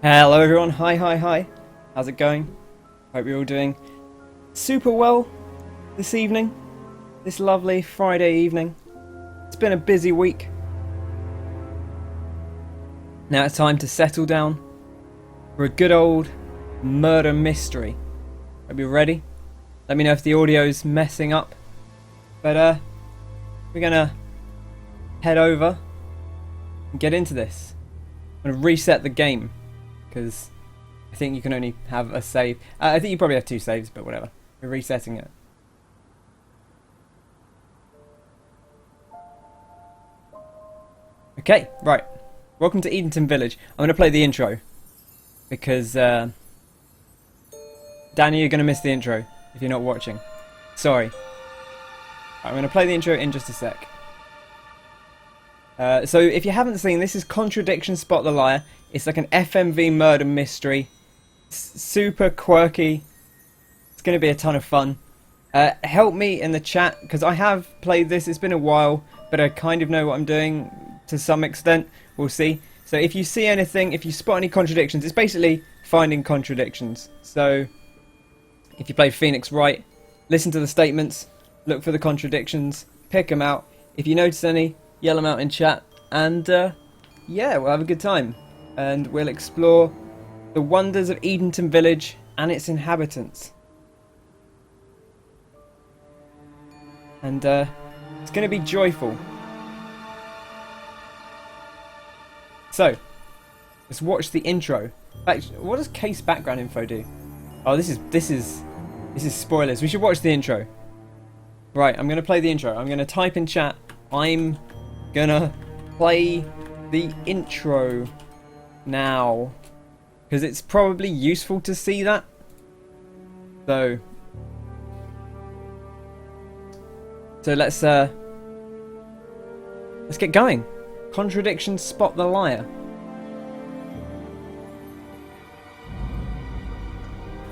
Hello everyone, hi. How's it going? Hope you're all doing super well this evening, this lovely Friday evening. It's been a busy week. Now it's time to settle down for a good old murder mystery. Hope you're ready. Let me know if the audio's messing up. But we're gonna head over and get into this. I'm gonna reset the game, because I think you can only have a save. I think you probably have 2 saves, but whatever. We're resetting it. Okay, right. Welcome to Edenton Village. I'm going to play the intro, because Danny, you're going to miss the intro if you're not watching. Sorry. Right, I'm going to play the intro in just a sec. So if you haven't seen, this is Contradiction, Spot the Liar. It's like an FMV murder mystery. Super quirky. It's going to be a ton of fun. Help me in the chat, because I have played this. It's been a while, but I kind of know what I'm doing to some extent. We'll see. So if you see anything, if you spot any contradictions, it's basically finding contradictions. So if you play Phoenix right, listen to the statements, look for the contradictions, pick them out. If you notice any, yell them out in chat, and yeah, we'll have a good time. And we'll explore the wonders of Edenton Village and its inhabitants. And it's going to be joyful. So, let's watch the intro. In fact, what does case background info do? Oh, this is spoilers. We should watch the intro. Right, I'm going to play the intro. I'm going to type in chat. I'm gonna play the intro now, because it's probably useful to see that. So let's get going. Contradiction, spot the liar.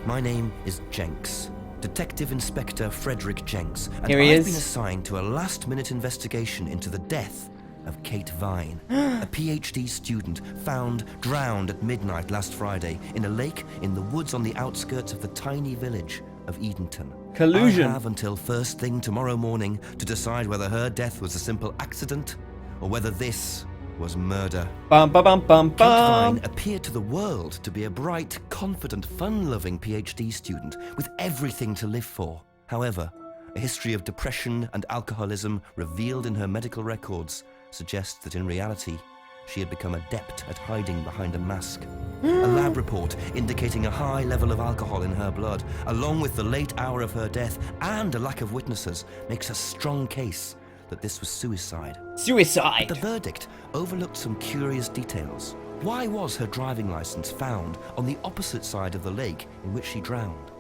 My name is Jenks, Detective Inspector Frederick Jenks, and Here he I've is. been assigned to a last-minute investigation into the death of Kate Vine, a PhD student found drowned at midnight last Friday in a lake in the woods on the outskirts of the tiny village of Edenton. Collusion. I have until first thing tomorrow morning to decide whether her death was a simple accident or whether this was murder. Bum bum bum bum Kate bum. Vine appeared to the world to be a bright, confident, fun-loving PhD student with everything to live for. However, a history of depression and alcoholism revealed in her medical records suggests that in reality, she had become adept at hiding behind a mask. A lab report indicating a high level of alcohol in her blood, along with the late hour of her death and a lack of witnesses, makes a strong case that this was suicide. Suicide. The verdict overlooked some curious details. Why was her driving license found on the opposite side of the lake in which she drowned?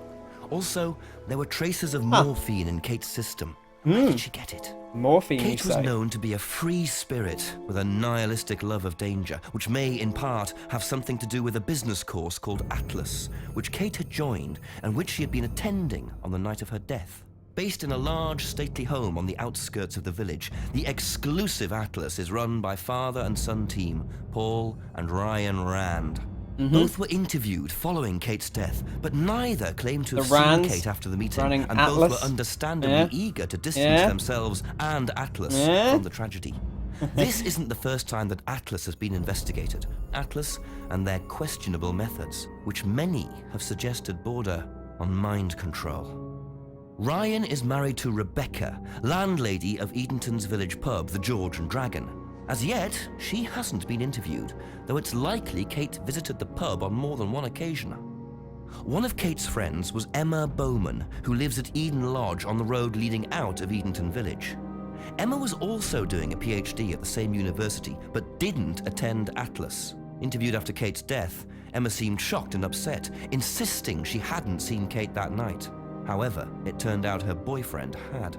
Also, there were traces of morphine in Kate's system. Where did she get it? Morphine. Kate was known to be a free spirit with a nihilistic love of danger, which may in part have something to do with a business course called Atlas, which Kate had joined and which she had been attending on the night of her death. Based in a large, stately home on the outskirts of the village, the exclusive Atlas is run by father and son team, Paul and Ryan Rand. Both were interviewed following Kate's death, but neither claimed to have seen Kate after the meeting, and Atlas. both were understandably eager to distance themselves and Atlas from the tragedy. This isn't the first time that Atlas has been investigated. Atlas and their questionable methods, which many have suggested border on mind control. Ryan is married to Rebecca, landlady of Edenton's village pub, the George and Dragon. As yet, she hasn't been interviewed, though it's likely Kate visited the pub on more than one occasion. One of Kate's friends was Emma Bowman, who lives at Eden Lodge on the road leading out of Edenton Village. Emma was also doing a PhD at the same university, but didn't attend Atlas. Interviewed after Kate's death, Emma seemed shocked and upset, insisting she hadn't seen Kate that night. However, it turned out her boyfriend had.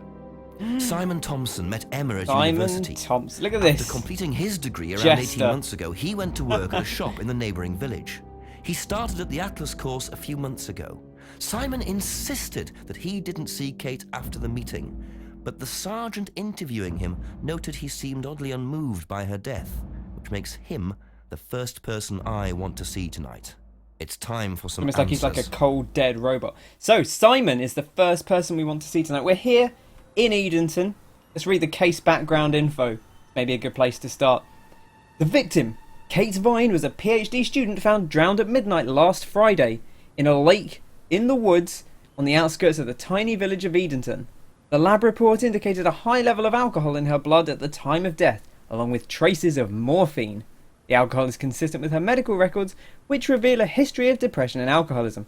Simon Thompson met Emma at university. Thompson. Look at this. After completing his degree around Jester. 18 months ago, he went to work at a shop in the neighbouring village. He started at the Atlas course a few months ago. Simon insisted that he didn't see Kate after the meeting, but the sergeant interviewing him noted he seemed oddly unmoved by her death, which makes him the first person I want to see tonight. It's time for some Almost answers. like he's like a cold, dead robot. So, Simon is the first person we want to see tonight. We're here in Edenton. Let's read the case background info. Maybe a good place to start. The victim, Kate Vine, was a PhD student found drowned at midnight last Friday in a lake in the woods on the outskirts of the tiny village of Edenton. The lab report indicated a high level of alcohol in her blood at the time of death, along with traces of morphine. The alcohol is consistent with her medical records, which reveal a history of depression and alcoholism.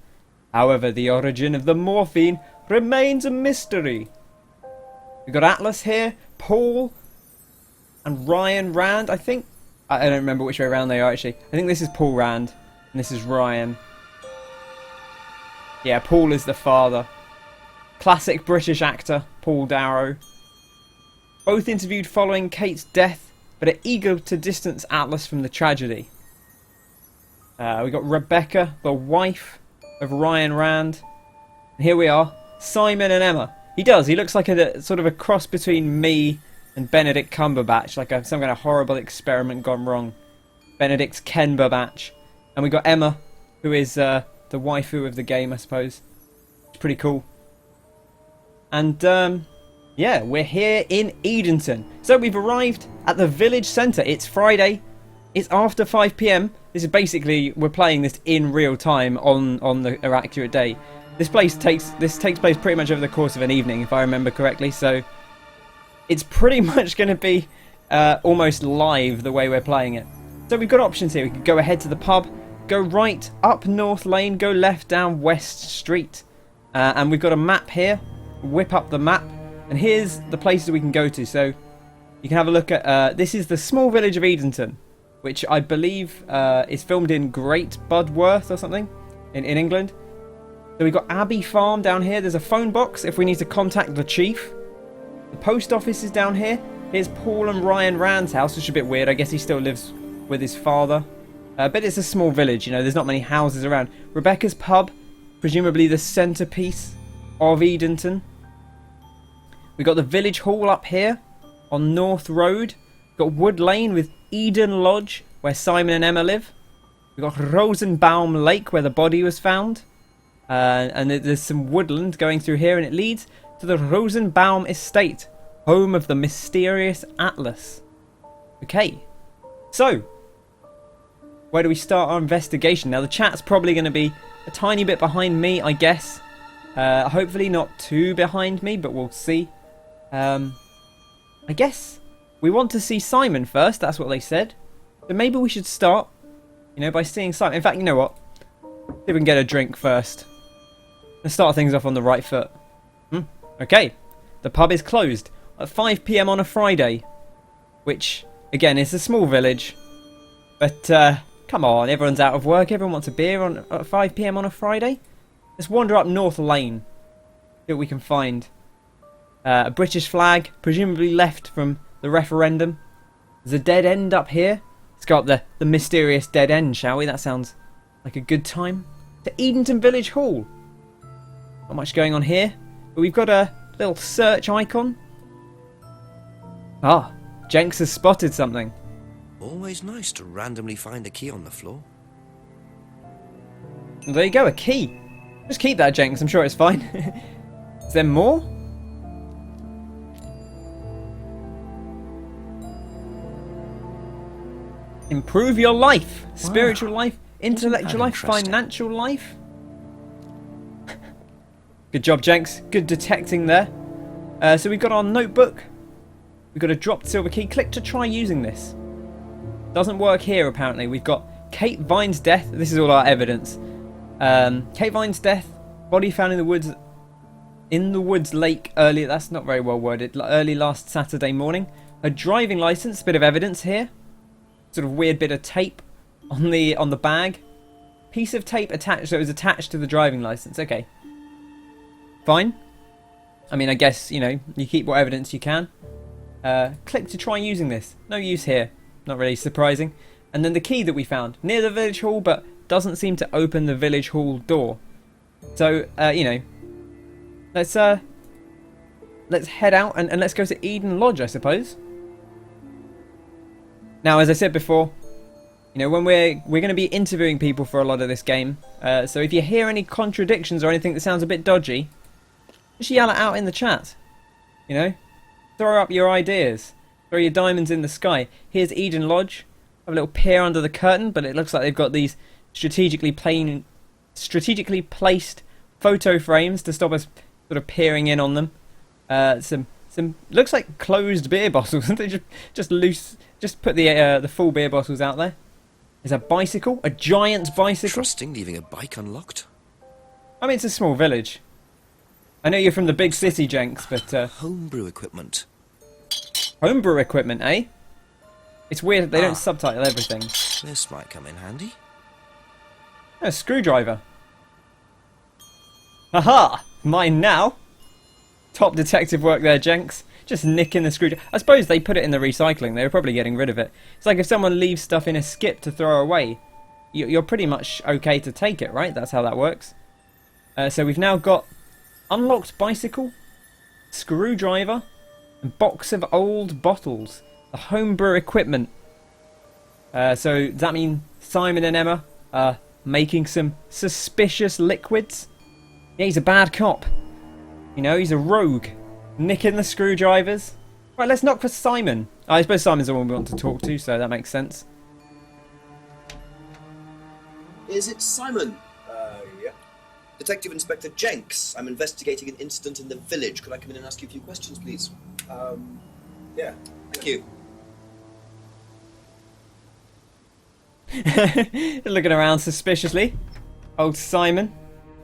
However, the origin of the morphine remains a mystery. We've got Atlas here, Paul, and Ryan Rand, I think. I don't remember which way around they are, actually. I think this is Paul Rand, and this is Ryan. Yeah, Paul is the father. Classic British actor, Paul Darrow. Both interviewed following Kate's death, but are eager to distance Atlas from the tragedy. We got Rebecca, the wife of Ryan Rand. And here we are, Simon and Emma. He looks like a sort of a cross between me and Benedict Cumberbatch, like some kind of horrible experiment gone wrong. Benedict's Cumberbatch. And we got Emma, who is the waifu of the game, I suppose. It's pretty cool. And yeah, we're here in Edenton. So we've arrived at the village centre. It's Friday. It's after 5 PM. This is basically, we're playing this in real time on the accurate day. This takes place pretty much over the course of an evening, if I remember correctly. So it's pretty much going to be almost live the way we're playing it. So we've got options here. We could go ahead to the pub, go right up North Lane, go left down West Street. And we've got a map here. Whip up the map. And here's the places we can go to. So you can have a look at... this is the small village of Edenton, which I believe is filmed in Great Budworth or something in England. So we've got Abbey Farm down here. There's a phone box if we need to contact the chief. The post office is down here. Here's Paul and Ryan Rand's house, which is a bit weird. I guess he still lives with his father. But it's a small village, you know. There's not many houses around. Rebecca's pub, presumably the centrepiece of Edenton. We've got the village hall up here on North Road. We've got Wood Lane with Eden Lodge, where Simon and Emma live. We've got Rosenbaum Lake, where the body was found. And there's some woodland going through here, and it leads to the Rosenbaum Estate, home of the mysterious Atlas. Okay, so where do we start our investigation? Now the chat's probably going to be a tiny bit behind me, I guess. Hopefully not too behind me, but we'll see. I guess we want to see Simon first. That's what they said. So maybe we should start, you know, by seeing Simon. In fact, you know what? See if we can get a drink first. Let's start things off on the right foot. Okay. The pub is closed at 5 PM on a Friday, which, again, is a small village. But, come on, everyone's out of work. Everyone wants a beer at 5 PM on a Friday. Let's wander up North Lane. See what we can find. A British flag, presumably left from the referendum. There's a dead end up here. Let's go up the mysterious dead end, shall we? That sounds like a good time. To Edenton Village Hall. Not much going on here. But we've got a little search icon. Ah, Jenks has spotted something. Always nice to randomly find a key on the floor. Well, there you go, a key. Just keep that, Jenks. I'm sure it's fine. Is there more? Improve your life. Spiritual life, intellectual life, financial life. Good job, Jenks. Good detecting there. So we've got our notebook. We've got a dropped silver key. Click to try using this. Doesn't work here, apparently. We've got Kate Vine's death. This is all our evidence. Kate Vine's death. Body found in the woods lake early. That's not very well worded. Early last Saturday morning. A driving license. Bit of evidence here. Sort of weird bit of tape on the bag. Piece of tape attached. So it was attached to the driving license. Okay. Fine. I mean, I guess, you know, you keep what evidence you can. Click to try using this. No use here. Not really surprising. And then the key that we found near the village hall, but doesn't seem to open the village hall door. So, you know, let's head out and let's go to Eden Lodge, I suppose. Now, as I said before, You know, when we're going to be interviewing people for a lot of this game. So if you hear any contradictions or anything that sounds a bit dodgy, just yell it out in the chat. You know, throw up your ideas, throw your diamonds in the sky. Here's Eden Lodge. Have a little peer under the curtain, but it looks like they've got these strategically placed photo frames to stop us sort of peering in on them. Some looks like closed beer bottles. They just put the full beer bottles out there. There's a bicycle, a giant bicycle. Trusting leaving a bike unlocked. I mean, it's a small village. I know you're from the big city, Jenks, but Homebrew equipment. Homebrew equipment, eh? It's weird they don't subtitle everything. This might come in handy. A screwdriver. Aha! Mine now. Top detective work there, Jenks. Just nicking the screwdriver. I suppose they put it in the recycling. They were probably getting rid of it. It's like if someone leaves stuff in a skip to throw away, you're pretty much okay to take it, right? That's how that works. So we've now got unlocked bicycle, screwdriver, and box of old bottles. The homebrew equipment. So does that mean Simon and Emma are making some suspicious liquids? Yeah, he's a bad cop. You know, he's a rogue. Nicking the screwdrivers. Right, let's knock for Simon. I suppose Simon's the one we want to talk to, so that makes sense. Is it Simon? Yeah. Detective Inspector Jenks. I'm investigating an incident in the village. Could I come in and ask you a few questions, please? Yeah. Thank you. Looking around suspiciously. Old Simon.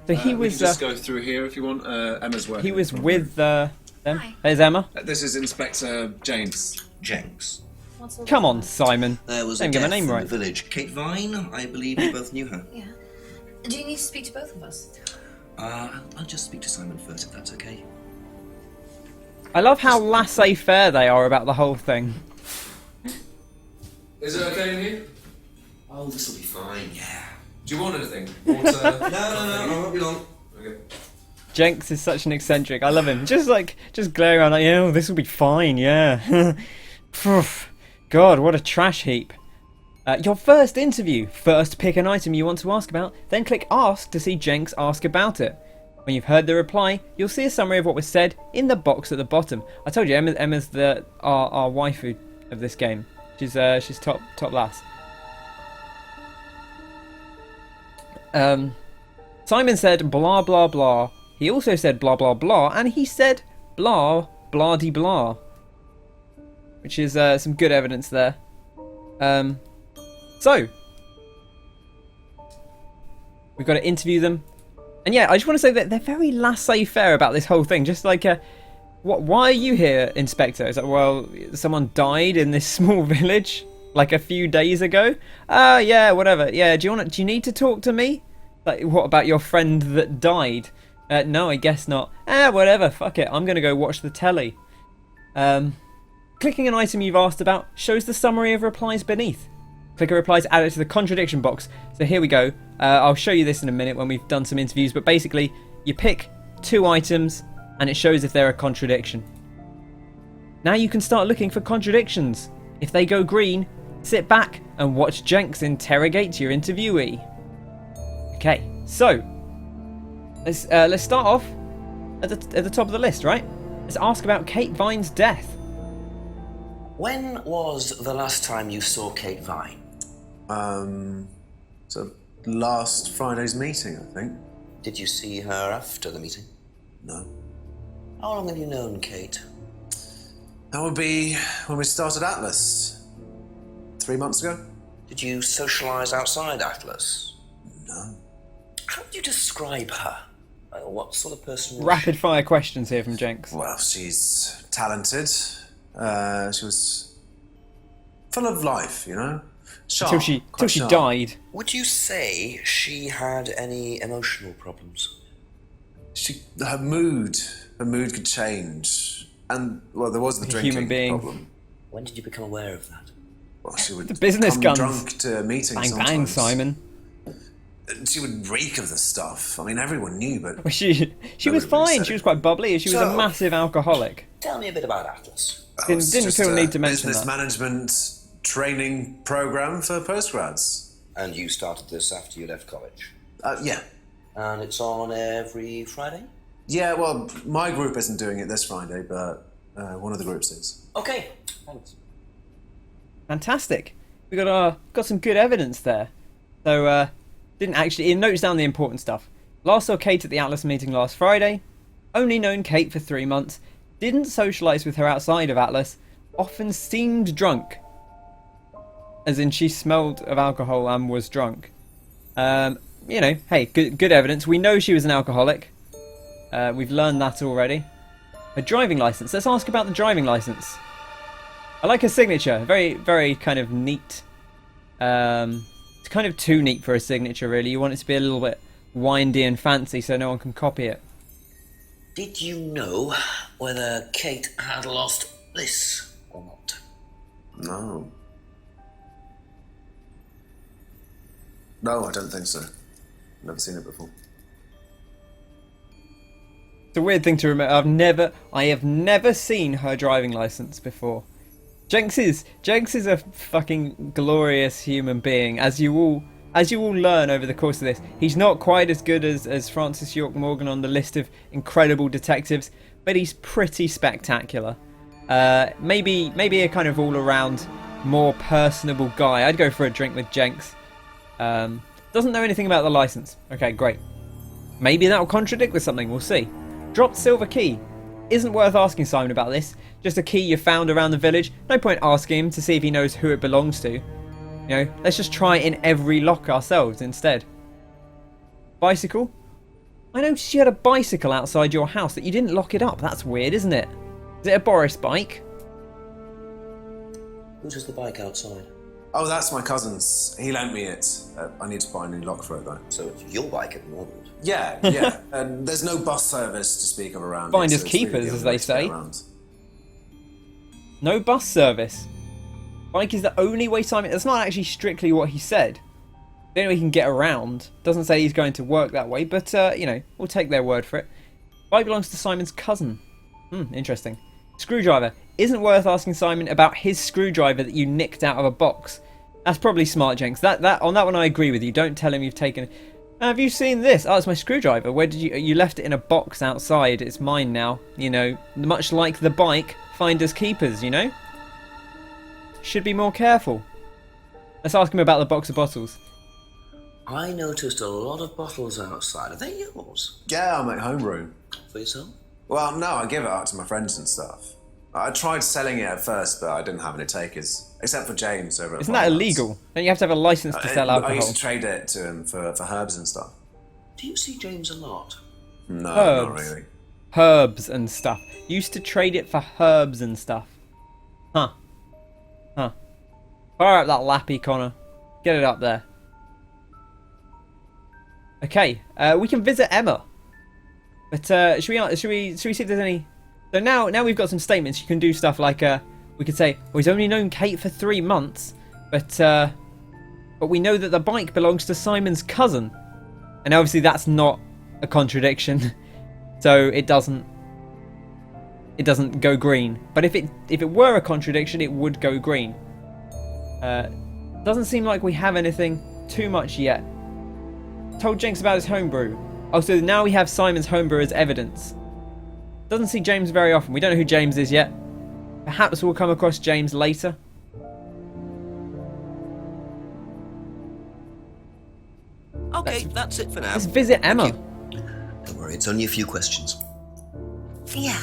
So he We was. can just go through here if you want. Emma's working. He was from with them. Hi. There's Emma. This is Inspector James. Jenks. Come on, Simon. There was Don't a get my death name in right. the village. Kate Vine, I believe you both knew her. Yeah. Do you need to speak to both of us? I'll just speak to Simon first, if that's okay. I love how laissez-faire they are about the whole thing. Is it okay in here? Oh, this will be fine, yeah. Do you want anything? Water? No, I won't be long. Okay. Jenks is such an eccentric. I love him. Just glaring around like, oh, this will be fine, yeah. Phew. God, what a trash heap. Your first interview. First pick an item you want to ask about, then click ask to see Jenks ask about it. When you've heard the reply, you'll see a summary of what was said in the box at the bottom. I told you, Emma's our waifu of this game. She's top lass. Simon said blah blah blah. He also said blah blah blah, and he said blah blah de blah, which is some good evidence there. So we've got to interview them, and yeah, I just want to say that they're very laissez-faire about this whole thing. Just like, why are you here, Inspector? It's like, well, someone died in this small village like a few days ago. Yeah, whatever. Yeah, do you need to talk to me? Like, what about your friend that died? No, I guess not. Whatever, fuck it. I'm going to go watch the telly. Clicking an item you've asked about shows the summary of replies beneath. Click a reply to add it to the contradiction box. So here we go. I'll show you this in a minute when we've done some interviews, but basically, you pick 2 items, and it shows if they're a contradiction. Now you can start looking for contradictions. If they go green, sit back and watch Jenks interrogate your interviewee. Okay, so let's start off at the top of the list, right? Let's ask about Kate Vine's death. When was the last time you saw Kate Vine? So last Friday's meeting, I think. Did you see her after the meeting? No. How long have you known Kate? That would be when we started Atlas. 3 months ago? Did you socialise outside Atlas? No. How would you describe her? What sort of person was Rapid fire questions here from Jenks. Well, she's talented. She was full of life, you know? Sharp, Till she quite sharp. died. Would you say she had any emotional problems? Her mood could change. And, well, there was the drinking human being. problem. When did you become aware of that? Well, she would The business come guns. drunk to meetings Bang sometimes. bang, Simon. She would reek of the stuff. I mean, everyone knew, but... Well, she was fine. She was quite bubbly. She was a So- massive alcoholic. Tell me a bit about Atlas. Oh, Didn't it's just, feel need to mention business that. management, training program for postgrads. And you started this after you left college? Yeah. And it's on every Friday? Yeah, well, my group isn't doing it this Friday, but one of the groups is. Okay, thanks. Fantastic. We got some good evidence there. So didn't actually. It notes down the important stuff. Last saw Kate at the Atlas meeting last Friday. Only known Kate for 3 months. Didn't socialise with her outside of Atlas. Often seemed drunk. As in she smelled of alcohol and was drunk. You know, hey, good evidence. We know she was an alcoholic. We've learned that already. A driving licence. Let's ask about the driving licence. I like her signature. Very, very kind of neat. It's kind of too neat for a signature, really. You want it to be a little bit windy and fancy so no one can copy it. Did you know whether Kate had lost this or not? No. No, I don't think so. Never seen it before. It's a weird thing to remember. I have never seen her driving license before. Jenks is a fucking glorious human being, as you all learn over the course of this. He's not quite as good as Francis York Morgan on the list of incredible detectives, but he's pretty spectacular. Maybe a kind of all-around more personable guy. I'd go for a drink with Jenks. Doesn't know anything about the license. Okay, great. Maybe that'll contradict with something. We'll see. Dropped silver key. Isn't worth asking Simon about this. Just a key you found around the village. No point asking him to see if he knows who it belongs to. You know, let's just try it in every lock ourselves instead. Bicycle? I noticed you had a bicycle outside your house that you didn't lock it up. That's weird, isn't it? Is it a Boris bike? Whose is the bike outside? Oh, that's my cousin's. He lent me it. I need to buy a new lock for it, though. So it's your bike at the moment? Yeah, yeah. And there's no bus service to speak of around here, Finders so it's keepers, really the as only way they to get say. around. No bus service. Bike is the only way Simon... That's not actually strictly what he said. The only way he can get around. Doesn't say he's going to work that way, but, you know, we'll take their word for it. Bike belongs to Simon's cousin. Interesting. Screwdriver. Isn't worth asking Simon about his screwdriver that you nicked out of a box. That's probably smart, Jenks. On that one I agree with you. Don't tell him you've taken... Have you seen this? Oh, it's my screwdriver. Where did you left it in a box outside. It's mine now. You know, much like the bike, finders keepers, you know? Should be more careful. Let's ask him about the box of bottles. I noticed a lot of bottles outside. Are they yours? Yeah, I make homebrew. For yourself? Well, no, I give it out to my friends and stuff. I tried selling it at first, but I didn't have any takers. Except for James over at Isn't that Farmhouse. illegal? Don't you have to have a license to sell I alcohol? used to trade it to him for herbs and stuff. Do you see James a lot? No, not Herbs. really. Herbs and stuff. Used to trade it for herbs and stuff. Huh. Fire up that lappy, Connor. Get it up there. Okay, we can visit Emma. But should we see if there's any... So now we've got some statements. You can do stuff like we could say, well, he's only known Kate for 3 months, but we know that the bike belongs to Simon's cousin, and obviously that's not a contradiction, so it doesn't go green. But if it were a contradiction, it would go green. Doesn't seem like we have anything too much yet. Told Jenks about his homebrew. Oh, so now we have Simon's homebrew as evidence. Doesn't see James very often. We don't know who James is yet. Perhaps we'll come across James later. Okay, that's it for now. Let's visit Emma. Don't worry, it's only a few questions. Yeah.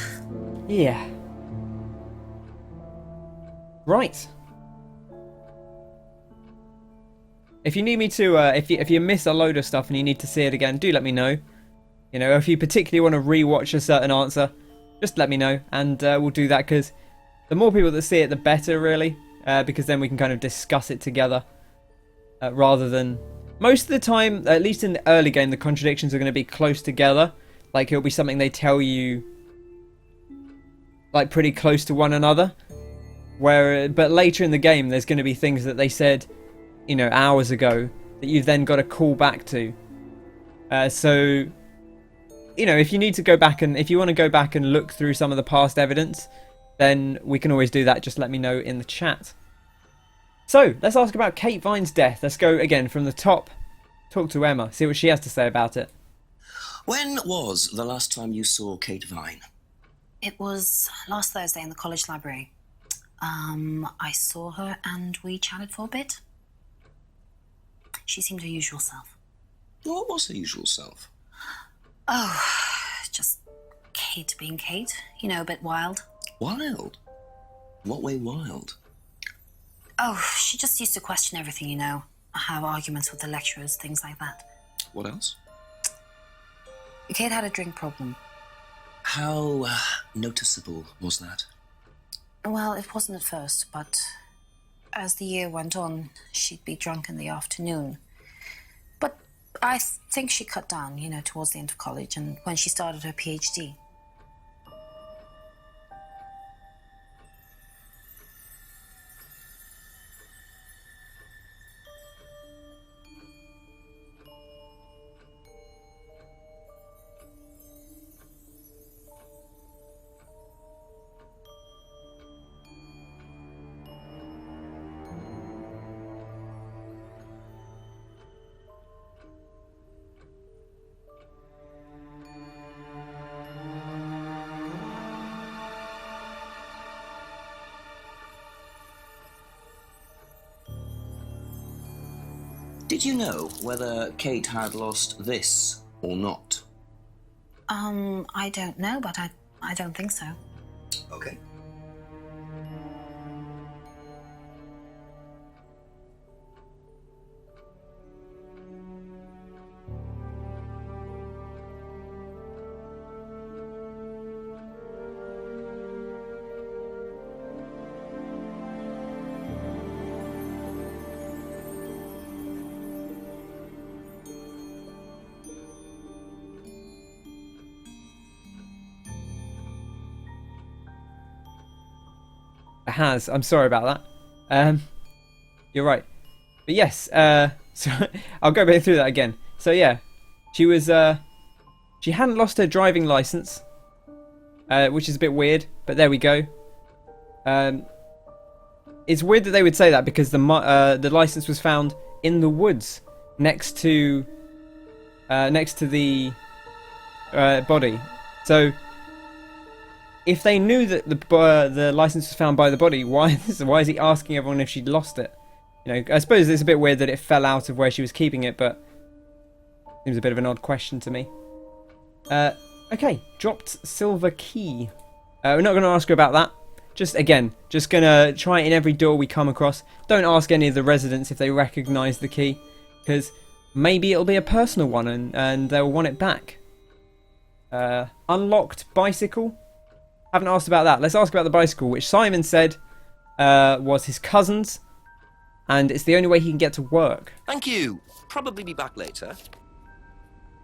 Yeah. Right. If you need me to, if you miss a load of stuff and you need to see it again, do let me know. You know, if you particularly want to rewatch a certain answer, just let me know, and we'll do that, because the more people that see it, the better, really, because then we can kind of discuss it together, rather than... Most of the time, at least in the early game, the contradictions are going to be close together. Like, it'll be something they tell you, like, pretty close to one another. But later in the game, there's going to be things that they said, you know, hours ago, that you've then got to call back to. So, you know, if you need to go back and... If you want to go back and look through some of the past evidence, then we can always do that. Just let me know in the chat. So, let's ask about Kate Vine's death. Let's go again from the top. Talk to Emma, see what she has to say about it. When was the last time you saw Kate Vine? It was last Thursday in the college library. I saw her and we chatted for a bit. She seemed her usual self. What was her usual self? Oh, just Kate being Kate. You know, a bit wild. Wild? What way wild? Oh, she just used to question everything, you know. Have arguments with the lecturers, things like that. What else? Kate had a drink problem. How noticeable was that? Well, it wasn't at first, but as the year went on, she'd be drunk in the afternoon. But I think she cut down, you know, towards the end of college and when she started her PhD. Did you know whether Kate had lost this or not? I don't know, but I don't think so. Okay. Has. I'm sorry about that. You're right. But yes, so I'll go back through that again. So yeah, she was she hadn't lost her driving license, which is a bit weird, but there we go. It's weird that they would say that because the license was found in the woods next to the body. So if they knew that the license was found by the body, why is he asking everyone if she'd lost it? You know, I suppose it's a bit weird that it fell out of where she was keeping it, but seems a bit of an odd question to me. Okay, dropped silver key. We're not going to ask her about that. Just going to try it in every door we come across. Don't ask any of the residents if they recognise the key, because maybe it'll be a personal one and they'll want it back. Unlocked bicycle. Haven't asked about that. Let's ask about the bicycle, which Simon said was his cousin's, and it's the only way he can get to work. Thank you. Probably be back later.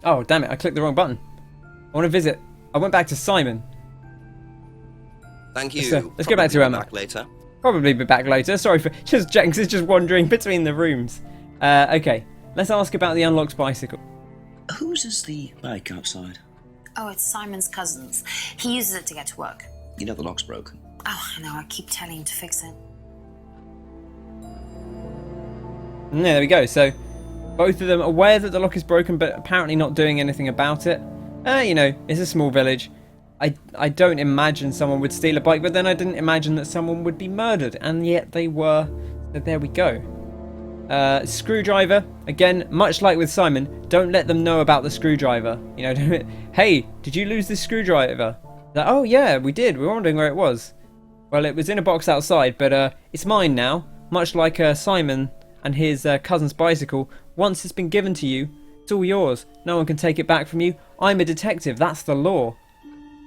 Oh, damn it. I clicked the wrong button. I want to visit. I went back to Simon. Thank you. Let's go back to Emma. Back later. Probably be back later. Sorry for... Jenks is just wandering between the rooms. Okay. Let's ask about the unlocked bicycle. Whose is the bike outside? Oh, it's Simon's cousin's. He uses it to get to work. You know the lock's broken. Oh, I know. I keep telling him to fix it. Yeah, there we go. So, both of them aware that the lock is broken, but apparently not doing anything about it. You know, it's a small village. I don't imagine someone would steal a bike, but then I didn't imagine that someone would be murdered, and yet they were. So there we go. Screwdriver. Again, much like with Simon, don't let them know about the screwdriver. You know, hey, did you lose this screwdriver? Like, oh yeah, we did. We were wondering where it was. Well, it was in a box outside, but it's mine now. Much like Simon and his cousin's bicycle. Once it's been given to you, it's all yours. No one can take it back from you. I'm a detective. That's the law.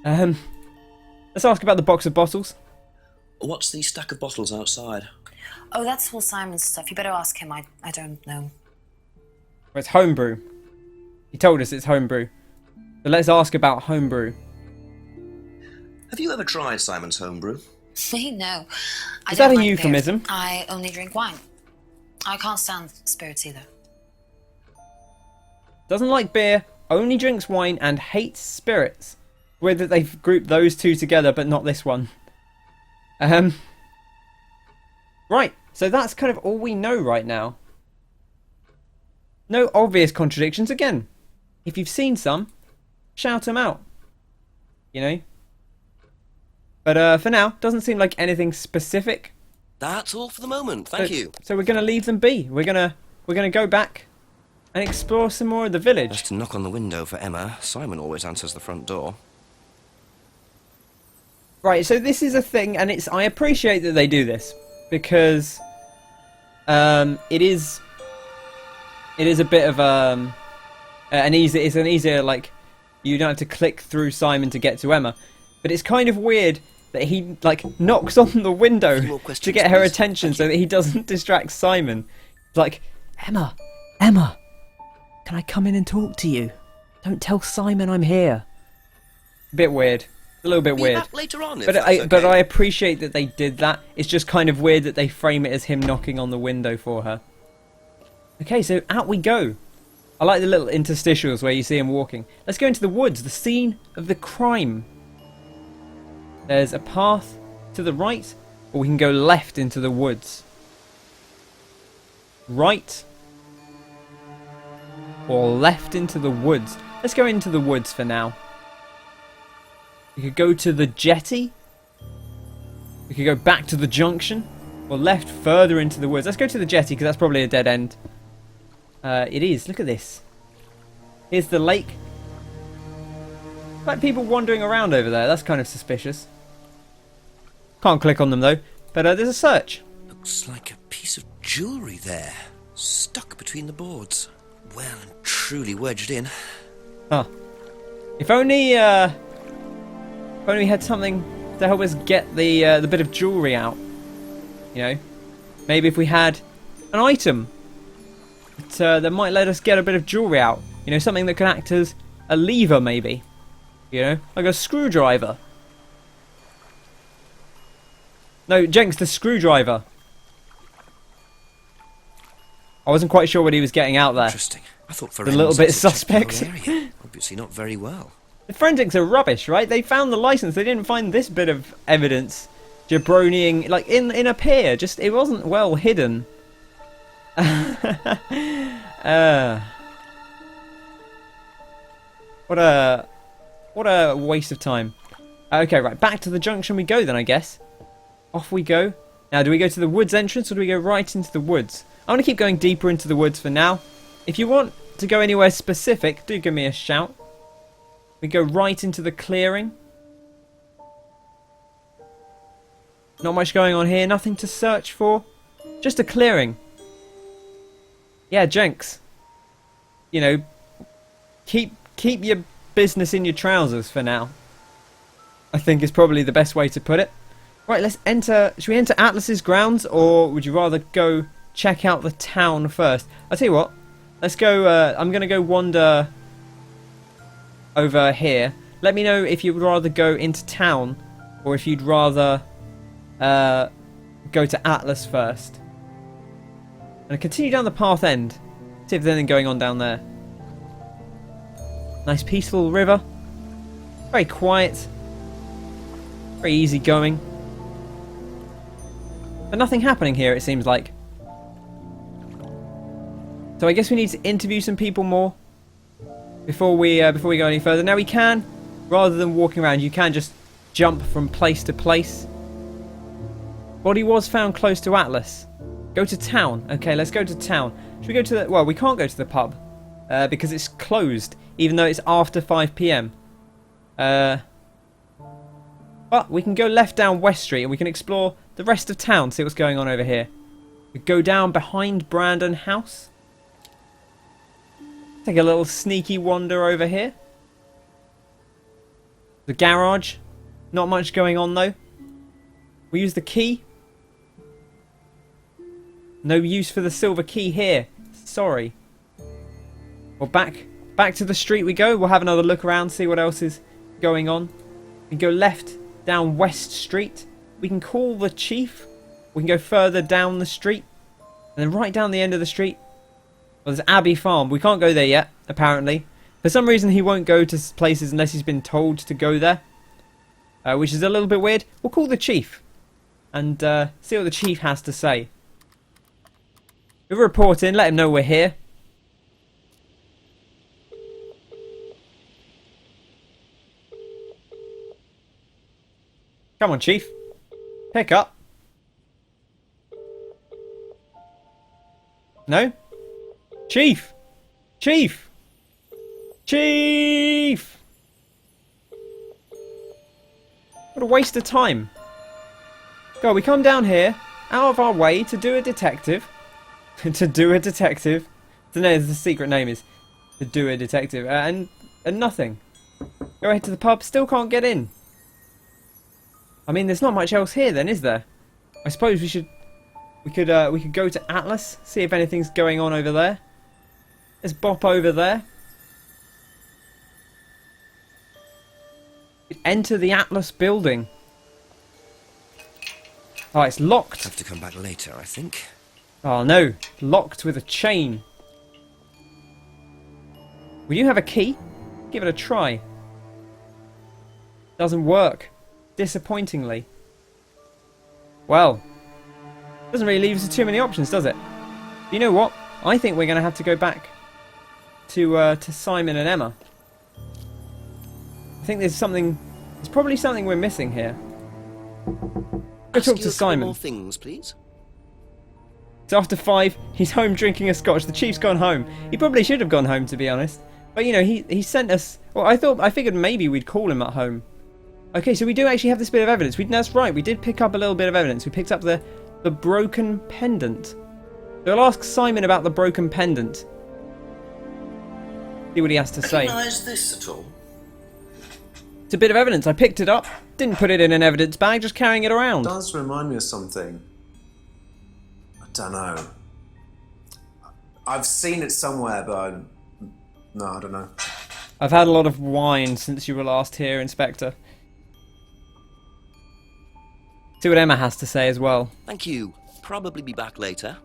Let's ask about the box of bottles. What's the stack of bottles outside? Oh, that's all Simon's stuff. You better ask him. I don't know. Well, it's homebrew. He told us it's homebrew. So let's ask about homebrew. Have you ever tried Simon's homebrew? Me? No. Is that a euphemism? Beer. I only drink wine. I can't stand spirits either. Doesn't like beer, only drinks wine, and hates spirits. Weird that they've grouped those two together, but not this one. Right, So that's kind of all we know right now. No obvious contradictions. Again, if you've seen some, shout them out. You know? But for now, doesn't seem like anything specific. That's all for the moment. Thank you. So we're going to leave them be. We're gonna go back and explore some more of the village. Just to knock on the window for Emma. Simon always answers the front door. Right, so this is a thing, and I appreciate that they do this because it is a bit of it's an easier, like, you don't have to click through Simon to get to Emma, but it's kind of weird that he like knocks on the window to get her attention so that he doesn't distract Simon. It's like, Emma, can I come in and talk to you? Don't tell Simon I'm here. A bit weird. A little bit weird. Later on, But I appreciate that they did that. It's just kind of weird that they frame it as him knocking on the window for her. Okay, so out we go. I like the little interstitials where you see him walking. Let's go into the woods, the scene of the crime. There's a path to the right, or we can go left into the woods. Right or left into the woods. Let's go into the woods for now. We could go to the jetty. We could go back to the junction. Or left further into the woods. Let's go to the jetty because that's probably a dead end. It is. Look at this. Here's the lake. Like people wandering around over there. That's kind of suspicious. Can't click on them though. But there's a search. Looks like a piece of jewellery there. Stuck between the boards. Well and truly wedged in. Huh. If only we had something to help us get the bit of jewellery out. You know? Maybe if we had an item that might let us get a bit of jewellery out. You know, something that can act as a lever maybe. You know? Like a screwdriver. No, Jenks, the screwdriver. I wasn't quite sure what he was getting out there. Interesting. I thought for a little bit suspect. Obviously not very well. The forensics are rubbish, right? They found the license. They didn't find this bit of evidence. Jabroniing, like in a pier. Just, it wasn't well hidden. What a waste of time. Okay, right, back to the junction we go then, I guess. Off we go. Now, do we go to the woods entrance or do we go right into the woods? I'm going to keep going deeper into the woods for now. If you want to go anywhere specific, do give me a shout. We go right into the clearing. Not much going on here, nothing to search for. Just a clearing. Yeah, Jenks. You know, keep your business in your trousers for now. I think is probably the best way to put it. Right, let's enter. Should we enter Atlas's grounds, or would you rather go check out the town first? I'll tell you what. Let's go. I'm going to go wander over here. Let me know if you'd rather go into town, or if you'd rather go to Atlas first. And continue down the path end. See if there's anything going on down there. Nice peaceful river. Very quiet. Very easy going. But nothing happening here, it seems like. So I guess we need to interview some people more before we go any further. Now we can, rather than walking around, you can just jump from place to place. Body was found close to Atlas. Go to town. Okay, let's go to town. Should we go to the... Well, we can't go to the pub because it's closed, even though it's after 5 PM. But we can go left down West Street and we can explore the rest of town, see what's going on over here. We go down behind Brandon House. Take a little sneaky wander over here. The garage. Not much going on though. We use the key. No use for the silver key here. Sorry. Well, back to the street we go. We'll have another look around, see what else is going on. We go left down West Street. We can call the chief. We can go further down the street. And then right down the end of the street. Well, there's Abbey Farm. We can't go there yet, apparently. For some reason, he won't go to places unless he's been told to go there. Which is a little bit weird. We'll call the chief. And see what the chief has to say. We'll report in, let him know we're here. Come on, Chief. Pick up. No? Chief! Chief! Chief! What a waste of time. God, we come down here, out of our way to do a detective. To do a detective. The secret name is to do a detective. And nothing. Go ahead to the pub, still can't get in. I mean, there's not much else here then, is there? I suppose we could go to Atlas, see if anything's going on over there. Let's bop over there. Enter the Atlas building. Oh, it's locked. Have to come back later, I think. Oh no, locked with a chain. Will you have a key? Give it a try. Doesn't work. Disappointingly. Well, doesn't really leave us with too many options, does it? You know what? I think we're going to have to go back to Simon and Emma. I think there's probably something we're missing here. Go talk to Simon. More things, please. It's after 5. He's home drinking a scotch. The Chief's gone home. He probably should have gone home, to be honest. But you know, he sent us. Well, I figured maybe we'd call him at home. Okay, so we do actually have this bit of evidence. That's right. We did pick up a little bit of evidence. We picked up the broken pendant. So we'll ask Simon about the broken pendant. See what he has to say. Recognise this at all? It's a bit of evidence. I picked it up. Didn't put it in an evidence bag. Just carrying it around. It does remind me of something. I don't know. I've seen it somewhere, but no, I don't know. I've had a lot of wine since you were last here, Inspector. See what Emma has to say as well. Thank you. Probably be back later.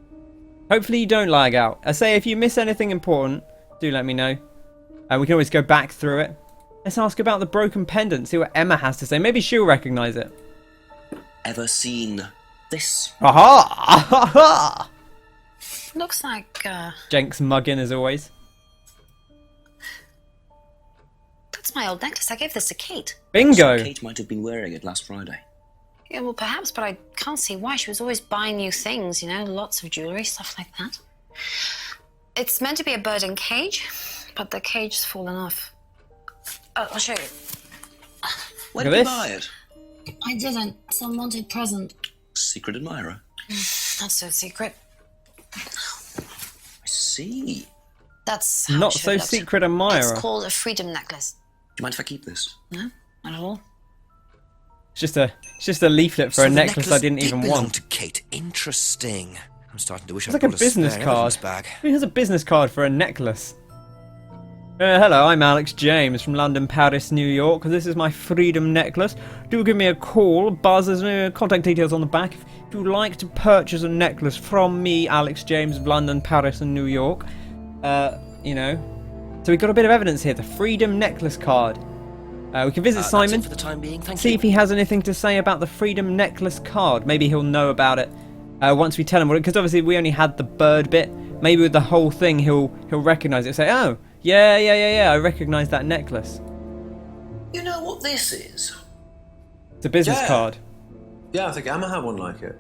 Hopefully you don't lag out. I say if you miss anything important, do let me know. We can always go back through it. Let's ask about the broken pendant, see what Emma has to say. Maybe she'll recognise it. Ever seen this? Aha! Aha! Looks like, Jenks mugging as always. that's my old necklace. I gave this to Kate. Bingo! So Kate might have been wearing it last Friday. Yeah, well, perhaps, but I can't see why. She was always buying new things, you know, lots of jewellery, stuff like that. It's meant to be a bird in cage, but the cage's fallen off. I'll show you. Where Look did at you buy this. it? I didn't. Some wanted present. Secret admirer. Not so secret. I see. That's how Not it should so have looked. secret admirer. It's called a freedom necklace. Do you mind if I keep this? No, not at all. It's just a leaflet for So a the necklace I didn't did even belong want. to Kate. Interesting. I'm starting to wish It's I'd like a brought business spare card. evidence bag. Who has a business card for a necklace? Hello, I'm Alex James from London, Paris, New York. This is my freedom necklace. Do give me a call. Buzz, there's contact details on the back. If you'd like to purchase a necklace from me, Alex James of London, Paris and New York. You know. So we've got a bit of evidence here. The freedom necklace card. We can visit That's Simon. it for the time being. Thank See you. if he has anything to say about the freedom necklace card. Maybe he'll know about it once we tell him. Because obviously we only had the bird bit. Maybe with the whole thing he'll recognise it and say, oh, yeah, I recognise that necklace. You know what this is? It's a business Yeah. card. Yeah, I think Emma had one like it.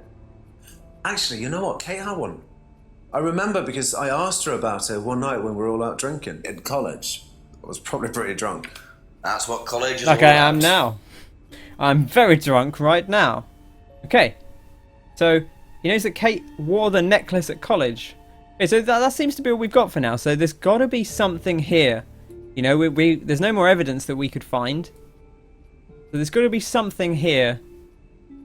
Actually, you know what? Kate had one. I remember because I asked her about it one night when we were all out drinking in college. I was probably pretty drunk. That's what college is Like all I about. am now. I'm very drunk right now. Okay. So, he knows that Kate wore the necklace at college. Okay, so that seems to be all we've got for now. So there's got to be something here. You know, there's no more evidence that we could find. So there's got to be something here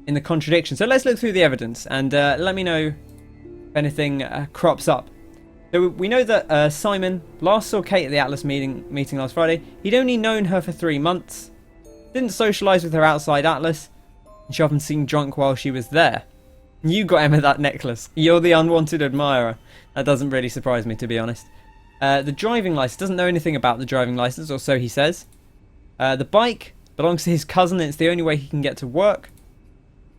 in the contradiction. So let's look through the evidence and let me know if anything crops up. So we know that Simon last saw Kate at the Atlas meeting last Friday. He'd only known her for 3 months. Didn't socialise with her outside Atlas. And she often seemed drunk while she was there. You got Emma that necklace. You're the unwanted admirer. That doesn't really surprise me, to be honest. The driving licence. Doesn't know anything about the driving licence, or so he says. The bike belongs to his cousin and it's the only way he can get to work.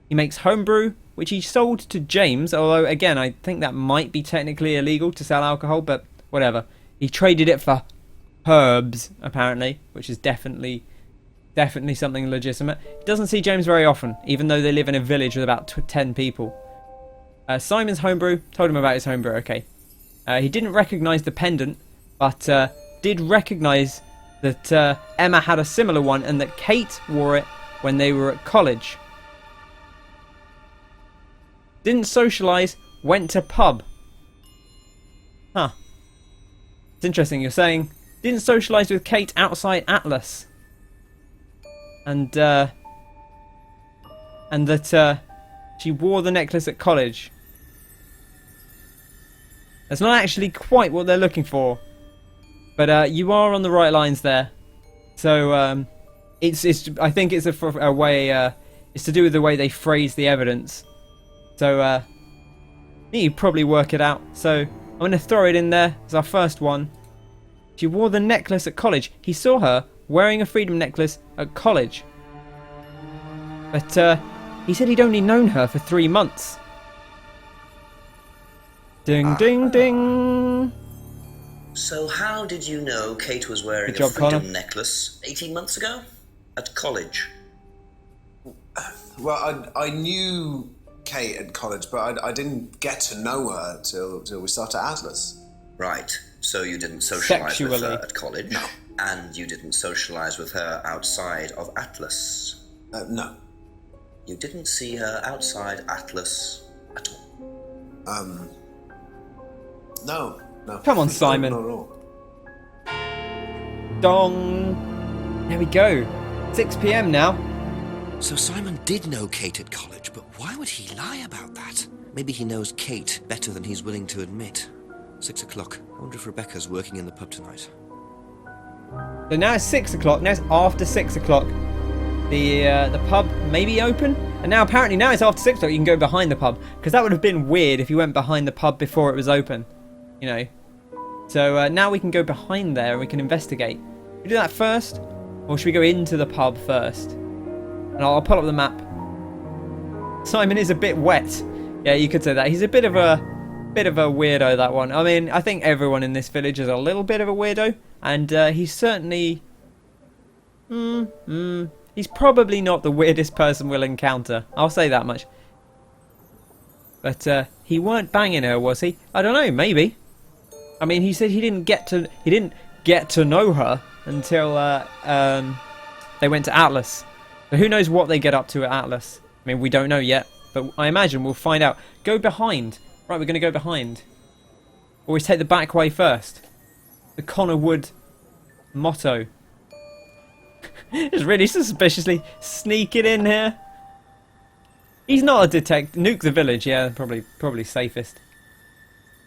He makes homebrew. which he sold to James, although again I think that might be technically illegal to sell alcohol, but whatever. He traded it for herbs, apparently, which is definitely something legitimate. He doesn't see James very often, even though they live in a village with about 10 people. Simon's homebrew, told him about his homebrew, okay. He didn't recognise the pendant, but did recognise that Emma had a similar one and that Kate wore it when they were at college. Didn't socialise, went to pub. Huh. It's interesting, you're saying didn't socialise with Kate outside Atlas. And that she wore the necklace at college. That's not actually quite what they're looking for, but you are on the right lines there. So it's I think it's a way it's to do with the way they phrase the evidence. So you probably work it out. So I'm going to throw it in there as our first one. She wore the necklace at college. He saw her wearing a freedom necklace at college. But he said he'd only known her for 3 months. Ding, ding, ding. So how did you know Kate was wearing Good job, a freedom Connor. necklace 18 months ago? At college? Well, I knew Kate at college, but I didn't get to know her till we started Atlas. Right. So you didn't socialise with her Sexually. at college? No. And you didn't socialise with her outside of Atlas? No. You didn't see her outside Atlas at all? No. Come on, Simon. Not at all. Dong. There we go. 6 p.m. now. So Simon did know Kate at college, but why would he lie about that? Maybe he knows Kate better than he's willing to admit. 6 o'clock. I wonder if Rebecca's working in the pub tonight. So now it's 6 o'clock. Now it's after 6 o'clock. The pub may be open. And now apparently now it's after 6 o'clock. You can go behind the pub. Because that would have been weird if you went behind the pub before it was open. You know. So now we can go behind there and we can investigate. Should we do that first? Or should we go into the pub first? And I'll pull up the map. Simon is a bit wet. Yeah, you could say that. He's a bit of a weirdo, that one. I mean, I think everyone in this village is a little bit of a weirdo. And he's certainly... he's probably not the weirdest person we'll encounter. I'll say that much. But he weren't banging her, was he? I don't know, maybe. I mean, he said he didn't get to know her until they went to Atlas. So who knows what they get up to at Atlas? I mean, we don't know yet, but I imagine we'll find out. Go behind. Right, we're going to go behind. Always take the back way first. The Connor Wood motto. Just really suspiciously sneaking in here. He's not a detective. Nuke the village, yeah, probably safest.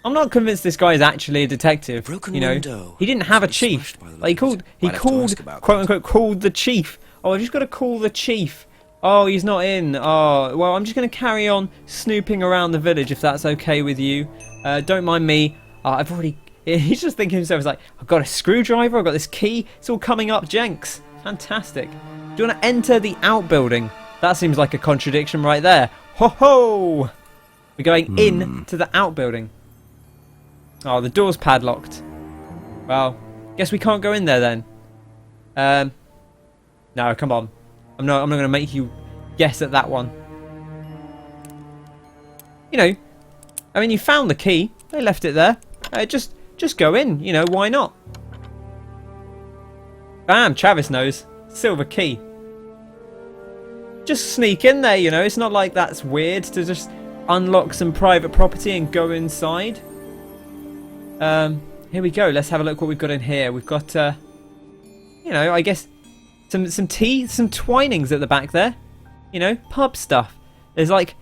I'm not convinced this guy is actually a detective. Broken you know, window. he didn't have a Been chief. smashed by the Like he locals. Might have to called, ask about quote that. unquote, called the chief. Oh, I've just got to call the chief. Oh, he's not in. Oh, well, I'm just going to carry on snooping around the village if that's okay with you. Don't mind me. I've already... He's just thinking to himself, he's like, I've got a screwdriver, I've got this key. It's all coming up, Jenks. Fantastic. Do you want to enter the outbuilding? That seems like a contradiction right there. Ho ho! We're going in to the outbuilding. Oh, the door's padlocked. Well, guess we can't go in there then. No, come on. I'm not going to make you guess at that one. You know, I mean, you found the key. They left it there. Just go in. You know, why not? Bam, Travis knows. Silver key. Just sneak in there, you know. It's not like that's weird to just unlock some private property and go inside. Here we go. Let's have a look what we've got in here. We've got, you know, I guess some tea, some twinings at the back there. You know, pub stuff. There's like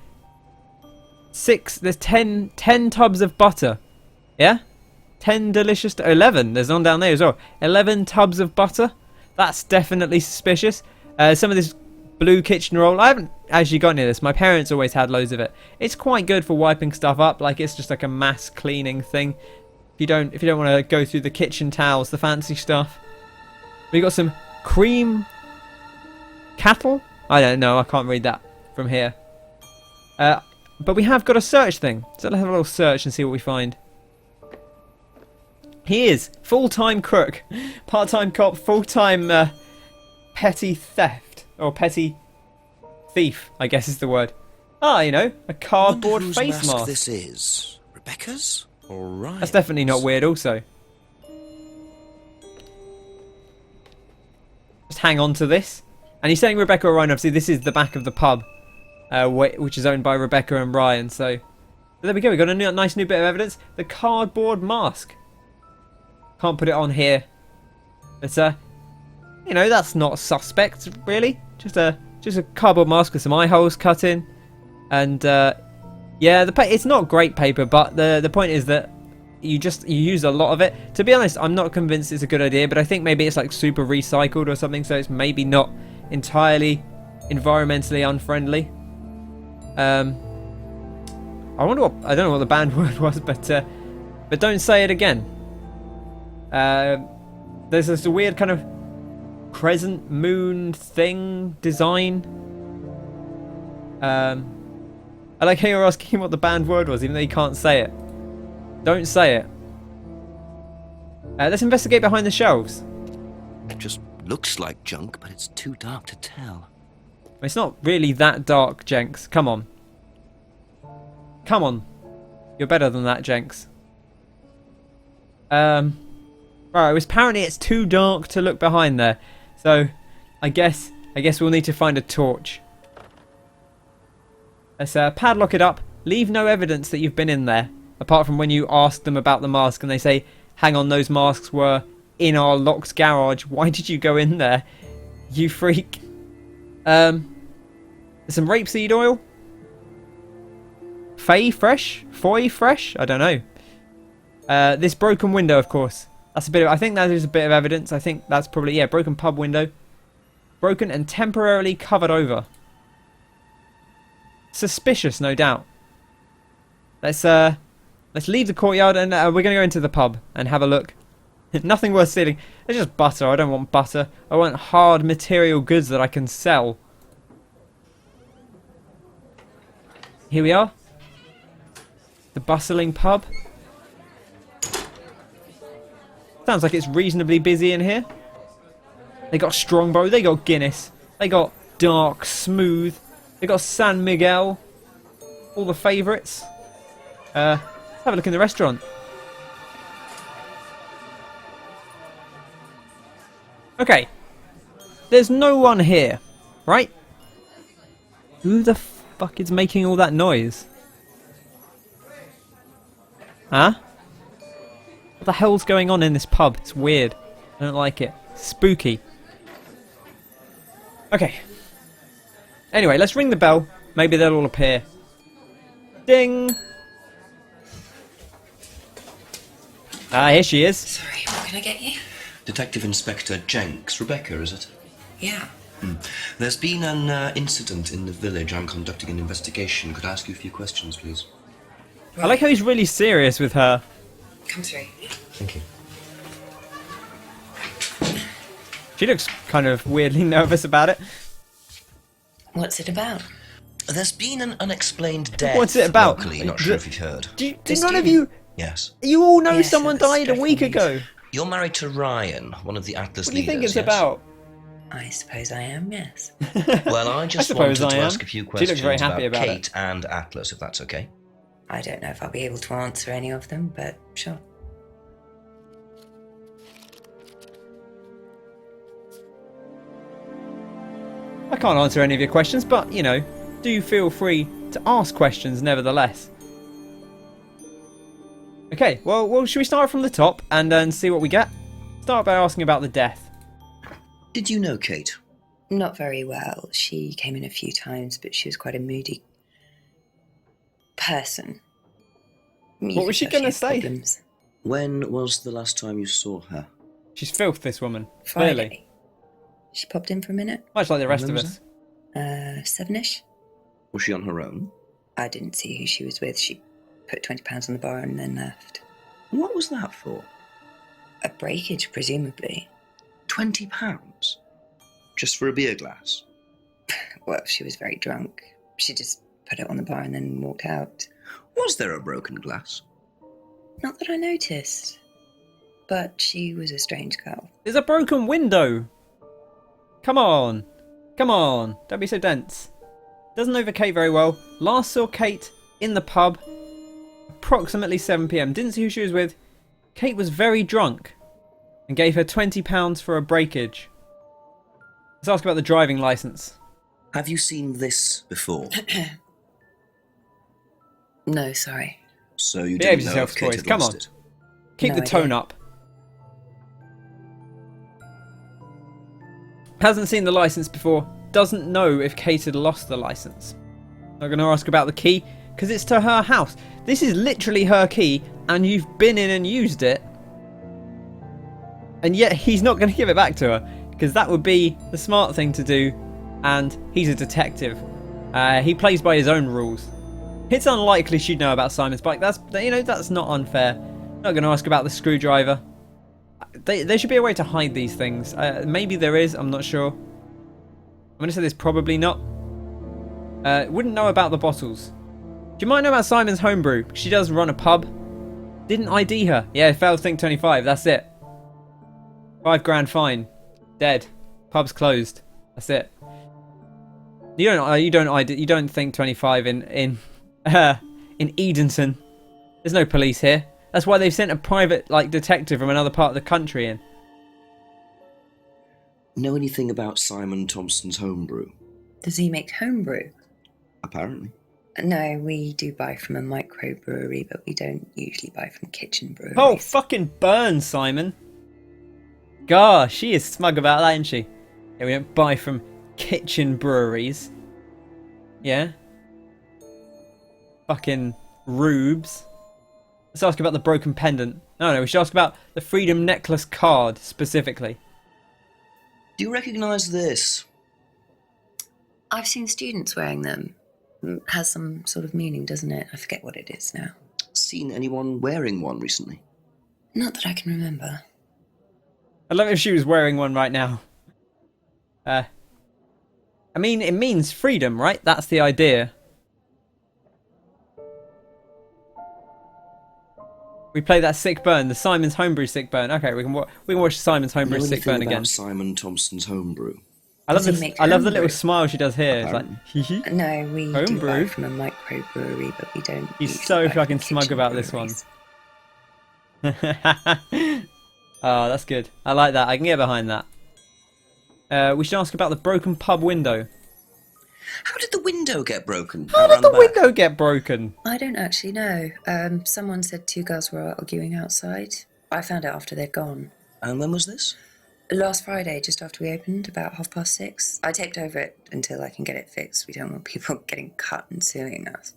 10 tubs of butter. Yeah? 10 delicious... 11. There's one down there as well. 11 tubs of butter. That's definitely suspicious. Some of this blue kitchen roll. I haven't actually got any of this. My parents always had loads of it. It's quite good for wiping stuff up. Like, it's just like a mass cleaning thing. If you don't want to go through the kitchen towels, the fancy stuff. We got some cream cattle. I don't know. I can't read that from here. But we have got a search thing. So let's have a little search and see what we find. He is full-time crook, part-time cop, full-time petty theft, or petty thief, I guess is the word. Ah, you know, a cardboard Wonder whose face mask. this is. Rebecca's or Ryan's? That's definitely not weird also. Just hang on to this. And he's saying Rebecca or Ryan, obviously this is the back of the pub, which is owned by Rebecca and Ryan, so there we go, we got a nice new bit of evidence. The cardboard mask. Can't put it on here. But, you know, that's not suspect, really. Just a cardboard mask with some eye holes cut in. And, yeah, it's not great paper, but the point is that you use a lot of it. To be honest, I'm not convinced it's a good idea, but I think maybe it's like super recycled or something, so it's maybe not entirely environmentally unfriendly. I don't know what the banned word was, but don't say it again. There's this weird kind of crescent moon thing design. I like how you're asking him what the banned word was, even though you can't say it. Don't say it. Let's investigate behind the shelves. It just looks like junk, but it's too dark to tell. It's not really that dark, Jenks. Come on. Come on. You're better than that, Jenks. Right, apparently it's too dark to look behind there. So, I guess we'll need to find a torch. Let's padlock it up. Leave no evidence that you've been in there. Apart from when you ask them about the mask and they say, hang on, those masks were in our locked garage. Why did you go in there? You freak. There's some rapeseed oil. Foy fresh? I don't know. This broken window, of course. That's a bit of, I think that is a bit of evidence. I think that's probably, yeah, broken pub window. Broken and temporarily covered over. Suspicious, no doubt. Let's leave the courtyard and we're going to go into the pub and have a look. Nothing worth stealing. It's just butter. I don't want butter. I want hard material goods that I can sell. Here we are. The bustling pub. Sounds like it's reasonably busy in here. They got Strongbow. They got Guinness. They got Dark Smooth. They got San Miguel. All the favourites. Let's have a look in the restaurant. Okay. There's no one here, right? Who the fuck is making all that noise? Huh? What the hell's going on in this pub? It's weird. I don't like it. Spooky. Okay. Anyway, let's ring the bell. Maybe they'll all appear. Ding! Ah, here she is. Sorry, what can I get you? Detective Inspector Jenks. Rebecca, is it? Yeah. There's been an incident in the village. I'm conducting an investigation. Could I ask you a few questions, please? I like how he's really serious with her. Come through. Thank you. She looks kind of weirdly nervous about it. What's it about? There's been an unexplained death. What's it about? Locally. Not sure if you've heard. Do none of you... Yes. You all know Yes, someone that's died a week dreadful ago. You're married to Ryan, one of the Atlas What do you leaders. think it's yes? about? I suppose I am, yes. Well, I just suppose wanted I to am. ask a few She questions looks very happy about about Kate and Atlas, if that's okay. I don't know if I'll be able to answer any of them, but sure. I can't answer any of your questions, but, you know, do feel free to ask questions nevertheless. Okay, well, should we start from the top and then see what we get? Start by asking about the death. Did you know Kate? Not very well. She came in a few times, but she was quite a moody person. What was she going to say? Problems. When was the last time you saw her? She's filth, this woman. Friday. Clearly. She popped in for a minute. Much like the rest When of was us. 7ish. Was she on her own? I didn't see who she was with. She put £20 on the bar and then left. What was that for? A breakage, presumably. £20? Just for a beer glass? Well, she was very drunk. She just put it on the bar and then walked out. Was there a broken glass? Not that I noticed. But she was a strange girl. There's a broken window. Come on. Come on. Don't be so dense. Doesn't know Kate very well. Last saw Kate in the pub. Approximately 7 p.m. Didn't see who she was with. Kate was very drunk. And gave her £20 for a breakage. Let's ask about the driving licence. Have you seen this before? No, sorry. So you Behave didn't know yourself, if Kate boys. had Come lost on. it? Keep No the tone idea. up. Hasn't seen the licence before. Doesn't know if Kate had lost the licence. Not going to ask about the key because it's to her house. This is literally her key and you've been in and used it. And yet he's not going to give it back to her because that would be the smart thing to do. And he's a detective. He plays by his own rules. It's unlikely she'd know about Simon's bike. That's not unfair. Not going to ask about the screwdriver. There should be a way to hide these things. Maybe there is. I'm not sure. I'm going to say there's probably not. Wouldn't know about the bottles. She might know about Simon's homebrew. She does run a pub. Didn't ID her. Yeah, failed Think 25. That's it. £5,000 fine. Dead. Pub's closed. That's it. You don't think 25 in Edenton. There's no police here. That's why they've sent a private detective from another part of the country in. Know anything about Simon Thompson's homebrew? Does he make homebrew? Apparently. No, we do buy from a microbrewery, but we don't usually buy from kitchen breweries. Oh, fucking burn, Simon. Gosh, she is smug about that, isn't she? Yeah, we don't buy from kitchen breweries. Yeah. Fucking rubes. Let's ask about the broken pendant. No, we should ask about the Freedom Necklace card, specifically. Do you recognise this? I've seen students wearing them. Has some sort of meaning, doesn't it? I forget what it is now. Seen anyone wearing one recently? Not that I can remember. I'd love if she was wearing one right now. I mean, it means freedom, right? That's the idea. We play that sick burn, the Simon's homebrew sick burn. Okay, we can watch Simon's homebrew sick burn again. Simon Thompson's homebrew. I love Does he this. make I love the homebrew? little smile she does here. It's like, hee hee. No, we do Homebrew? buy from a microbrewery, but we don't. He's usually so buy from fucking smug kitchen about this one. breweries. Oh, that's good. I like that. I can get behind that. We should ask about the broken pub window. How did the window get broken? How did the window get broken? I don't actually know. Someone said 2 girls were arguing outside. I found out after they'd gone. And when was this? Last Friday, just after we opened, about 6:30. I taped over it until I can get it fixed. We don't want people getting cut and suing us.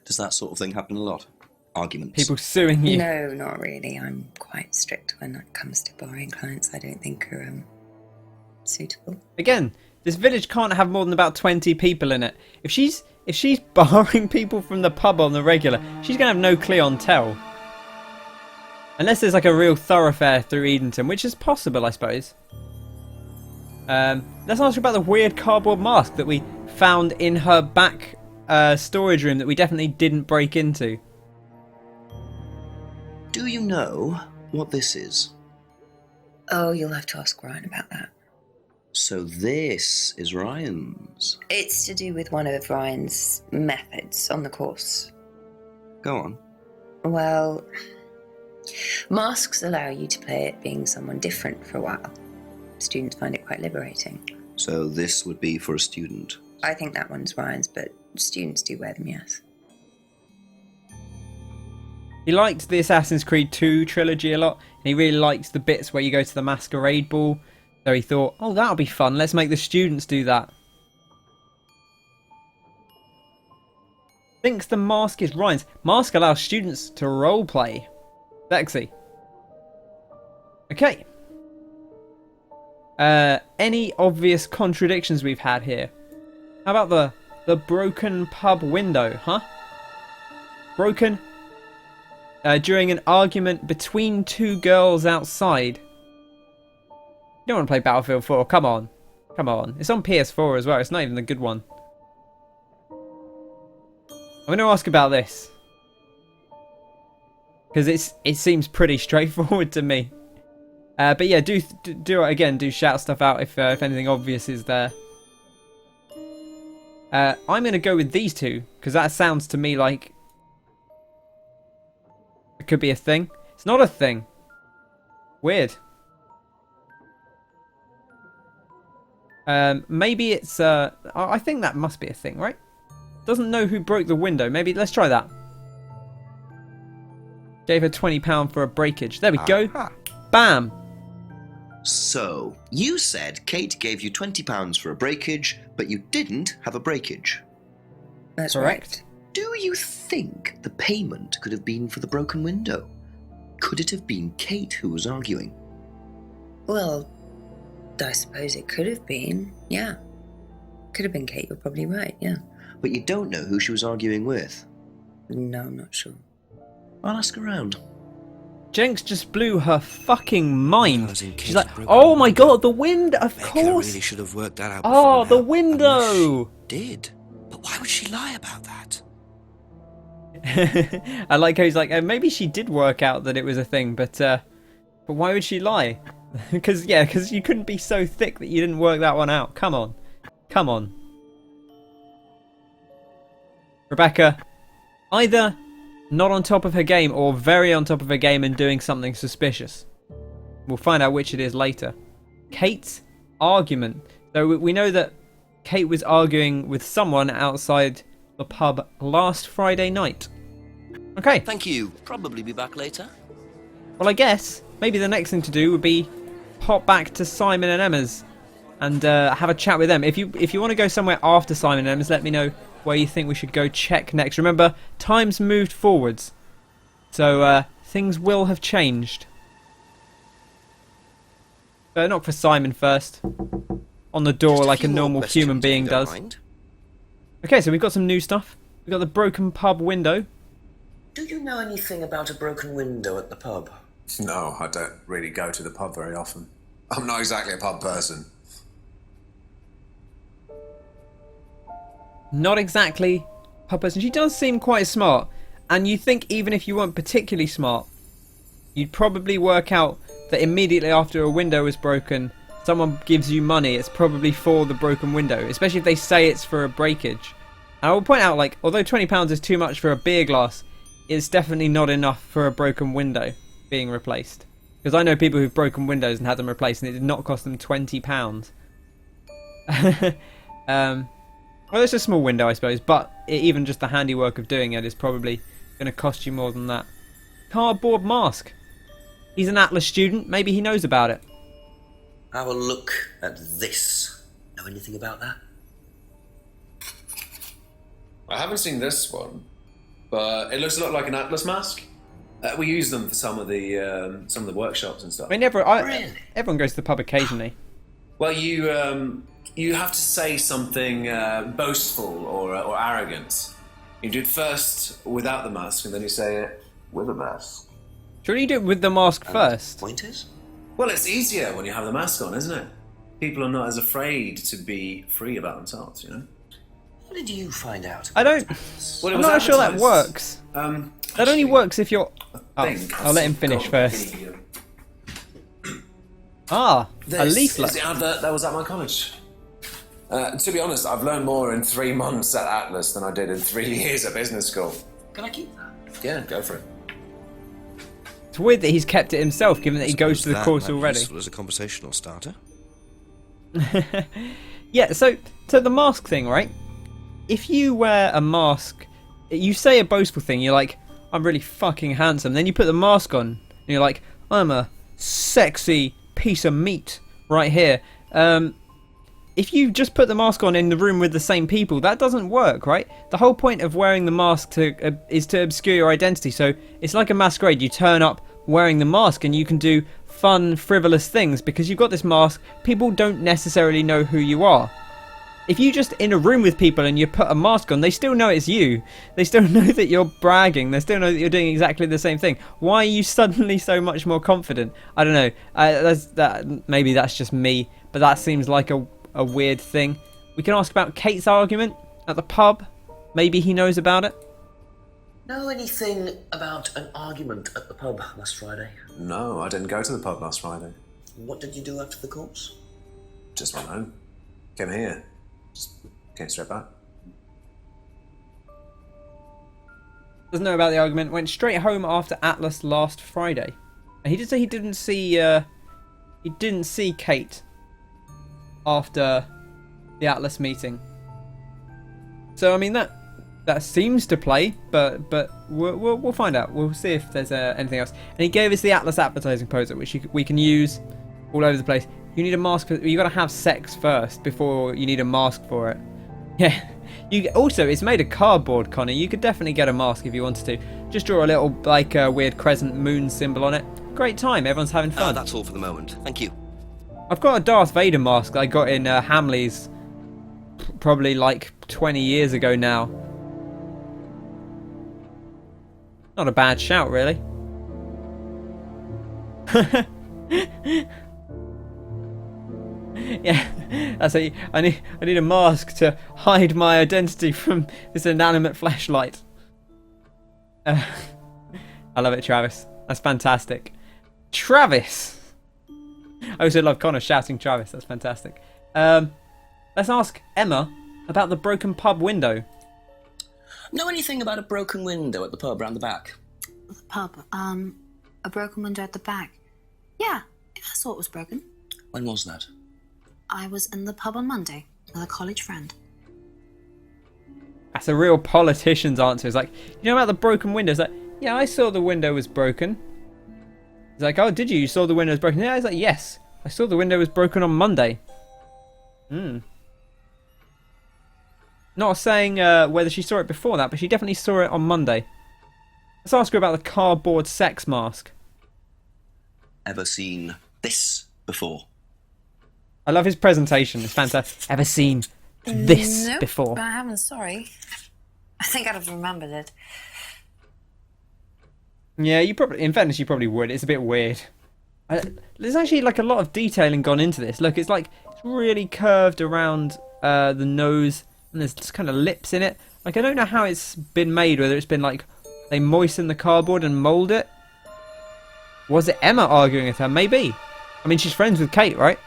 Does that sort of thing happen a lot? Arguments? People suing you. No, not really. I'm quite strict when it comes to barring clients I don't think are suitable. Again, this village can't have more than about 20 people in it. If she's barring people from the pub on the regular, she's gonna have no clientele. Unless there's like a real thoroughfare through Edenton, which is possible, I suppose. Let's ask her about the weird cardboard mask that we found in her back storage room that we definitely didn't break into. Do you know what this is? Oh, you'll have to ask Ryan about that. So this is Ryan's. It's to do with one of Ryan's methods on the course. Go on. Well, masks allow you to play at being someone different for a while. Students find it quite liberating. So this would be for a student. I think that one's Ryan's, but students do wear them, yes. He liked the Assassin's Creed 2 trilogy a lot, and he really likes the bits where you go to the masquerade ball. So he thought, oh, that'll be fun. Let's make the students do that. Thinks the mask is Ryan's. Mask allows students to roleplay. Sexy. Okay. Any obvious contradictions we've had here? How about the broken pub window, huh? Broken during an argument between 2 girls outside. You don't want to play Battlefield 4. Come on. Come on. It's on PS4 as well. It's not even the good one. I'm going to ask about this. Because it seems pretty straightforward to me. But yeah, do shout stuff out if anything obvious is there. I'm going to go with these two, because that sounds to me like it could be a thing. It's not a thing. Weird. Maybe it's... I think that must be a thing, right? Doesn't know who broke the window. Maybe, let's try that. Gave her £20 for a breakage. There we go. Bam. So, you said Kate gave you £20 for a breakage, but you didn't have a breakage. That's correct. right. Do you think the payment could have been for the broken window? Could it have been Kate who was arguing? Well, I suppose it could have been, yeah. Could have been Kate, you're probably right, yeah. But you don't know who she was arguing with. No, I'm not sure. I'll ask around. Jenks just blew her fucking mind. She's She's like, oh my god, the window, of course. really should have worked that out. Oh, the now, window. Did. But why would she lie about that? I like how he's like, maybe she did work out that it was a thing, but why would she lie? Because you couldn't be so thick that you didn't work that one out. Come on. Come on. Rebecca, either not on top of her game or very on top of her game and doing something suspicious. We'll find out which it is later. Kate's argument. So we know that Kate was arguing with someone outside the pub last Friday night. Okay. Thank you. Probably be back later. Well, I guess maybe the next thing to do would be hop back to Simon and Emma's and have a chat with them. If you want to go somewhere after Simon and Emma's, let me know where you think we should go check next. Remember, time's moved forwards, so things will have changed. But knock for Simon first. On the door like a normal human being does. Okay, so we've got some new stuff. We've got the broken pub window. Do you know anything about a broken window at the pub? No, I don't really go to the pub very often. I'm not exactly a pub person. Not exactly pub person. She does seem quite smart. And you think even if you weren't particularly smart, you'd probably work out that immediately after a window is broken, someone gives you money, it's probably for the broken window. Especially if they say it's for a breakage. And I will point out, like, although £20 is too much for a beer glass, it's definitely not enough for a broken window being replaced. Because I know people who've broken windows and had them replaced and it did not cost them £20. Well, it's a small window, I suppose, but even just the handiwork of doing it is probably going to cost you more than that. Cardboard mask. He's an Atlas student. Maybe he knows about it. Have a look at this. Know anything about that? I haven't seen this one, but it looks a lot like an Atlas mask. We use them for some of the workshops and stuff. I mean, everyone goes to the pub occasionally. Well, you have to say something boastful or arrogant. You do it first without the mask, and then you say it with a mask. Surely you do it with the mask first. Pointers? Well, it's easier when you have the mask on, isn't it? People are not as afraid to be free about themselves, you know? What did you find out? I don't... Well, I'm not sure that works. That only works if you're... Oh, I'll let him finish first. A leaflet. Is the advert that was at my college. To be honest, I've learned more in 3 months at Atlas than I did in 3 years at business school. Can I keep that? Yeah, go for it. It's weird that he's kept it himself, given that he goes to the course already. As a conversational starter. Yeah, so the mask thing, right? If you wear a mask, you say a boastful thing, you're like, I'm really fucking handsome. Then you put the mask on, and you're like, I'm a sexy piece of meat right here. If you just put the mask on in the room with the same people, that doesn't work, right? The whole point of wearing the mask is to obscure your identity. So it's like a masquerade. You turn up wearing the mask and you can do fun, frivolous things because you've got this mask. People don't necessarily know who you are. If you just in a room with people and you put a mask on, they still know it's you. They still know that you're bragging. They still know that you're doing exactly the same thing. Why are you suddenly so much more confident? I don't know. Maybe that's just me, but that seems like a weird thing. We can ask about Kate's argument at the pub. Maybe he knows about it. Know anything about an argument at the pub last Friday? No, I didn't go to the pub last Friday. What did you do after the course? Just went home. Came here. Just came straight back. Doesn't know about the argument. Went straight home after Atlas last Friday. And he did say he didn't see Kate after the Atlas meeting. So I mean that seems to play, but we'll find out. We'll see if there's anything else. And he gave us the Atlas advertising poster, which we can use all over the place. You need a mask for. You got to have sex first before you need a mask for it. Yeah. Also, it's made of cardboard, Connor. You could definitely get a mask if you wanted to. Just draw a little, like, weird crescent moon symbol on it. Great time. Everyone's having fun. That's all for the moment. Thank you. I've got a Darth Vader mask that I got in Hamley's probably like 20 years ago now. Not a bad shout, really. Yeah, that's a, I need a mask to hide my identity from this inanimate fleshlight. I love it, Travis. That's fantastic. Travis! I also love Connor shouting Travis. That's fantastic. Let's ask Emma about the broken pub window. Know anything about a broken window at the pub round the back? The pub, a broken window at the back. Yeah, I saw it was broken. When was that? I was in the pub on Monday with a college friend. That's a real politician's answer. It's like, you know about the broken window? It's like, yeah, I saw the window was broken. He's like, oh, did you? You saw the window was broken? Yeah, he's like, yes. I saw the window was broken on Monday. Not saying whether she saw it before that, but she definitely saw it on Monday. Let's ask her about the cardboard sex mask. Ever seen this before? I love his presentation. It's fantastic. Ever seen this Nope, before? I haven't, sorry. I think I'd have remembered it. Yeah, you probably. In fairness, you probably would. It's a bit weird. There's actually like a lot of detailing gone into this. Look, it's like it's really curved around the nose, and there's just kind of lips in it. Like I don't know how it's been made. Whether it's been like they moisten the cardboard and mold it. Was it Emma arguing with her? Maybe. I mean, she's friends with Kate, right?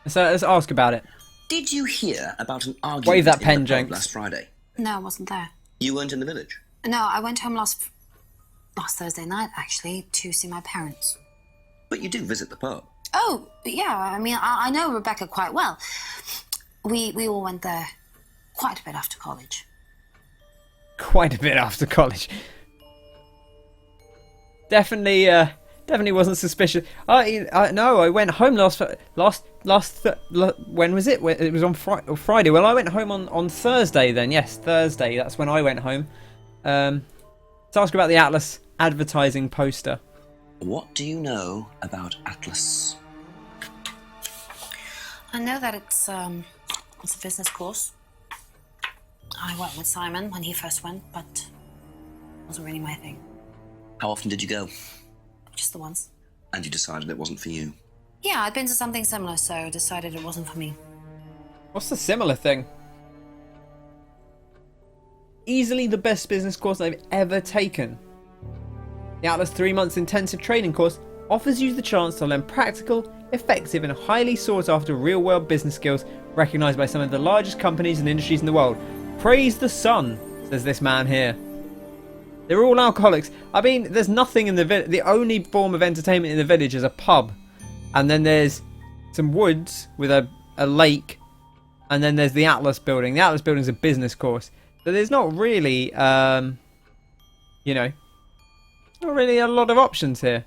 So let's ask about it. Did you hear about an argument Wave that pen, in the pub Jenks. last Friday? No, I wasn't there. You weren't in the village? No, I went home last Thursday night, actually, to see my parents. But you do visit the pub. Oh, yeah, I mean, I know Rebecca quite well. We all went there quite a bit after college. Quite a bit after college. Definitely wasn't suspicious. No, I went home last when was it? It was on Friday. Well, I went home on Thursday then. Yes, Thursday. That's when I went home. Let's ask about the Atlas advertising poster. What do you know about Atlas? I know that it's a business course. I went with Simon when he first went, but it wasn't really my thing. How often did you go? Just the once. And you decided it wasn't for you? Yeah, I'd been to something similar, so decided it wasn't for me. What's the similar thing? Easily the best business course I've ever taken. The Atlas 3 months intensive training course offers you the chance to learn practical, effective and highly sought after real world business skills recognised by some of the largest companies and industries in the world. Praise the sun, says this man here. They're all alcoholics. I mean, there's nothing in the village. The only form of entertainment in the village is a pub. And then there's some woods with a lake. And then there's the Atlas building. The Atlas building's a business course. So there's not really, not really a lot of options here.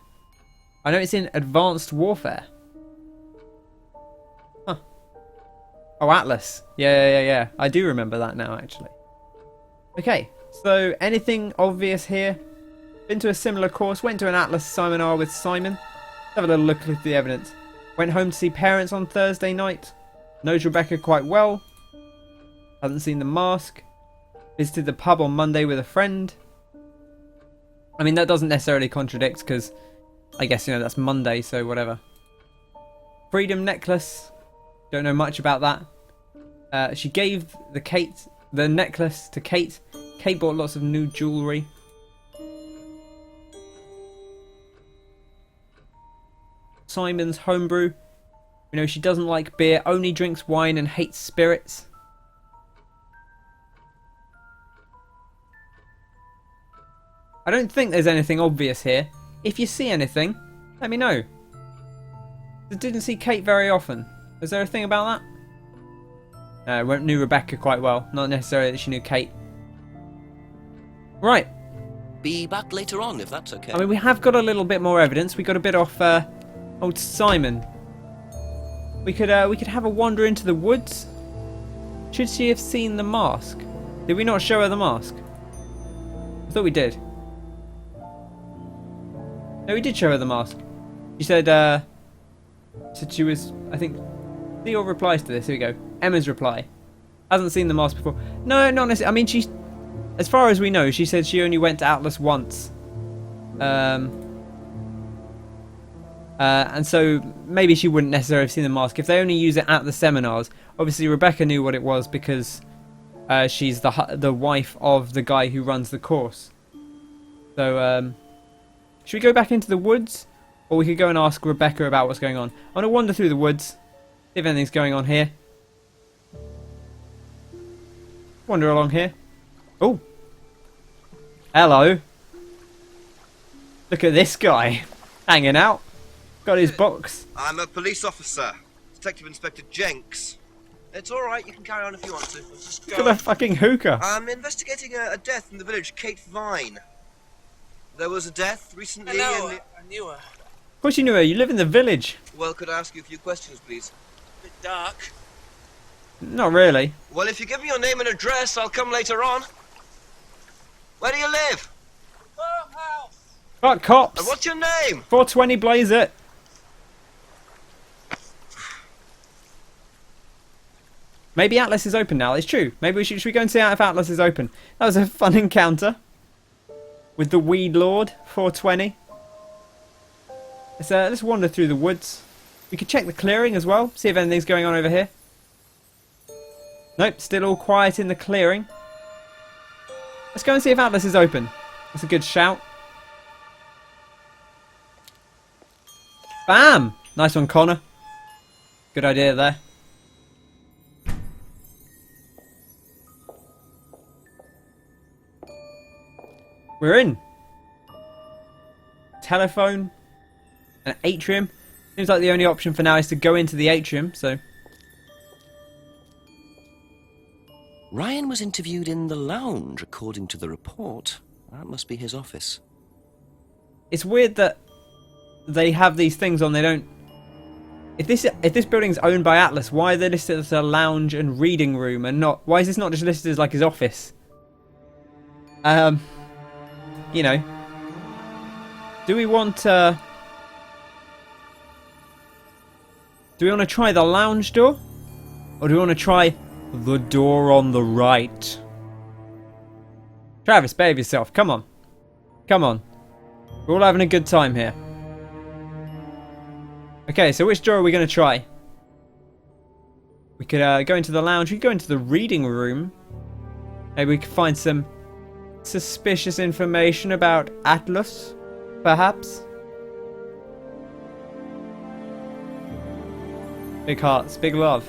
I know it's in advanced warfare. Huh. Oh, Atlas. Yeah. I do remember that now, actually. Okay. So, anything obvious here? Been to a similar course, went to an Atlas seminar with Simon. Have a little look at the evidence. Went home to see parents on Thursday night. Knows Rebecca quite well. Hasn't seen the mask. Visited the pub on Monday with a friend. I mean, that doesn't necessarily contradict because I guess, that's Monday, so whatever. Freedom necklace. Don't know much about that. She gave the necklace to Kate Kate bought lots of new jewellery. Simon's homebrew. We know she doesn't like beer, only drinks wine and hates spirits. I don't think there's anything obvious here. If you see anything, let me know. I didn't see Kate very often. Is there a thing about that? No, knew Rebecca quite well. Not necessarily that she knew Kate. Right. Be back later on, if that's okay. I mean, we have got a little bit more evidence. We got a bit off old Simon. We could have a wander into the woods. Should she have seen the mask? Did we not show her the mask? I thought we did. No, we did show her the mask. She said she was, I think, see your replies to this. Here we go. Emma's reply. Hasn't seen the mask before. No, not necessarily. I mean, she, as far as we know, she said she only went to Atlas once. And so maybe she wouldn't necessarily have seen the mask if they only use it at the seminars. Obviously, Rebecca knew what it was because she's the wife of the guy who runs the course. So, should we go back into the woods? Or we could go and ask Rebecca about what's going on. I want to wander through the woods. See if anything's going on here. Wander along here. Oh. Hello. Look at this guy. Hanging out. Got his box. I'm a police officer. Detective Inspector Jenks. It's alright, you can carry on if you want to. Let's just go. Look at that fucking hookah. I'm investigating a death in the village, Kate Vine. There was a death recently Hello, I knew her. Of course you knew her. You live in the village. Well, could I ask you a few questions, please? A bit dark. Not really. Well, if you give me your name and address, I'll come later on. Where do you live? Farmhouse. Fuck cops. And what's your name? 420 blaze it. Maybe Atlas is open now. It's true. Maybe should we go and see out if Atlas is open? That was a fun encounter. With the Weed Lord, 420. Let's wander through the woods. We could check the clearing as well. See if anything's going on over here. Nope, still all quiet in the clearing. Let's go and see if Atlas is open. That's a good shout. Bam! Nice one, Connor. Good idea there. We're in. Telephone. An atrium. Seems like the only option for now is to go into the atrium, so. Ryan was interviewed in the lounge, according to the report. That must be his office. It's weird that they have these things on. They don't. If this building's owned by Atlas, why are they listed as a lounge and reading room and not? Why is this not just listed as like his office? You know. Do we want to try the lounge door? Or do we want to try the door on the right? Travis, behave yourself. Come on. Come on. We're all having a good time here. Okay, so which door are we going to try? We could go into the lounge. We could go into the reading room. Maybe we could find some suspicious information about Atlas, perhaps. Big hearts, big love.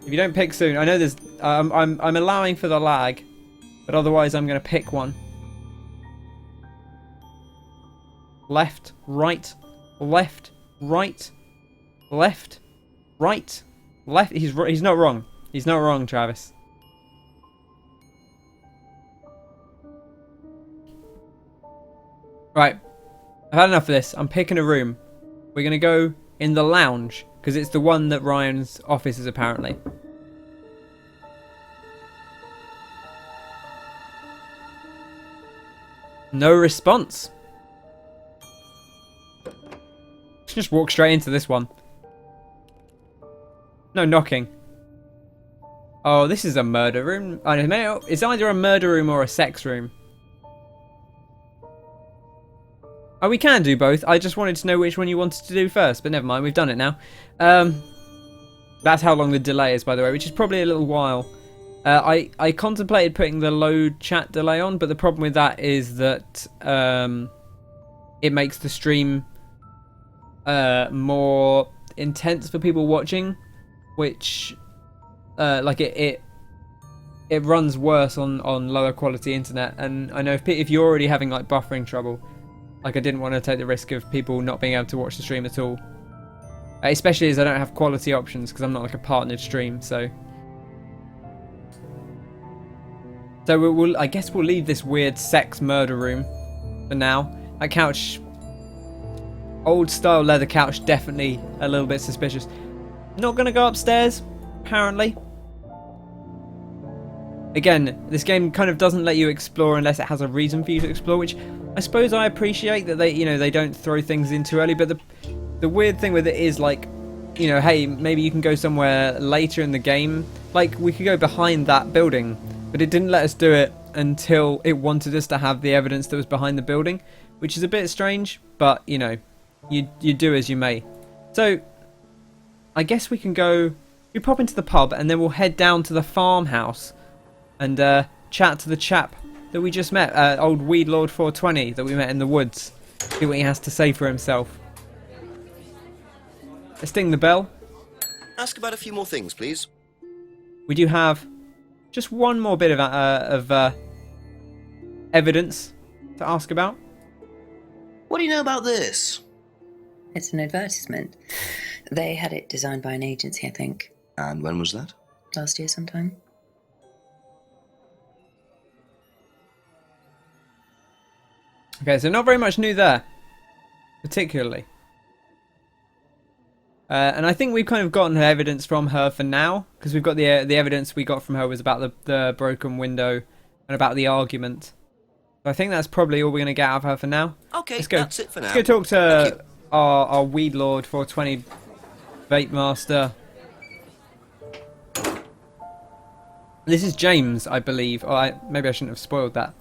If you don't pick soon, I know there's. I'm allowing for the lag, but otherwise I'm going to pick one. Left, right, left, right, left, right, left. He's not wrong. He's not wrong, Travis. Right, I've had enough of this. I'm picking a room. We're going to go in the lounge, because it's the one that Ryan's office is apparently. No response. Just walk straight into this one. No knocking. Oh, this is a murder room. I don't know. It's either a murder room or a sex room. Oh, we can do both. I just wanted to know which one you wanted to do first, but never mind. We've done it now. That's how long the delay is, by the way, which is probably a little while. I contemplated putting the load chat delay on, but the problem with that is that it makes the stream more intense for people watching, which like it runs worse on lower quality internet. And I know if you're already having like buffering trouble, like I didn't want to take the risk of people not being able to watch the stream at all, especially as I don't have quality options because I'm not like a partnered stream. So I guess we'll leave this weird sex murder room for now. That couch, old style leather couch, definitely a little bit suspicious. Not gonna go upstairs, apparently. Again, this game kind of doesn't let you explore unless it has a reason for you to explore, which I suppose I appreciate that they don't throw things in too early. But the weird thing with it is, like, hey, maybe you can go somewhere later in the game. Like, we could go behind that building, but it didn't let us do it until it wanted us to have the evidence that was behind the building, which is a bit strange, but, you do as you may. So, I guess we pop into the pub, and then we'll head down to the farmhouse and chat to the chap that we just met, old Weed Lord 420 that we met in the woods. See what he has to say for himself. Let's ding the bell. Ask about a few more things, please. We do have just one more bit of evidence to ask about. What do you know about this? It's an advertisement. They had it designed by an agency, I think. And when was that? Last year sometime. Okay, so not very much new there, particularly. And I think we've kind of gotten evidence from her for now, because we've got the evidence we got from her was about the broken window and about the argument. So I think that's probably all we're going to get out of her for now. Okay, let's go. that's it for now. Let's go talk to our Weed Lord 420 Vape Master. This is James, I believe. Maybe I shouldn't have spoiled that.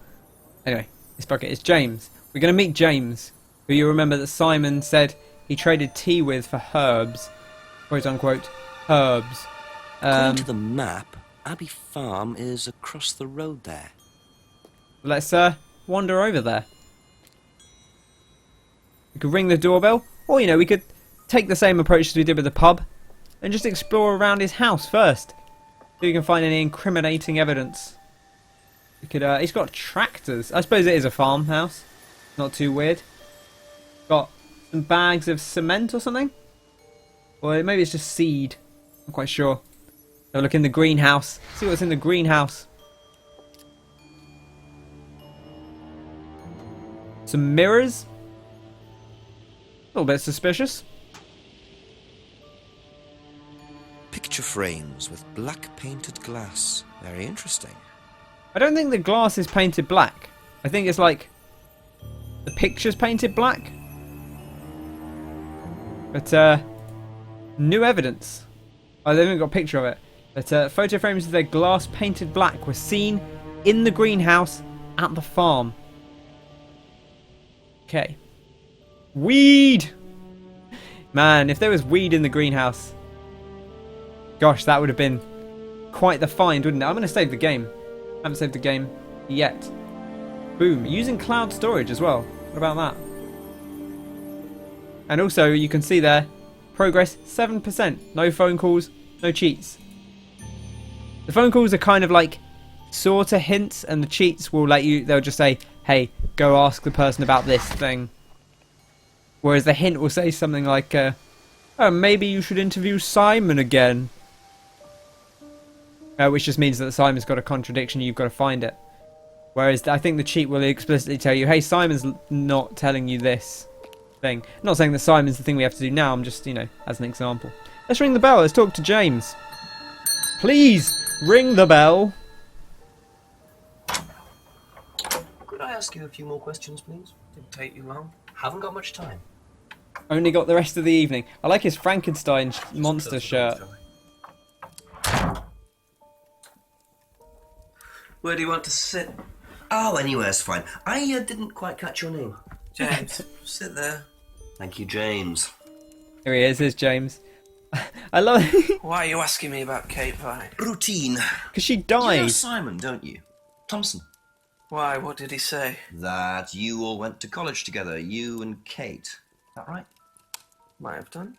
Anyway, it's James. We're going to meet James, who you remember that Simon said he traded tea with for herbs. Quote unquote, herbs. According to the map, Abbey Farm is across the road there. Let's wander over there. We could ring the doorbell, or we could take the same approach as we did with the pub and just explore around his house first. See if we can find any incriminating evidence. We could. He's got tractors. I suppose it is a farmhouse. Not too weird. Got some bags of cement or something, or maybe it's just seed. I'm quite sure. Have a look in the greenhouse. See what's in the greenhouse. Some mirrors. A little bit suspicious. Picture frames with black painted glass. Very interesting. I don't think the glass is painted black. I think it's like the picture's painted black. But new evidence. Oh, they haven't got a picture of it. But photo frames with their glass painted black were seen in the greenhouse at the farm. Okay. Weed! Man, if there was weed in the greenhouse, gosh, that would have been quite the find, wouldn't it? I'm going to save the game. I haven't saved the game yet. Boom. Using cloud storage as well. What about that? And also, you can see there, progress 7%. No phone calls, no cheats. The phone calls are kind of like sort of hints, and the cheats will they'll just say, hey, go ask the person about this thing. Whereas the hint will say something like, oh, maybe you should interview Simon again. Which just means that Simon's got a contradiction, you've got to find it. Whereas I think the cheat will explicitly tell you, hey, Simon's not telling you this thing. I'm not saying that Simon's the thing we have to do now, I'm just, as an example. Let's ring the bell, let's talk to James. Please, ring the bell. Could I ask you a few more questions, please? Didn't take you long. Haven't got much time. Only got the rest of the evening. I like his Frankenstein monster shirt. Where do you want to sit? Oh, anywhere's fine. I didn't quite catch your name. James, sit there. Thank you, James. Here he is, here's James. I love Why are you asking me about Kate Vine? Routine. because she You know died. Simon, don't you? Thompson. Why? What did he say? That you all went to college together, you and Kate. Is that right? Might have done.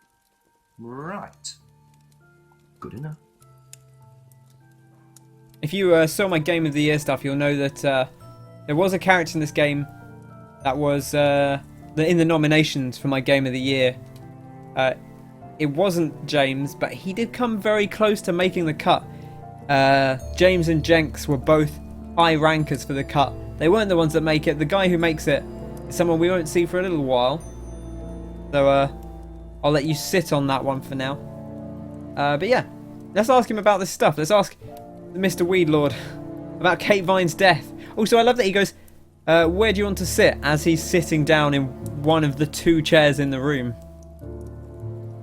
Right. Good enough. If you saw my Game of the Year stuff, you'll know that there was a character in this game that was in the nominations for my Game of the Year. It wasn't James, but he did come very close to making the cut. James and Jenks were both high rankers for the cut. They weren't the ones that make it. The guy who makes it is someone we won't see for a little while. So I'll let you sit on that one for now. But yeah, let's ask him about this stuff. Let's ask Mr. Weedlord about Kate Vine's death. Also, I love that he goes, where do you want to sit? As he's sitting down in one of the 2 chairs in the room.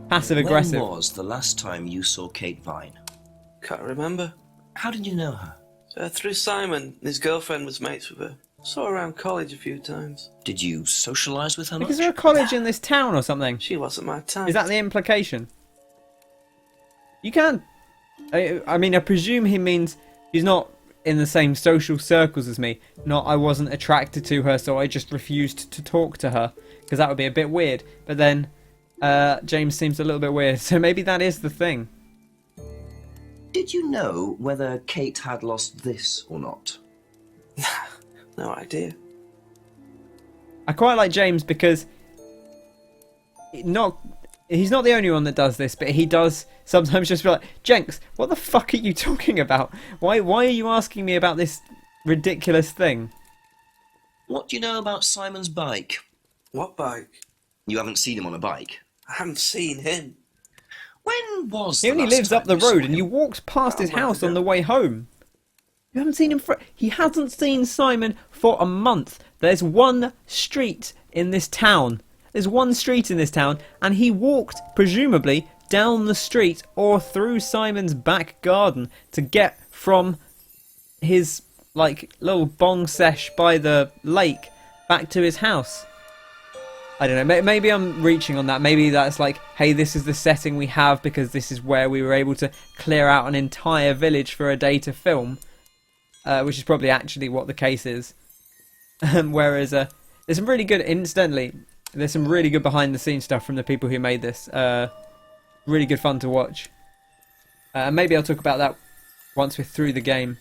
Passive aggressive. When was the last time you saw Kate Vine? Can't remember. How did you know her? Through Simon. His girlfriend was mates with her. Saw her around college a few times. Did you socialise with her much? Is there a college in this town or something? She wasn't my type. Is that the implication? You can. I mean, I presume he means she's not in the same social circles as me. Not I wasn't attracted to her, so I just refused to talk to her. Because that would be a bit weird. But then James seems a little bit weird. So maybe that is the thing. Did you know whether Kate had lost this or not? No idea. I quite like James because he's not the only one that does this, but he does sometimes just be like, Jenks, what the fuck are you talking about? Why are you asking me about this ridiculous thing? What do you know about Simon's bike? What bike? You haven't seen him on a bike? I haven't seen him. When was He the only last lives up time the you saw road and him? you walked past his house on the way home. You haven't seen him he hasn't seen Simon for a month. There's one street in this town. There's one street in this town, and he walked, presumably, down the street or through Simon's back garden to get from his, like, little bong sesh by the lake back to his house. I don't know, maybe I'm reaching on that. Maybe that's like, hey, this is the setting we have because this is where we were able to clear out an entire village for a day to film. Which is probably actually what the case is. Whereas, there's some really good, incidentally, there's some really good behind the scenes stuff from the people who made this. Really good fun to watch. Maybe I'll talk about that once we're through the game.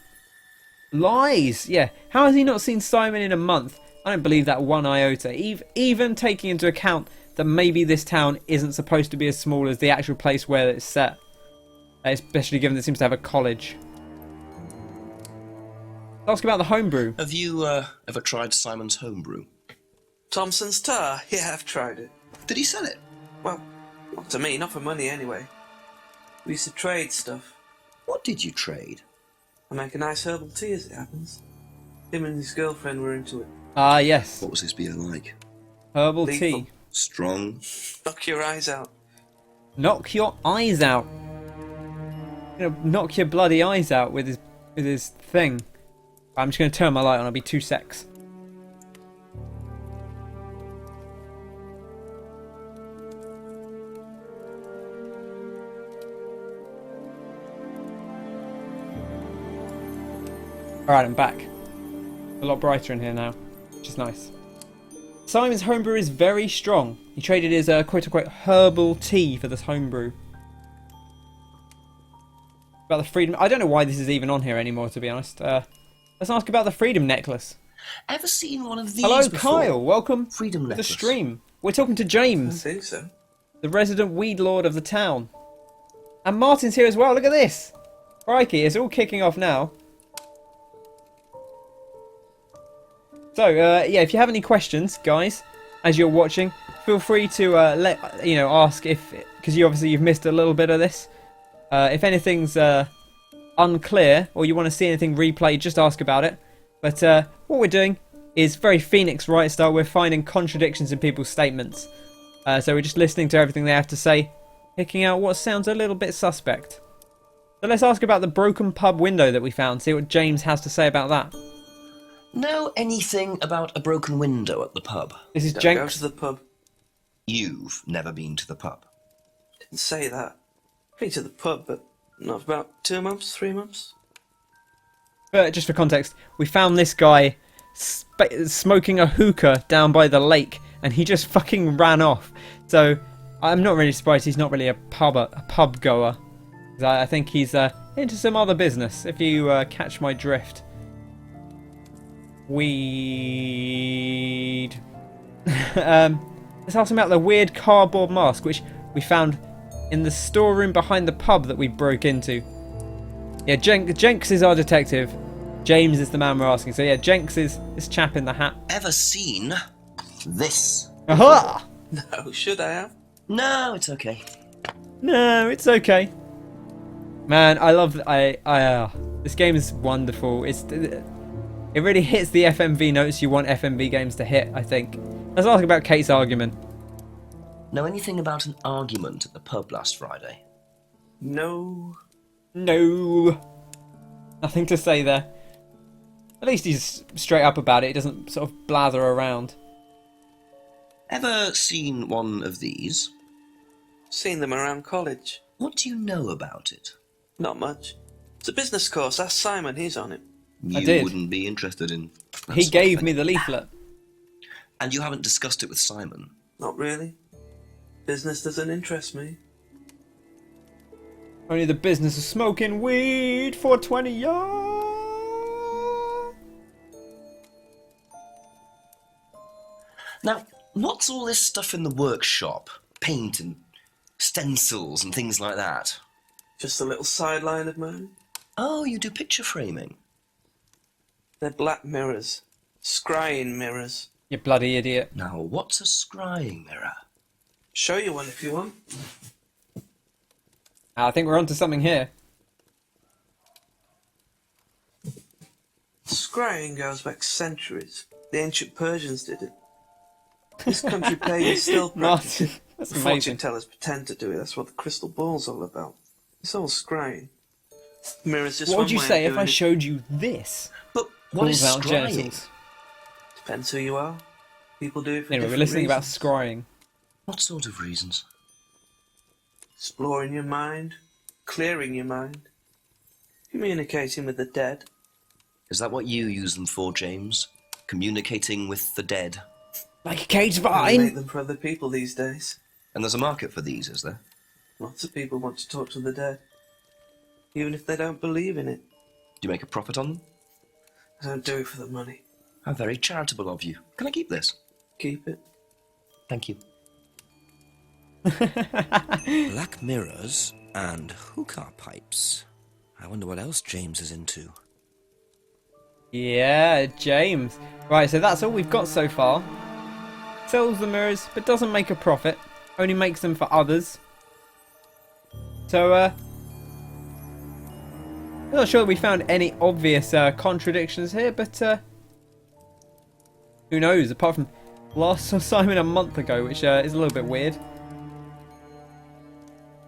Lies! Yeah, how has he not seen Simon in a month? I don't believe that one iota. Even taking into account that maybe this town isn't supposed to be as small as the actual place where it's set. Especially given that it seems to have a college. Ask about the homebrew. Have you ever tried Simon's homebrew? Thompson's tar? Yeah, I've tried it. Did he sell it? Well, not to me, not for money anyway. We used to trade stuff. What did you trade? I make a nice herbal tea as it happens. Him and his girlfriend were into it. Ah, yes. What was his beer like? Herbal Lethal. tea. Strong? Knock your eyes out. Knock your eyes out. You know, knock your bloody eyes out with his thing. I'm just going to turn my light on. I'll be 2 secs. Alright, I'm back. A lot brighter in here now, which is nice. Simon's homebrew is very strong. He traded his quote-unquote herbal tea for this homebrew. About the freedom... I don't know why this is even on here anymore, to be honest. Let's ask about the freedom necklace. Ever seen one of these Hello, before? Kyle. Welcome Freedom to the necklace. stream. We're talking to I James, think so. the resident weed lord of the town. And Martin's here as well. Look at this. Crikey, it's all kicking off now. So, yeah, if you have any questions, guys, as you're watching, feel free to ask if, because you've missed a little bit of this. If anything's unclear or you want to see anything replayed, just ask about it. But what we're doing is very Phoenix Wright style. We're finding contradictions in people's statements. So we're just listening to everything they have to say, picking out what sounds a little bit suspect. So let's ask about the broken pub window that we found. See what James has to say about that. Know anything about a broken window at the pub? This is Don't Jenks. go to the pub. You've never been to the pub. Didn't say that. Been to the pub, but not for about 2 months, 3 months. But just for context, we found this guy smoking a hookah down by the lake, and he just fucking ran off. So I'm not really surprised he's not really a pub goer. I think he's into some other business, if you catch my drift. Weed. Let's ask him about the weird cardboard mask, which we found in the storeroom behind the pub that we broke into. Yeah, Jenks is our detective. James is the man we're asking. So yeah, Jenks is this chap in the hat. Ever seen this? Aha! No, should I have? No, it's okay. No, it's okay. Man, I love this game is wonderful. It really hits the FMV notes you want FMV games to hit, I think. Let's ask about Kate's argument. Know anything about an argument at the pub last Friday? No. No. Nothing to say there. At least he's straight up about it. He doesn't sort of blather around. Ever seen one of these? Seen them around college. What do you know about it? Not much. It's a business course. Ask Simon, he's on it. You wouldn't be interested in that He sort of gave thing. me the leaflet. And you haven't discussed it with Simon? Not really. Business doesn't interest me. Only the business of smoking weed for 20 years. Now, what's all this stuff in the workshop? Paint and stencils and things like that? Just a little sideline of mine. Oh, you do picture framing? They're black mirrors. Scrying mirrors. You bloody idiot. Now, what's a scrying mirror? Show you one if you want. I think we're onto something here. Scrying goes back centuries. The ancient Persians did it. This country pagans still practice it. That's The amazing. fortune tellers pretend to do it. That's what the crystal ball's all about. It's all scrying. Mirrors just What one would you way say of if I doing it. showed you this? But what is Pulls out scrying? genitals. Depends who you are. People do it for Anyway, we're different listening about reasons. scrying. What sort of reasons? Exploring your mind, clearing your mind, communicating with the dead. Is that what you use them for, James? Communicating with the dead? Like Kate's You Vine. make them for other people these days. And there's a market for these, is there? Lots of people want to talk to the dead, even if they don't believe in it. Do you make a profit on them? I don't do it for the money. How very charitable of you. Can I keep this? Keep it. Thank you. Black mirrors and hookah pipes. I wonder what else James is into. Yeah, James. Right, so that's all we've got so far. Sells the mirrors, but doesn't make a profit. Only makes them for others. So, I'm not sure we found any obvious contradictions here, but who knows? Apart from last saw Simon a month ago, which is a little bit weird.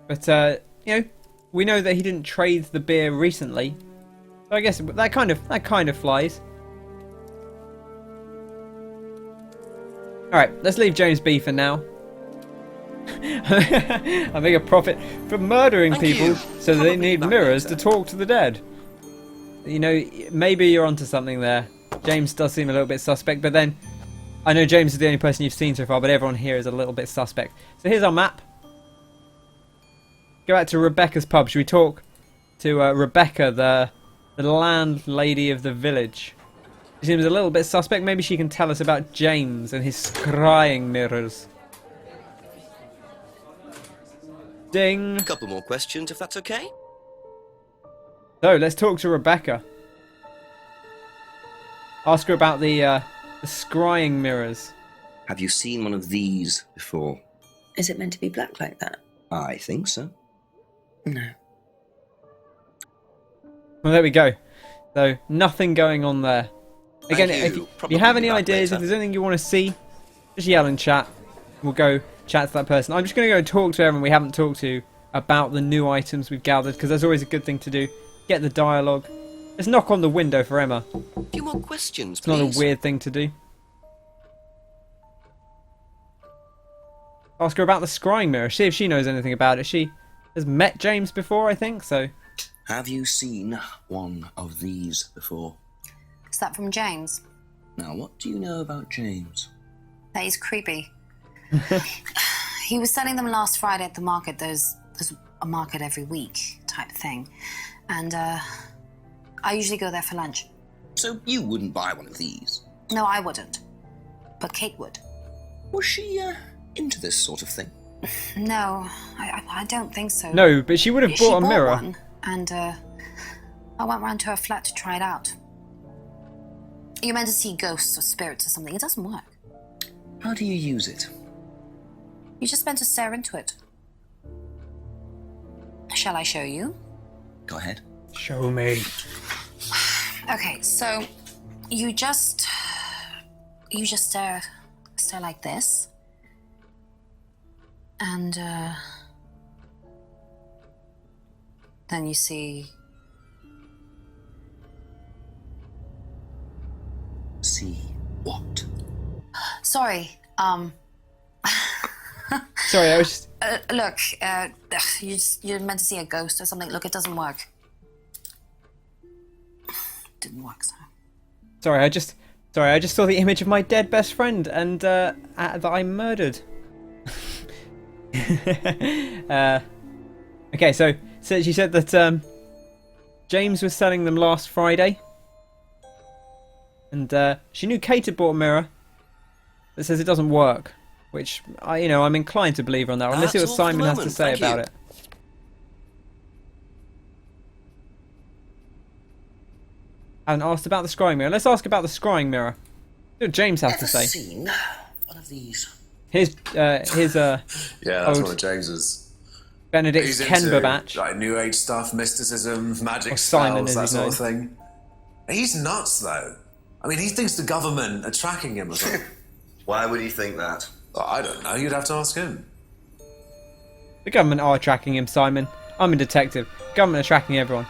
But you know, we know that he didn't trade the beer recently, so I guess that kind of flies. All right, let's leave James B for now. I make a profit from murdering Thank people, you. so they Probably need back mirrors later. to talk to the dead. You know, maybe you're onto something there. James does seem a little bit suspect, but then I know James is the only person you've seen so far, but everyone here is a little bit suspect. So here's our map. Go out to Rebecca's pub. Should we talk to Rebecca, the landlady of the village? She seems a little bit suspect. Maybe she can tell us about James and his scrying mirrors. Ding. A couple more questions, if that's okay? So let's talk to Rebecca. Ask her about the scrying mirrors. Have you seen one of these before? Is it meant to be black like that? I think so. No. Well, there we go. So nothing going on there. Again, Thank if you. you Probably have be any back ideas, later. if there's anything you want to see, just yell in chat. We'll go chat to that person. I'm just going to go talk to everyone we haven't talked to about the new items we've gathered, because that's always a good thing to do. Get the dialogue. Let's knock on the window for Emma. A few more questions, It's not please. a weird thing to do. Ask her about the scrying mirror. See if she knows anything about it. She has met James before, I think, so... Have you seen one of these before? Is that from James? Now, what do you know about James? That he's creepy. He was selling them last Friday at the market. There's a market every week type thing. And I usually go there for lunch. So you wouldn't buy one of these? No, I wouldn't. But Kate would. Was she into this sort of thing? No, I don't think so. No, but she would have bought a mirror. One, and I went round to her flat to try it out. You're meant to see ghosts or spirits or something. It doesn't work. How do you use it? You're just meant to stare into it. Shall I show you? Go ahead. Show me. Okay, so you just stare like this, and then you see. See what? Sorry. Sorry, I was just... Look, you're meant to see a ghost or something. Look, it doesn't work. Didn't work, so. Sorry, I just saw the image of my dead best friend and that I murdered. Okay, so she said that James was selling them last Friday, and she knew Kate had bought a mirror that says it doesn't work, which I'm inclined to believe her on that. Let's see what Simon has to say about it. I haven't asked about the scrying mirror. Let's ask about the scrying mirror. See what James has to say. Seen one of these? His yeah, that's old one of James's. Benedict He's into, Cumberbatch. like New Age stuff, mysticism, magic Or Simon, spells, that as sort he's of thing. He's nuts, though. I mean, he thinks the government are tracking him or something. Why would he think that? I don't know. You'd have to ask him. The government are tracking him, Simon. I'm a detective. Government are tracking everyone.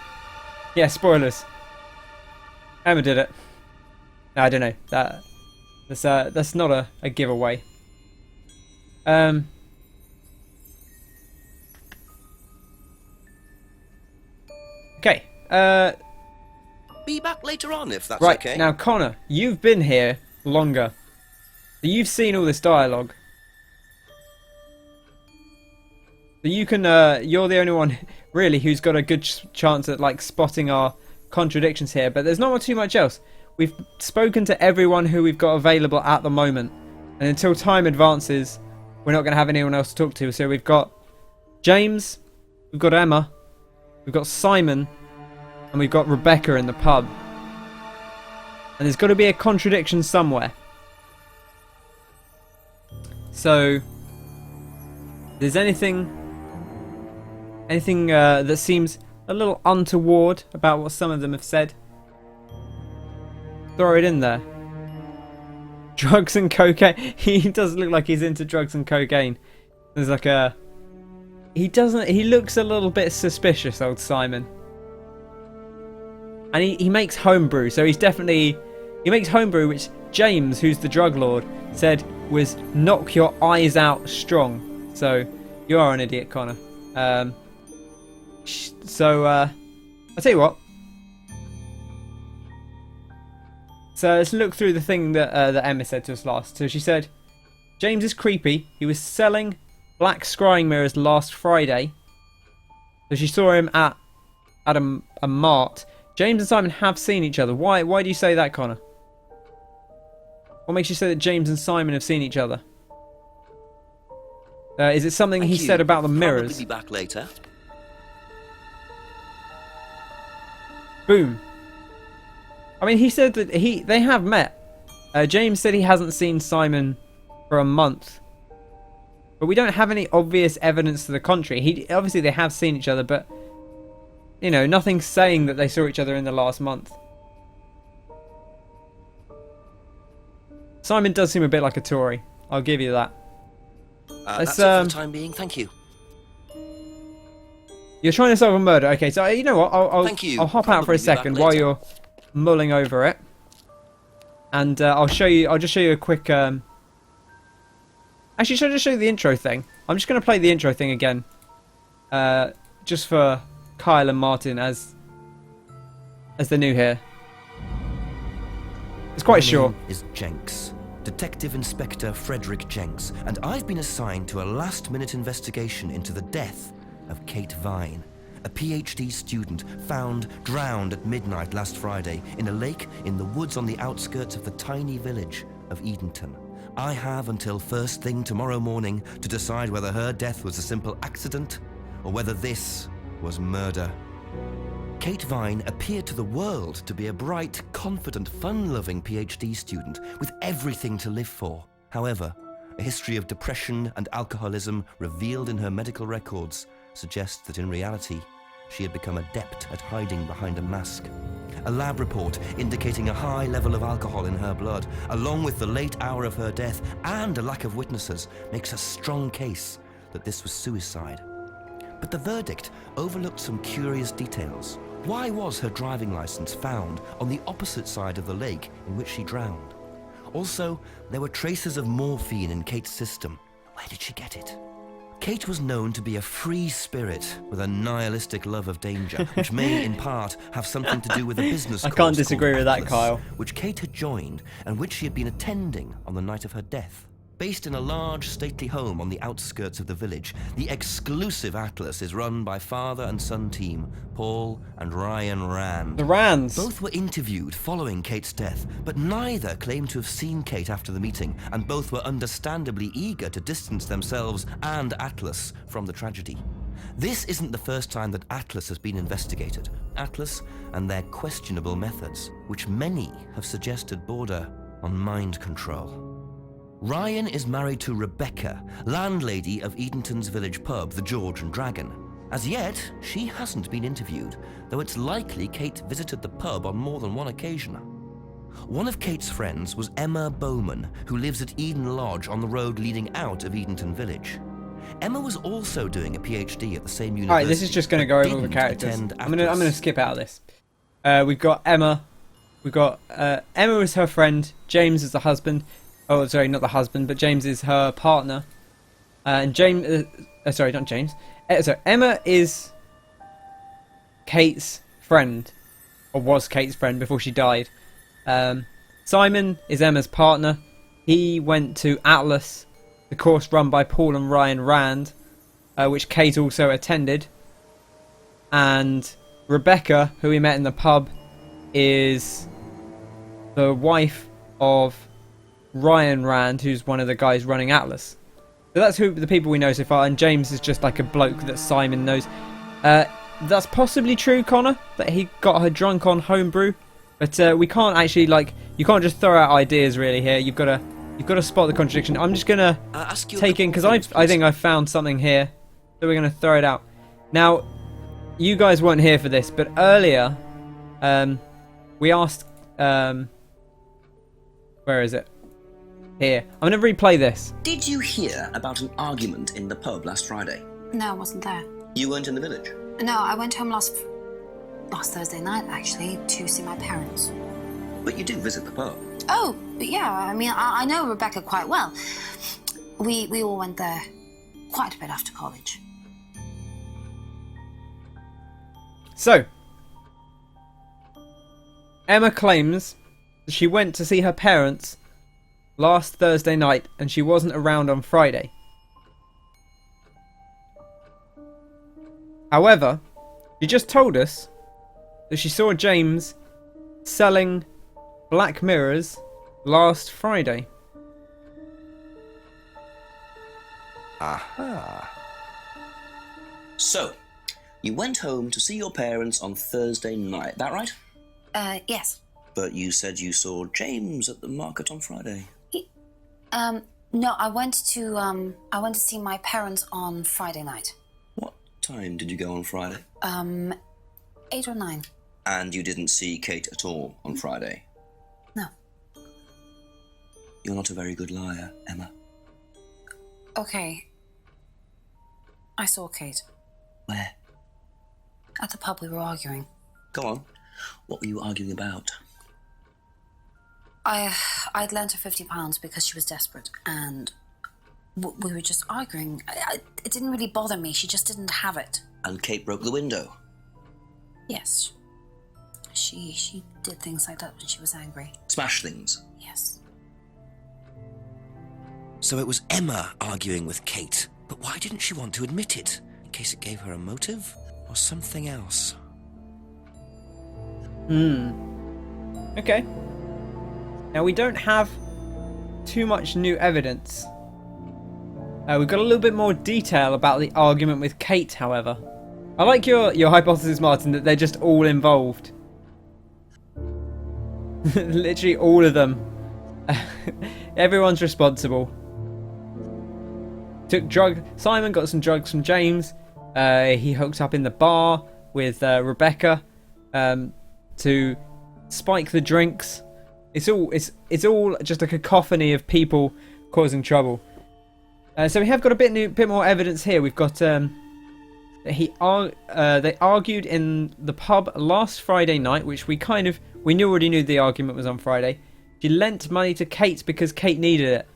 Yeah, spoilers. Emma did it. No, I don't know. That's not a giveaway. Okay. Be back later on if that's Right, okay. now Connor, you've been here longer. So you've seen all this dialogue. So you can, you're the only one really who's got a good chance at like spotting our contradictions here, but there's not too much else. We've spoken to everyone who we've got available at the moment, and until time advances, we're not going to have anyone else to talk to. So we've got James, we've got Emma, we've got Simon, and we've got Rebecca in the pub. And there's got to be a contradiction somewhere. So, if there's anything that seems a little untoward about what some of them have said, throw it in there. Drugs and cocaine. He does look like he's into drugs and cocaine. There's like a... He looks a little bit suspicious, old Simon. And he makes homebrew, so he's definitely... He makes homebrew, which James, who's the drug lord, said was knock your eyes out strong. So, you are an idiot, Connor. I'll tell you what. So let's look through the thing that Emma said to us last. So she said, James is creepy. He was selling black scrying mirrors last Friday. So she saw him at a mart. James and Simon have seen each other. Why do you say that, Connor? What makes you say that James and Simon have seen each other? Is it something he said about the mirrors? Probably be back later. Boom. I mean, he said that they have met. James said he hasn't seen Simon for a month. But we don't have any obvious evidence to the contrary. Obviously, they have seen each other, but... nothing's saying that they saw each other in the last month. Simon does seem a bit like a Tory. I'll give you that. That's it for the time being. Thank you. You're trying to solve a murder. Okay, so you know what? I'll hop out for a second while you're mulling over it, and I'll just show you a quick. Actually, should I just show you the intro thing? I'm just going to play the intro thing again. just for Kyle and Martin as they're new here. It's quite short. My name is Jenks, Detective Inspector Frederick Jenks, and I've been assigned to a last-minute investigation into the death of Kate Vine, a PhD student found drowned at midnight last Friday in a lake in the woods on the outskirts of the tiny village of Edenton. I have until first thing tomorrow morning to decide whether her death was a simple accident or whether this was murder. Kate Vine appeared to the world to be a bright, confident, fun-loving PhD student with everything to live for. However, a history of depression and alcoholism revealed in her medical records suggests that in reality, she had become adept at hiding behind a mask. A lab report indicating a high level of alcohol in her blood, along with the late hour of her death and a lack of witnesses, makes a strong case that this was suicide. But the verdict overlooked some curious details. Why was her driving license found on the opposite side of the lake in which she drowned? Also, there were traces of morphine in Kate's system. Where did she get it? Kate was known to be a free spirit with a nihilistic love of danger, which may in part have something to do with a business course I can't disagree called with that, Atlas, Kyle. which Kate had joined and which she had been attending on the night of her death. Based in a large, stately home on the outskirts of the village, the exclusive Atlas is run by father and son team, Paul and Ryan Rand. The Rands. Both were interviewed following Kate's death, but neither claimed to have seen Kate after the meeting, and both were understandably eager to distance themselves and Atlas from the tragedy. This isn't the first time that Atlas has been investigated. Atlas and their questionable methods, which many have suggested border on mind control. Ryan is married to Rebecca, landlady of Edenton's village pub, the George and Dragon. As yet, she hasn't been interviewed, though it's likely Kate visited the pub on more than one occasion. One of Kate's friends was Emma Bowman, who lives at Eden Lodge on the road leading out of Edenton village. Emma was also doing a PhD at the same university. Alright, this is just going to go over all the characters. I'm gonna skip out of this. We've got Emma. We've got Emma is her friend. James is the husband. Oh, sorry, not the husband, but James is her partner. And James, sorry, not James. So Emma is Kate's friend, or was Kate's friend before she died. Simon is Emma's partner. He went to Atlas, the course run by Paul and Ryan Rand, which Kate also attended. And Rebecca, who we met in the pub, is the wife of Ryan Rand, who's one of the guys running Atlas. So that's who the people we know so far, and James is just like a bloke that Simon knows. That's possibly true, Connor, that he got her drunk on homebrew, but we can't actually, like, you can't just throw out ideas really here. You've got to spot the contradiction. I'm just gonna take in, because I think I found something here, so we're gonna throw it out. Now, you guys weren't here for this, but earlier, we asked, where is it? Here. I'm going to replay this. Did you hear about an argument in the pub last Friday? No, I wasn't there. You weren't in the village? No, I went home last Thursday night, actually, to see my parents. But you do visit the pub? Oh, but yeah, I mean, I know Rebecca quite well. We all went there quite a bit after college. So, Emma claims that she went to see her parents last Thursday night and she wasn't around on Friday. However, she just told us that she saw James selling black mirrors last Friday. Aha. So, you went home to see your parents on Thursday night, that right? Yes. But you said you saw James at the market on Friday. No, I went to see my parents on Friday night. What time did you go on Friday? 8 or 9. And you didn't see Kate at all on Friday? No. You're not a very good liar, Emma. Okay. I saw Kate. Where? At the pub we were arguing. Go on. What were you arguing about? I'd lent her £50 because she was desperate, and We were just arguing. It didn't really bother me. She just didn't have it. And Kate broke the window. Yes. She did things like that when she was angry. Smash things. Yes. So it was Emma arguing with Kate. But why didn't she want to admit it? In case it gave her a motive? Or something else? Okay. Now, we don't have too much new evidence. We've got a little bit more detail about the argument with Kate, however. I like your hypothesis, Martin, that they're just all involved. Literally all of them. Everyone's responsible. Simon got some drugs from James. He hooked up in the bar with Rebecca to spike the drinks. It's all just a cacophony of people causing trouble. So we have got a bit more evidence here. We've got they argued in the pub last Friday night, which we already knew the argument was on Friday. She lent money to Kate because Kate needed it.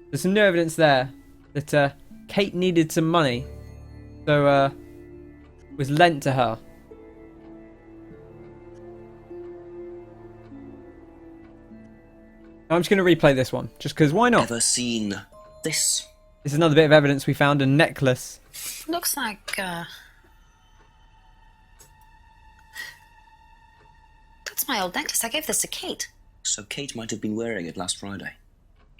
There's some new evidence there that Kate needed some money, so it was lent to her. I'm just going to replay this one, just because why not? Ever seen this? This is another bit of evidence we found, a necklace. Looks like, that's my old necklace. I gave this to Kate. So Kate might have been wearing it last Friday.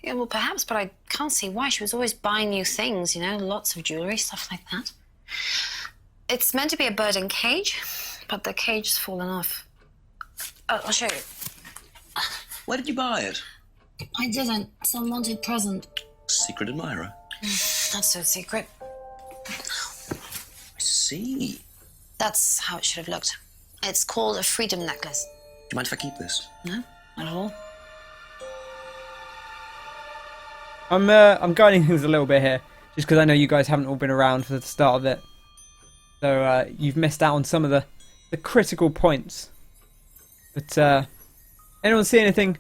Yeah, well, perhaps, but I can't see why. She was always buying new things, you know, lots of jewellery, stuff like that. It's meant to be a bird in cage, but the cage's fallen off. I'll show you. Where did you buy it? I didn't. Some wanted present. Secret admirer. Not so secret. I see. That's how it should have looked. It's called a freedom necklace. Do you mind if I keep this? No, not at all. I'm guiding things a little bit here, just because I know you guys haven't all been around for the start of it. So you've missed out on some of the critical points. But anyone see anything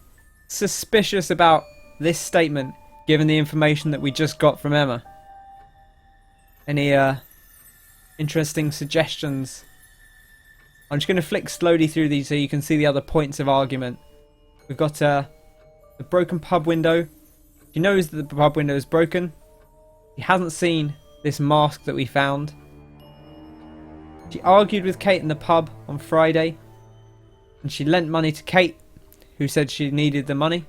suspicious about this statement, given the information that we just got from Emma? Any interesting suggestions? I'm just going to flick slowly through these so you can see the other points of argument. We've got the broken pub window. She knows that the pub window is broken. She hasn't seen this mask that we found. She argued with Kate in the pub on Friday, and she lent money to Kate, who said she needed the money.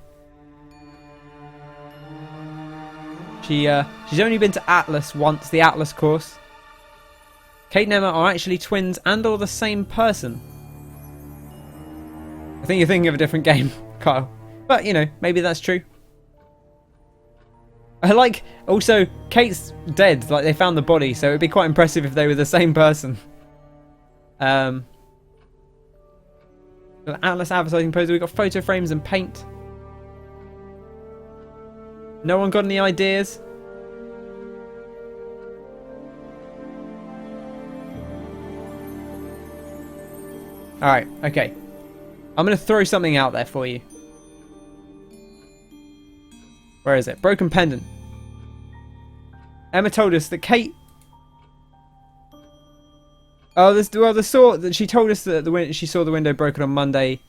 She's only been to Atlas once, the Atlas course. Kate and Emma are actually twins and or the same person. I think you're thinking of a different game, Kyle. But, you know, maybe that's true. I like, also, Kate's dead. Like, they found the body, so it'd be quite impressive if they were the same person. Atlas advertising poster. We've got photo frames and paint. No one got any ideas? Alright, okay. I'm going to throw something out there for you. Where is it? Broken pendant. Emma told us that Kate... she told us that she saw the window broken on Monday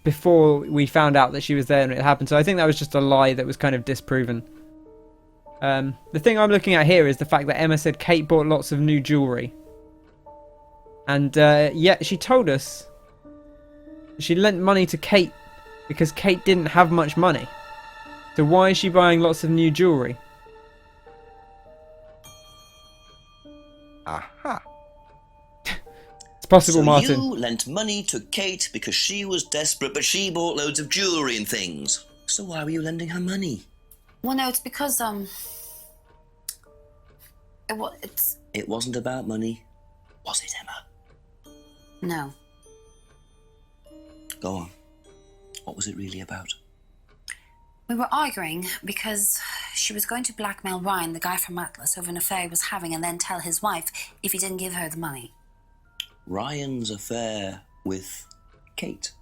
before we found out that she was there and it happened. So I think that was just a lie that was kind of disproven. The thing I'm looking at here is the fact that Emma said Kate bought lots of new jewellery. And yet she told us she lent money to Kate because Kate didn't have much money. So why is she buying lots of new jewellery? Aha. It's possible, so Martin. You lent money to Kate because she was desperate, but she bought loads of jewellery and things. So why were you lending her money? Well, no, it's because, It wasn't about money, was it, Emma? No. Go on. What was it really about? We were arguing because she was going to blackmail Ryan, the guy from Atlas, over an affair he was having and then tell his wife if he didn't give her the money. Ryan's affair with Kate?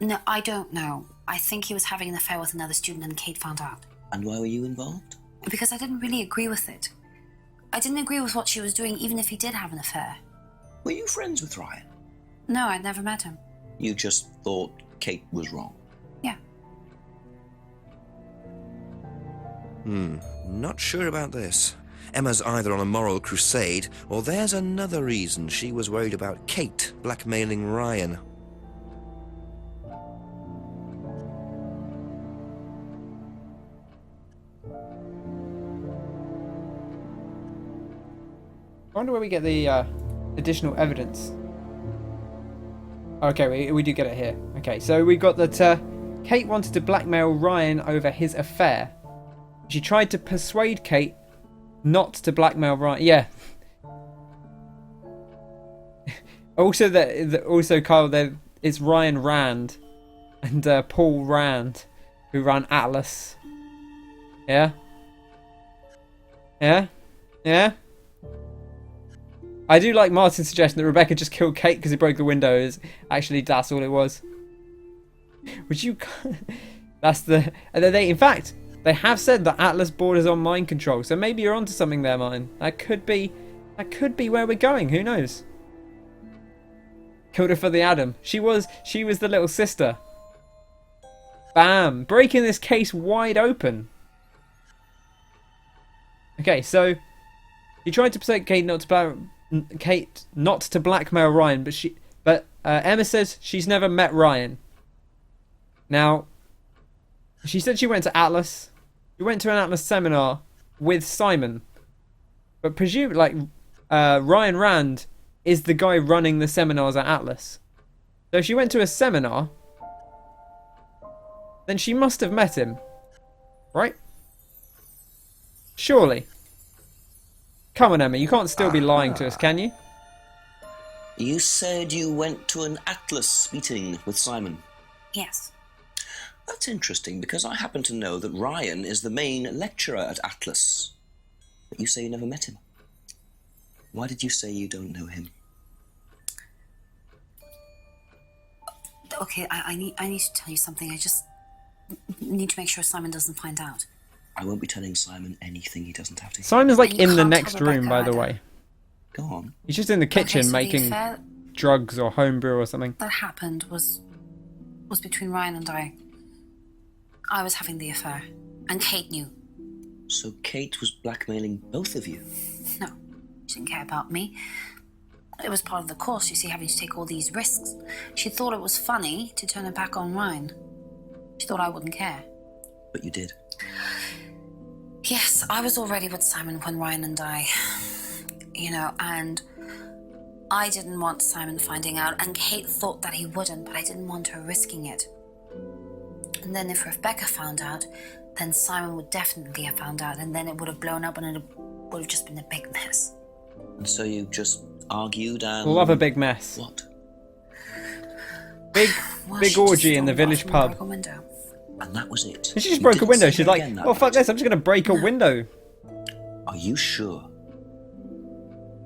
No, I don't know. I think he was having an affair with another student and Kate found out. And why were you involved? Because I didn't really agree with it. I didn't agree with what she was doing, even if he did have an affair. Were you friends with Ryan? No, I'd never met him. You just thought Kate was wrong? Yeah. Not sure about this. Emma's either on a moral crusade, or there's another reason she was worried about Kate blackmailing Ryan. I wonder where we get the additional evidence. Okay, we do get it here. Okay, so we got that Kate wanted to blackmail Ryan over his affair. She tried to persuade Kate not to blackmail Ryan. Yeah. Also, Kyle, it's Ryan Rand and Paul Rand who ran Atlas. Yeah. Yeah. Yeah. I do like Martin's suggestion that Rebecca just killed Kate because he broke the windows. Actually, that's all it was. Would you? That's the. In fact, they have said that Atlas borders on mind control. So maybe you're onto something there, Martin. That could be where we're going. Who knows? Killed her for the Adam. She was the little sister. Bam! Breaking this case wide open. Okay, so he tried to persuade Kate not to blackmail Ryan, but Emma says she's never met Ryan. Now, she said she went to Atlas. She went to an Atlas seminar with Simon, but Ryan Rand is the guy running the seminars at Atlas. So if she went to a seminar, then she must have met him, right? Surely. Come on, Emma, you can't still be lying to us, can you? You said you went to an Atlas meeting with Simon. Yes. That's interesting, because I happen to know that Ryan is the main lecturer at Atlas. But you say you never met him. Why did you say you don't know him? Okay, I need to tell you something. I just need to make sure Simon doesn't find out. I won't be telling Simon anything he doesn't have to. Simon's like in the next room, by the way. Go on. He's just in the kitchen making drugs or homebrew or something. That happened was between Ryan and I. I was having the affair, and Kate knew. So Kate was blackmailing both of you? No, she didn't care about me. It was part of the course, you see, having to take all these risks. She thought it was funny to turn her back on Ryan. She thought I wouldn't care. But you did. Yes, I was already with Simon when Ryan and I, and I didn't want Simon finding out, and Kate thought that he wouldn't, but I didn't want her risking it. And then if Rebecca found out, then Simon would definitely have found out, and then it would have blown up, and it would have just been a big mess. And so you just argued and... Love a big mess. What? Big orgy in the village pub. And that was it. She just broke a window. She's like, oh, fuck this, I'm just going to break a window. Are you sure?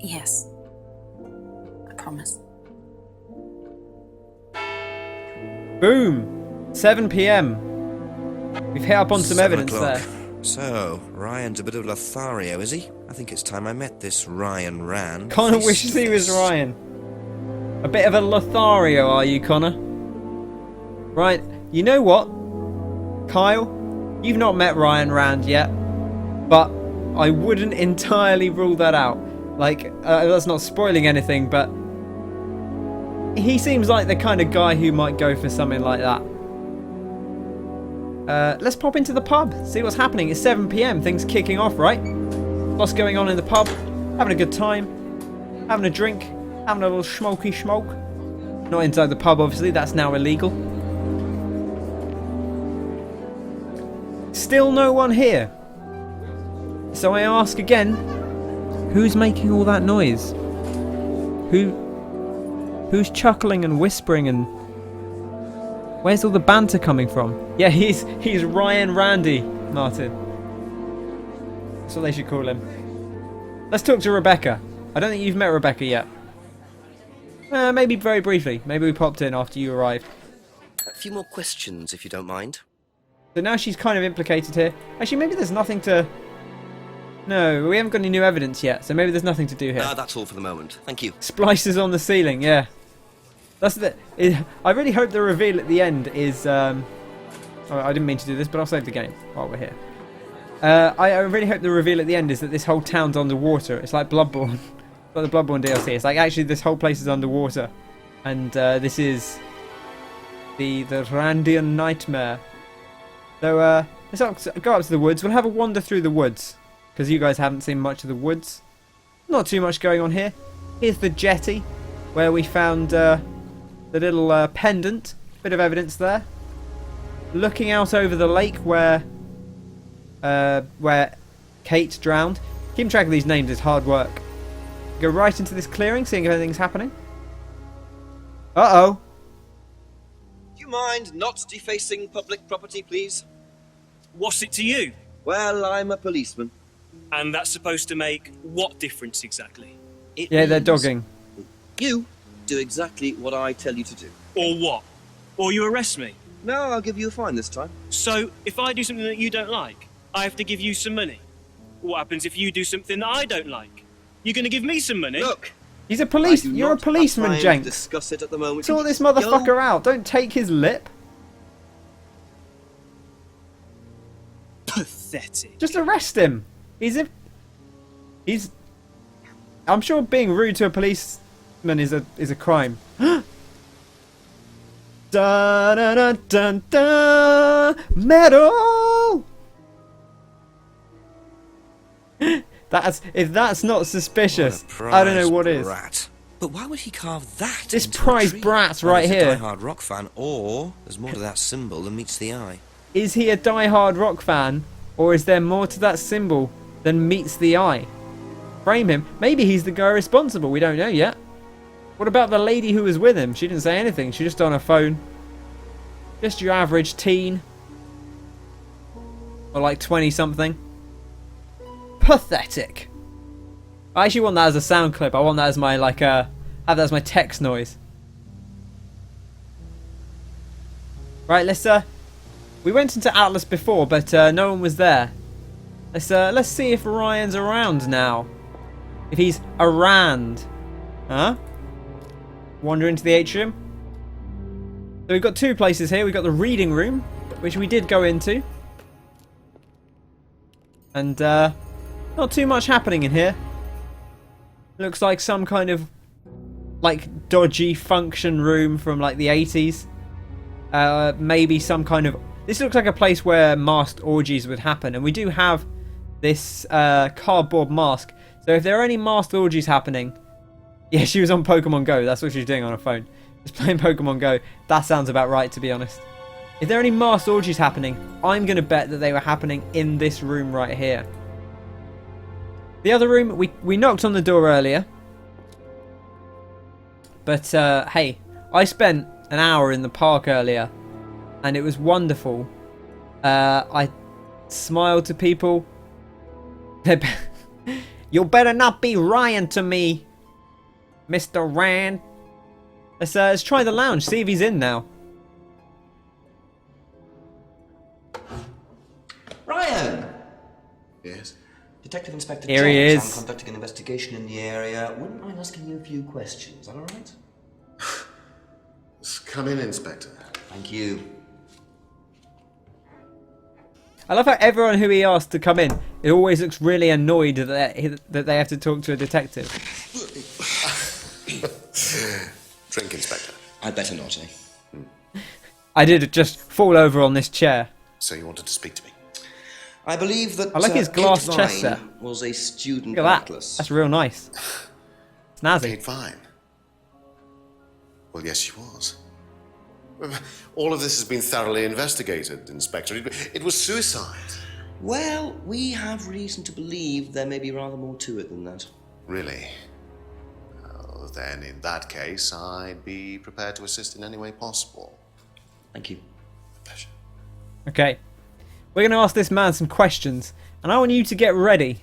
Yes. I promise. Boom. 7 p.m. We've hit up on some evidence there. So, Ryan's a bit of Lothario, is he? I think it's time I met this Ryan Rand. Connor wishes he was Ryan. A bit of a Lothario, are you, Connor? Right, you know what? Kyle, you've not met Ryan Rand yet, but I wouldn't entirely rule that out. Like, that's not spoiling anything, but he seems like the kind of guy who might go for something like that. Let's pop into the pub, see what's happening. It's 7 p.m, things kicking off, right? Lots going on in the pub, having a good time, having a drink, having a little smoky smoke. Not inside the pub, obviously, that's now illegal. Still no one here. So I ask again, who's making all that noise? Who's chuckling and whispering, and where's all the banter coming from? Yeah, he's Ryan Randy, Martin. That's what they should call him. Let's talk to Rebecca. I don't think you've met Rebecca yet. Maybe very briefly. Maybe we popped in after you arrived. A few more questions, if you don't mind. So now she's kind of implicated here. Actually, maybe there's nothing to No, we haven't got any new evidence yet, so maybe there's nothing to do here. That's all for the moment. Thank you. Splices on the ceiling, yeah. That's the. I really hope the reveal at the end is. Oh, I didn't mean to do this, but I'll save the game while we're here. I really hope the reveal at the end is that this whole town's underwater. It's like Bloodborne, like the Bloodborne DLC. It's like actually this whole place is underwater, and this is the Randian nightmare. So let's go up to the woods. We'll have a wander through the woods because you guys haven't seen much of the woods. Not too much going on here. Here's the jetty where we found the little pendant. Bit of evidence there. Looking out over the lake where Kate drowned. Keeping track of these names is hard work. Go right into this clearing, seeing if anything's happening. Uh-oh. Do you mind not defacing public property, please? What's it to you? Well, I'm a policeman. And that's supposed to make what difference exactly? Yeah, they're dogging. You do exactly what I tell you to do. Or what? Or you arrest me? No, I'll give you a fine this time. So, if I do something that you don't like, I have to give you some money. What happens if you do something that I don't like? You're going to give me some money? Look! He's a police. You're a policeman, Jenks. Discuss it at the moment. Sort this motherfucker out. Don't take his lip. Pathetic. Just arrest him. He's. I'm sure being rude to a policeman is a crime. Da da da da da. Metal. If that's not suspicious, I don't know what is. Brat. But why would he carve that? This into prize a tree? brat right Either here. He's a die-hard rock fan, or there's more to that symbol than meets the eye. Is he a die-hard rock fan, or is there more to that symbol than meets the eye? Frame him. Maybe he's the guy responsible. We don't know yet. What about the lady who was with him? She didn't say anything. She just on her phone. Just your average teen. Or like 20-something. Pathetic. I actually want that as a sound clip. I want that as my have that as my text noise. Right, let's we went into Atlas before, but no one was there. Let's see if Ryan's around now. If he's around. Huh? Wander into the atrium. So we've got two places here. We've got the reading room, which we did go into. And not too much happening in here. Looks like some kind of like dodgy function room from like the 80s. Maybe some kind of... This looks like a place where masked orgies would happen. And we do have this cardboard mask. So if there are any masked orgies happening... Yeah, she was on Pokemon Go. That's what she was doing on her phone. Just playing Pokemon Go. That sounds about right, to be honest. If there are any masked orgies happening, I'm going to bet that they were happening in this room right here. The other room, we knocked on the door earlier. But, hey, I spent an hour in the park earlier. And it was wonderful. I smiled to people. You better not be Ryan to me, Mr. Rand. Let's try the lounge, see if he's in now. Ryan! Yes? Detective Inspector Here he Jenks. is. I'm conducting an investigation in the area. Wouldn't mind asking you a few questions. Is that all right? Come in, Inspector. Thank you. I love how everyone who he asked to come in, it always looks really annoyed that they have to talk to a detective. Drink, Inspector. I'd better not, eh? I did just fall over on this chair. So you wanted to speak to me? I believe that I like his glass Kate chest Vine set. was a student Look of at that. Atlas. That's real nice. Snazzy. Kate Vine? Well, yes, she was. All of this has been thoroughly investigated, Inspector. It was suicide. Well, we have reason to believe there may be rather more to it than that. Really? Well, then, in that case, I'd be prepared to assist in any way possible. Thank you. A pleasure. Okay. We're going to ask this man some questions. And I want you to get ready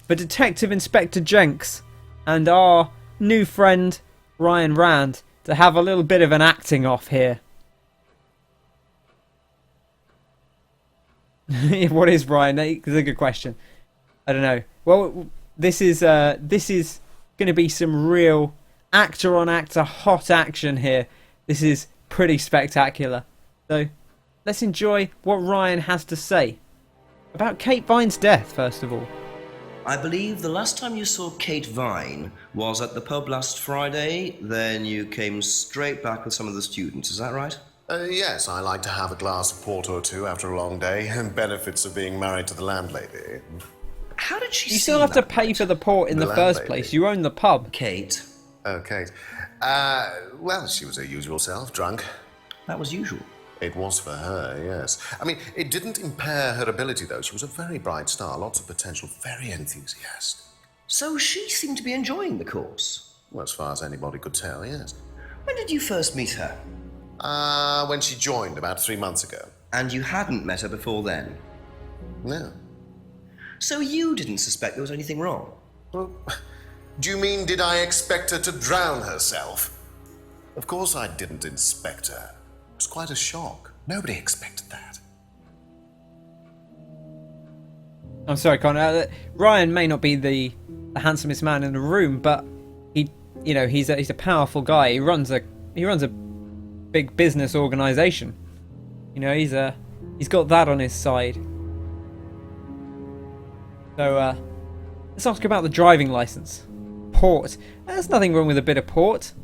for Detective Inspector Jenks and our new friend, Ryan Rand, to have a little bit of an acting off here. What is Ryan? That's a good question. I don't know. Well, this is going to be some real actor on actor hot action here. This is pretty spectacular. So let's enjoy what Ryan has to say about Kate Vine's death, first of all. I believe the last time you saw Kate Vine was at the pub last Friday. Then you came straight back with some of the students. Is that right? Yes, I like to have a glass of port or two after a long day, and benefits of being married to the landlady. How did she You still have to pay for the port in the first place. You own the pub. Kate. Oh, Kate. Well, she was her usual self, drunk. That was usual. It was for her, yes. I mean, it didn't impair her ability, though. She was a very bright star, lots of potential, very enthusiastic. So she seemed to be enjoying the course? Well, as far as anybody could tell, yes. When did you first meet her? When she joined, about 3 months ago. And you hadn't met her before then? No. So you didn't suspect there was anything wrong? Well, do you mean, did I expect her to drown herself? Of course I didn't inspect her. It was quite a shock. Nobody expected that. I'm sorry, Connor. Ryan may not be the handsomest man in the room, but he's a powerful guy. He runs a big business organization. He's got that on his side. So let's ask about the driving license. Port. There's nothing wrong with a bit of port.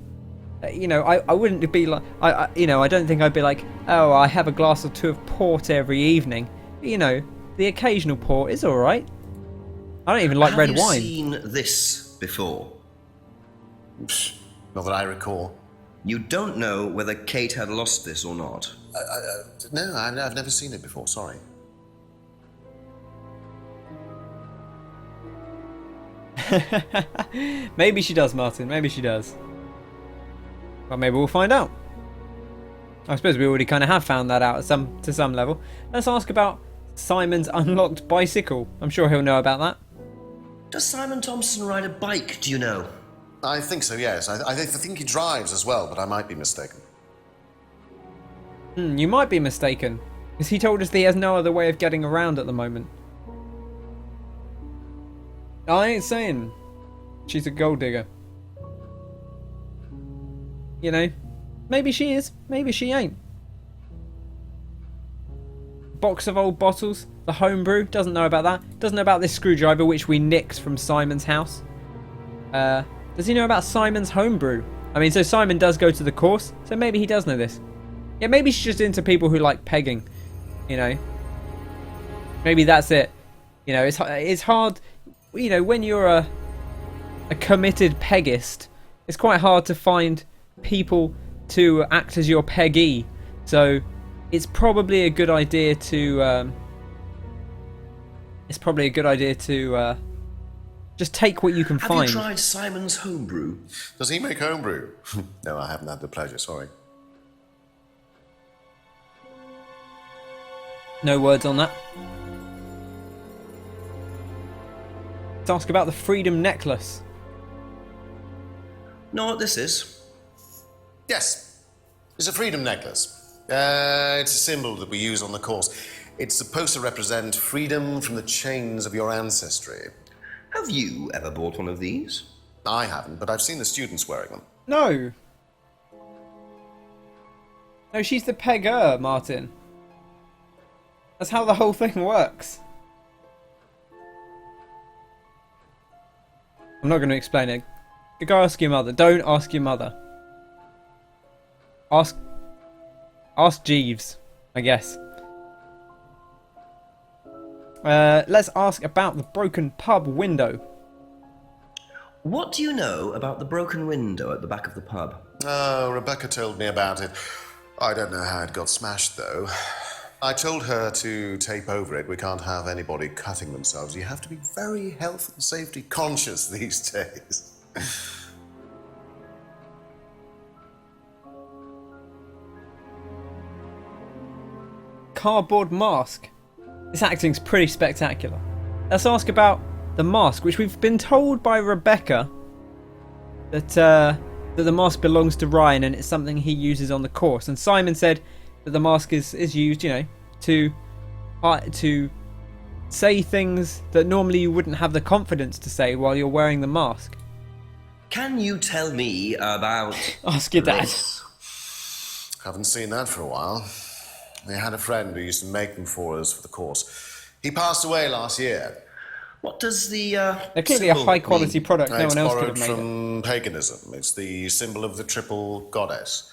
I wouldn't be like I don't think I'd be like, oh, I have a glass or two of port every evening. The occasional port is all right. I don't even like red wine. Have you seen this before? Not that I recall. You don't know whether Kate had lost this or not? No, I've never seen it before, sorry. Maybe she does, Martin. Maybe she does. Well, maybe we'll find out. I suppose we already kind of have found that out to some level. Let's ask about Simon's unlocked bicycle. I'm sure he'll know about that. Does Simon Thompson ride a bike, do you know? I think so, yes. I think he drives as well, but I might be mistaken. You might be mistaken, because he told us that he has no other way of getting around at the moment. I ain't saying she's a gold digger. Maybe she is, maybe she ain't. Box of old bottles, the homebrew, doesn't know about that. Doesn't know about this screwdriver which we nicked from Simon's house. Does he know about Simon's homebrew? I mean, so Simon does go to the course, so maybe he does know this. Yeah, maybe she's just into people who like pegging, Maybe that's it. It's hard, when you're a committed peggist, it's quite hard to find people to act as your peggee. So it's probably a good idea to just take what you can find. Have you tried Simon's homebrew? Does he make homebrew? No, I haven't had the pleasure, sorry. No words on that. Let's ask about the Freedom Necklace. Know what this is? Yes, it's a freedom necklace. It's a symbol that we use on the course. It's supposed to represent freedom from the chains of your ancestry. Have you ever bought one of these? I haven't, but I've seen the students wearing them. No, she's the pegger, Martin. That's how the whole thing works. I'm not going to explain it. Go ask your mother. Don't ask your mother. Ask Jeeves, I guess. Let's ask about the broken pub window. What do you know about the broken window at the back of the pub? Oh, Rebecca told me about it. I don't know how it got smashed, though. I told her to tape over it. We can't have anybody cutting themselves. You have to be very health and safety conscious these days. Cardboard mask. This acting's pretty spectacular. Let's ask about the mask, which we've been told by Rebecca that the mask belongs to Ryan and it's something he uses on the course. And Simon said that the mask is used, to say things that normally you wouldn't have the confidence to say while you're wearing the mask. Can you tell me about... Ask your dad. Haven't seen that for a while. We had a friend who used to make them for us for the course. He passed away last year. What does the They're clearly a high-quality product. No one else could have It's made borrowed it. from paganism. It's the symbol of the triple goddess.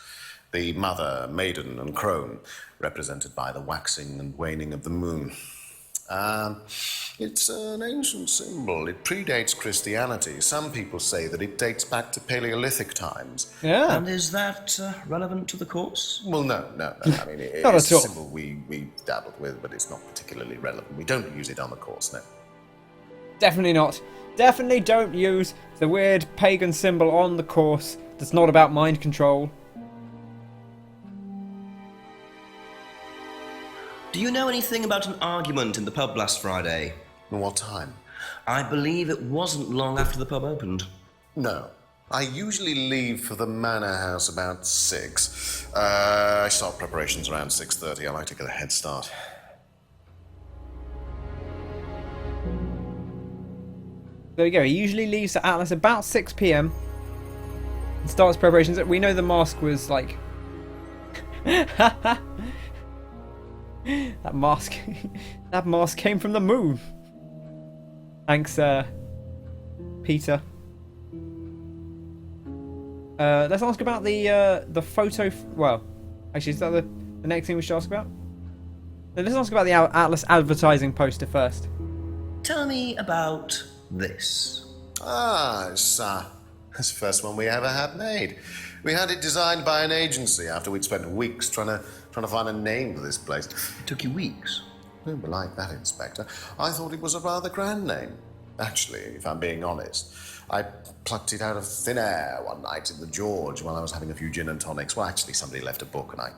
The mother, maiden, and crone, represented by the waxing and waning of the moon. It's an ancient symbol. It predates Christianity. Some people say that it dates back to Paleolithic times. Yeah. And is that relevant to the course? Well, no. I mean, Not it's at all. a symbol we dabbled with, but it's not particularly relevant. We don't use it on the course, no. Definitely not. Definitely don't use the weird pagan symbol on the course that's not about mind control. Do you know anything about an argument in the pub last Friday? What time? I believe it wasn't long after the pub opened. No. I usually leave for the manor house about 6. I start preparations around 6:30. I like to get a head start. There we go. He usually leaves at Atlas about 6 p.m. and starts preparations. We know the mask was like... That mask came from the moon. Thanks, Peter. Let's ask about the photo. Well, actually, is that the next thing we should ask about? No, let's ask about the Atlas advertising poster first. Tell me about this. It's the first one we ever had made. We had it designed by an agency after we'd spent weeks trying to find a name for this place. It took you weeks? Don't be like that, Inspector. I thought it was a rather grand name. Actually, if I'm being honest, I plucked it out of thin air one night in the George while I was having a few gin and tonics. Well, actually, somebody left a book and I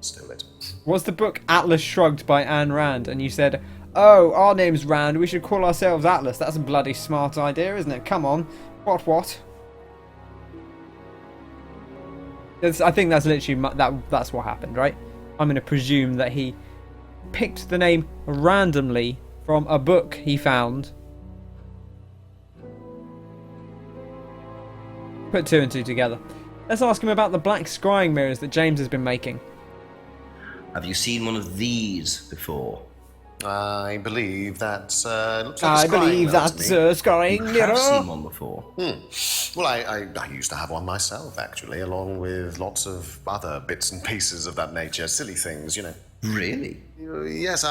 stole it. Was the book Atlas Shrugged by Ayn Rand? And you said, oh, our name's Rand, we should call ourselves Atlas. That's a bloody smart idea, isn't it? Come on. What? I think that's literally that's what happened, right? I'm going to presume that he picked the name randomly from a book he found. Put 2 and 2 together. Let's ask him about the black scrying mirrors that James has been making. Have you seen one of these before? I believe that's looks like I a scrying believe mirror that's to me. a scrying You mirror. have seen one before. Well, I used to have one myself, actually, along with lots of other bits and pieces of that nature. Silly things, you know. Really? Yes,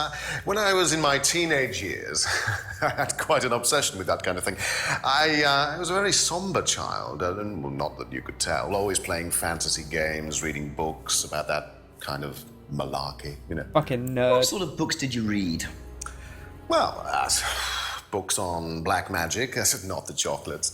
when I was in my teenage years, I had quite an obsession with that kind of thing. I was a very somber child, and well, not that you could tell, always playing fantasy games, reading books about that kind of malarkey, you know. Fucking nerd. What sort of books did you read? Well, books on black magic, not the chocolates,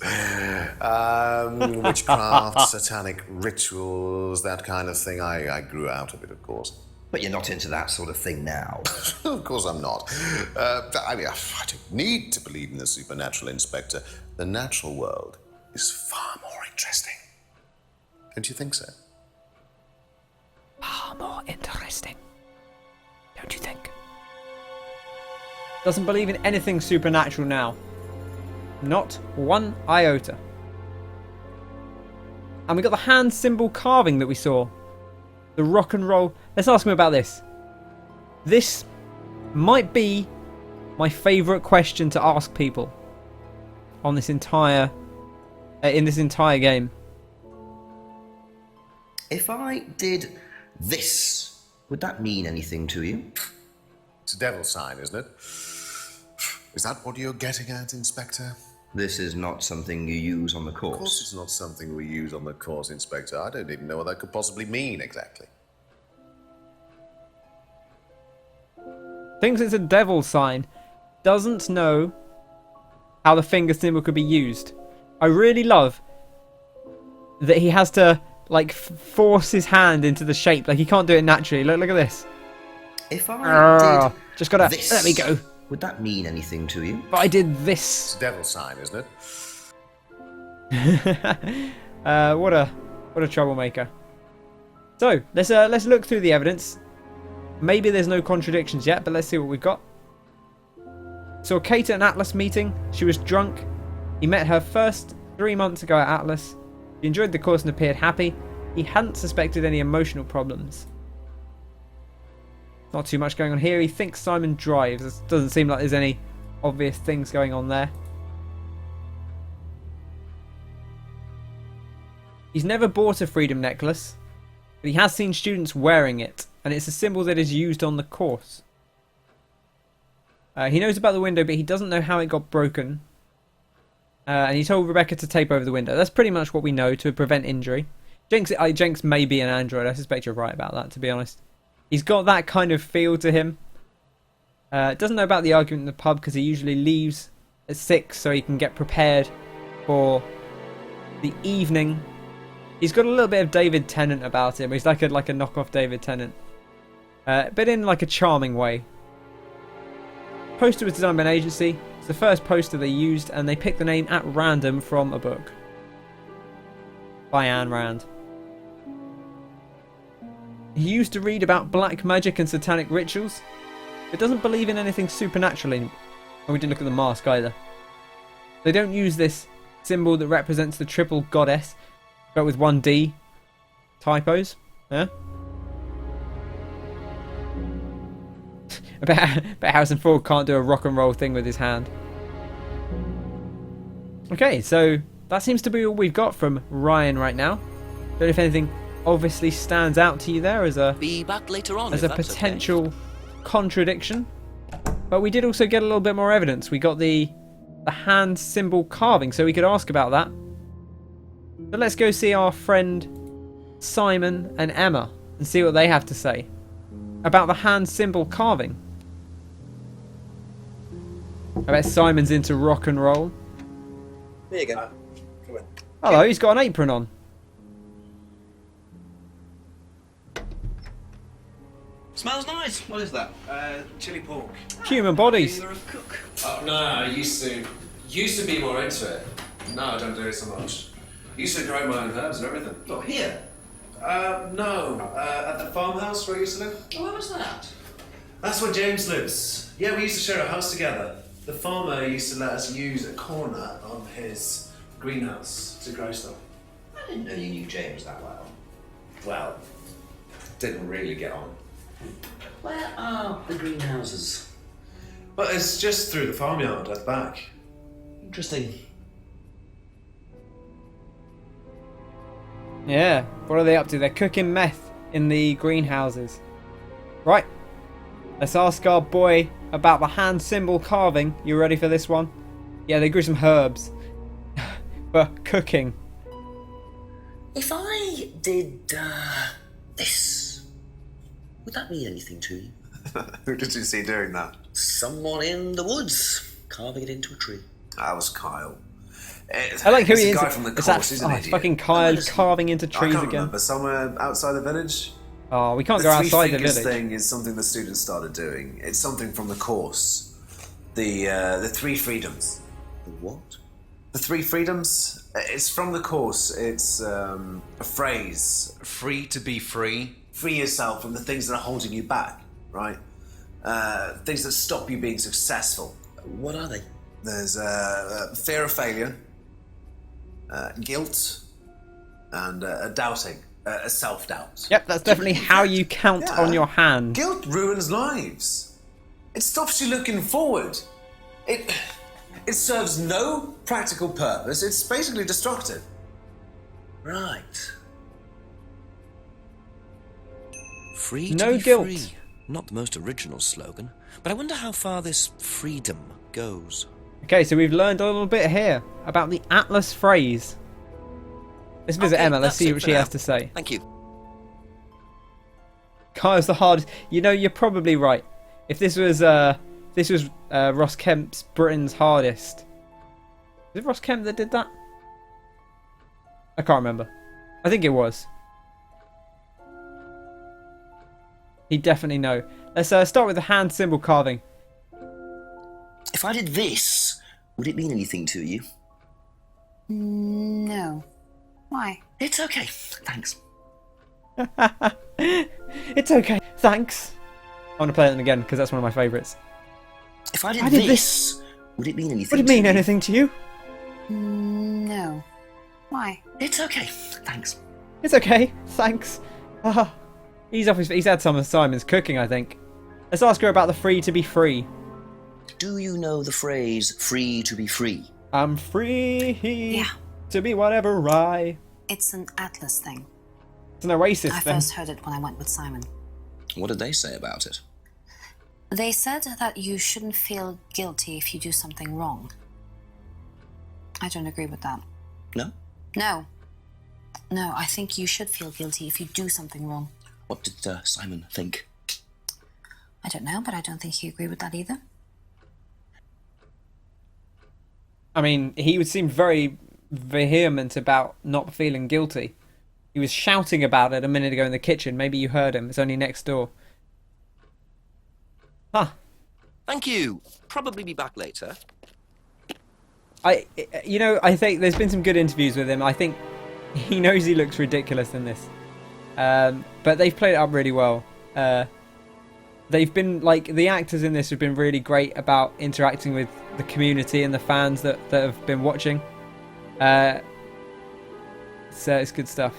witchcraft, satanic rituals, that kind of thing. I grew out of it, of course. But you're not into that sort of thing now. Of course I'm not. I mean, I don't need to believe in the supernatural, Inspector. The natural world is far more interesting. Don't you think so? Far more interesting. Don't you think? Doesn't believe in anything supernatural now. Not one iota. And we got the hand symbol carving that we saw. The rock and roll. Let's ask him about this. This might be my favourite question to ask people on this entire in this entire game. If I did this, would that mean anything to you? It's a devil sign, isn't it? Is that what you're getting at, Inspector? This is not something you use on the course. Of course it's not something we use on the course, Inspector. I don't even know what that could possibly mean exactly. Thinks it's a devil sign. Doesn't know how the finger symbol could be used. I really love that he has to like force his hand into the shape. Like he can't do it naturally. Look at this. If I did just gotta this, let me go. Would that mean anything to you? If I did this. It's a devil sign, isn't it? What a troublemaker. So let's look through the evidence. Maybe there's no contradictions yet, but let's see what we've got. Saw Kate at an Atlas meeting. She was drunk. He met her first 3 months ago at Atlas. He enjoyed the course and appeared happy. He hadn't suspected any emotional problems. Not too much going on here. He thinks Simon drives. It doesn't seem like there's any obvious things going on there. He's never bought a freedom necklace, but he has seen students wearing it, and it's a symbol that is used on the course. He knows about the window, but he doesn't know how it got broken. And he told Rebecca to tape over the window. That's pretty much what we know to prevent injury. Jenks may be an android. I suspect you're right about that, to be honest. He's got that kind of feel to him. Doesn't know about the argument in the pub because he usually leaves at 6 so he can get prepared for the evening. He's got a little bit of David Tennant about him. He's like a knockoff David Tennant. But in like a charming way. Poster was designed by an agency. It's the first poster they used, and they picked the name at random from a book by Ayn Rand. He used to read about black magic and satanic rituals, but doesn't believe in anything supernatural anymore. And we didn't look at the mask either. They don't use this symbol that represents the triple goddess, but with one D. Typos. Yeah? But Harrison Ford can't do a rock and roll thing with his hand. Okay, so that seems to be all we've got from Ryan right now. Don't know if anything obviously stands out to you there as a back later on, as a potential contradiction. But we did also get a little bit more evidence. We got the hand symbol carving, so we could ask about that. But let's go see our friend Simon and Emma and see what they have to say about the hand symbol carving. I bet Simon's into rock and roll. There you go. Come in. Hello, he's got an apron on. Smells nice. What is that? Chili pork. Human bodies. You're a cook. Oh, no, I used to be more into it. No, I don't do it so much. Used to grow my own herbs and everything. Oh, here? No. At the farmhouse where I used to live? Oh, where was that? That's where James lives. Yeah, we used to share a house together. The farmer used to let us use a corner of his greenhouse to grow stuff. I didn't know you knew James that well. Well, didn't really get on. Where are the greenhouses? Well, it's just through the farmyard at the back. Interesting. Yeah, what are they up to? They're cooking meth in the greenhouses. Right, let's ask our boy about the hand symbol carving. You ready for this one? Yeah, they grew some herbs for cooking. If I did this, would that mean anything to you? Who did you see doing that? Someone in the woods, carving it into a tree. That was Kyle. I like who he is. Guy from the It's course, he's an it's idiot. fucking Kyle carving into I trees can't again. remember. Somewhere outside the village? Oh, we can't go outside the Three village. thing is something the students started doing. It's something from the course. The three freedoms. The what? The three freedoms? It's from the course. It's a phrase. Free to be free. Free yourself from the things that are holding you back, right? Things that stop you being successful. What are they? There's fear of failure, guilt, and doubting, a self-doubt. Yep, that's definitely how you count on your hand. Guilt ruins lives. It stops you looking forward. It serves no practical purpose. It's basically destructive. Right. Free to No be guilt. free. Not the most original slogan, but I wonder how far this freedom goes. Okay, so we've learned a little bit here about the Atlas phrase. Let's visit Emma. Let's see what she has to say. Thank you. Kyle's the hardest. You know, you're probably right. If this was Ross Kemp's Britain's Hardest. Is it Ross Kemp that did that? I can't remember. I think it was. He'd definitely know. Let's start with the hand symbol carving. If I did this, would it mean anything to you? No. Why? It's okay. Thanks. It's okay. Thanks. I want to play them again because that's one of my favourites. If I did, I did this, would it mean anything? Would it mean anything to you? No. Why? It's okay. Thanks. It's okay. Thanks. He's off his. He's had some of Simon's cooking, I think. Let's ask her about the free to be free. Do you know the phrase "free to be free"? I'm free Yeah. to be whatever I. It's an Atlas thing. It's an Oasis I thing. first heard it when I went with Simon. What did they say about it? They said that you shouldn't feel guilty if you do something wrong. I don't agree with that. No? No. No, I think you should feel guilty if you do something wrong. What did Simon think? I don't know, but I don't think he agreed with that either. I mean, he would seem very vehement about not feeling guilty. He was shouting about it a minute ago in the kitchen. Maybe you heard him. It's only next door. Huh. Thank you. Probably be back later. I think there's been some good interviews with him. I think he knows he looks ridiculous in this. But they've played it up really well. They've been, like, the actors in this have been really great about interacting with the community and the fans that have been watching. So it's good stuff.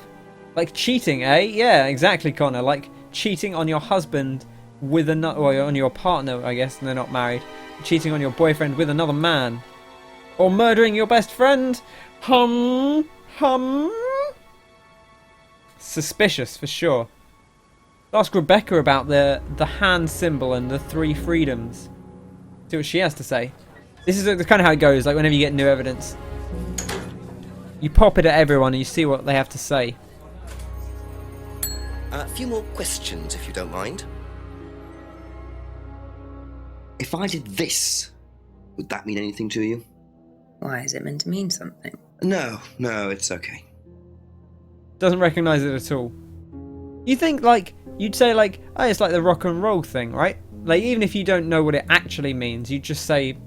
Like cheating, eh? Yeah, exactly, Connor. Like cheating on your husband with another, or on your partner, I guess, and they're not married. Cheating on your boyfriend with another man. Or murdering your best friend. Hum. Suspicious, for sure. Ask Rebecca about the hand symbol and the 3 freedoms. See what she has to say. This is kind of how it goes, like whenever you get new evidence. You pop it at everyone and you see what they have to say. A few more questions, if you don't mind. If I did this, would that mean anything to you? Why is it meant to mean something? No, it's okay. Doesn't recognise it at all. You think, like, you'd say, like, oh, it's like the rock and roll thing, right? Like, even if you don't know what it actually means, you'd just say,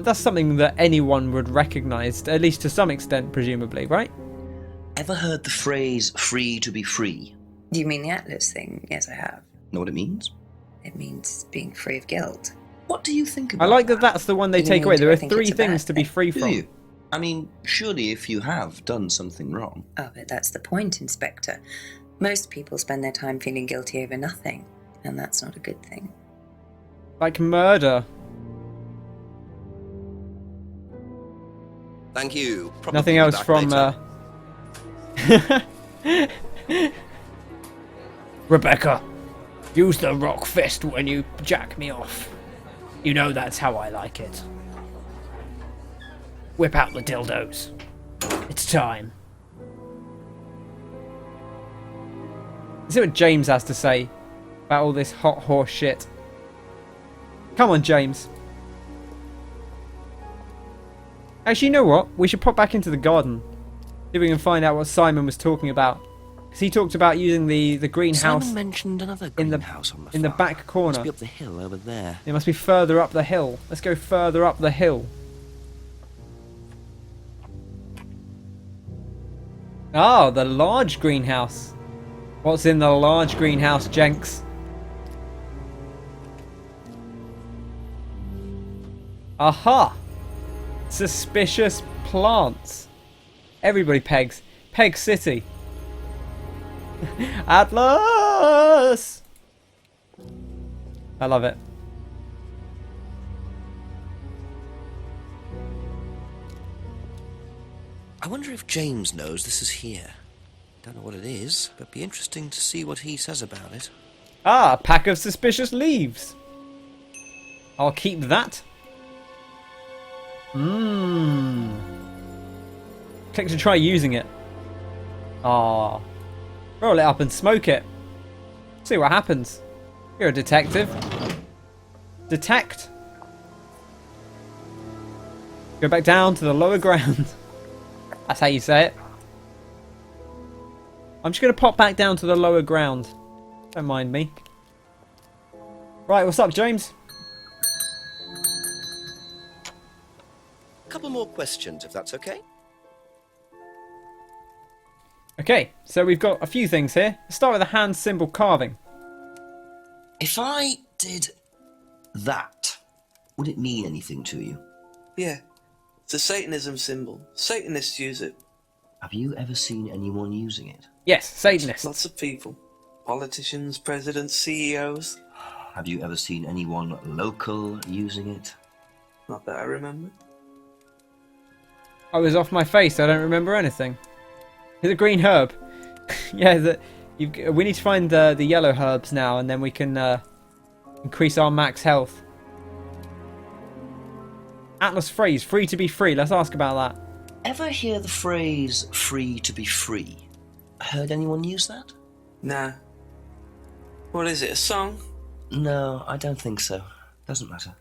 that's something that anyone would recognise, at least to some extent, presumably, right? Ever heard the phrase "free to be free"? Do you mean the Atlas thing? Yes, I have. Know what it means? It means being free of guilt. What do you think about I like that that's the one they You take mean, away. do There I are think 3 it's a bad things to be thing? free Do from. you? I mean, surely if you have done something wrong. Oh, but that's the point, Inspector. Most people spend their time feeling guilty over nothing, and that's not a good thing. Like murder. Thank you. Probably Nothing be else back from... later. Rebecca, use the rock fist when you jack me off. You know that's how I like it. Whip out the dildos. It's time. Let's see what James has to say about all this hot horse shit. Come on, James. Actually, you know what? We should pop back into the garden. See if we can find out what Simon was talking about. Because he talked about using the greenhouse. Simon mentioned another greenhouse on the in the back corner. Must be up the hill over there. It must be further up the hill. Let's go further up the hill. Ah, the large greenhouse. What's in the large greenhouse, Jenks? Aha! Suspicious plants. Everybody pegs. Peg City. Atlas! I love it. I wonder if James knows this is here. Don't know what it is, but be interesting to see what he says about it. Ah, a pack of suspicious leaves. I'll keep that. Click to try using it. Ah. Roll it up and smoke it. See what happens. You're a detective. Detect. Go back down to the lower ground. That's how you say it. I'm just going to pop back down to the lower ground. Don't mind me. Right, what's up, James? A couple more questions, if that's okay. Okay, so we've got a few things here. Let's start with the hand symbol carving. If I did that, Would it mean anything to you? Yeah. It's a Satanism symbol. Satanists use it. Have you ever seen anyone using it? Yes, Satanists. Lots of people. Politicians, presidents, CEOs. Have you ever seen anyone local using it? Not that I remember. I was off my face. I don't remember anything. There's a green herb. Yeah, we need to find the yellow herbs now, and then we can increase our max health. Atlas phrase, free to be free. Let's ask about that. Ever hear the phrase, free to be free? Heard anyone use that? Nah. What is it, a song? No, I don't think so. Doesn't matter.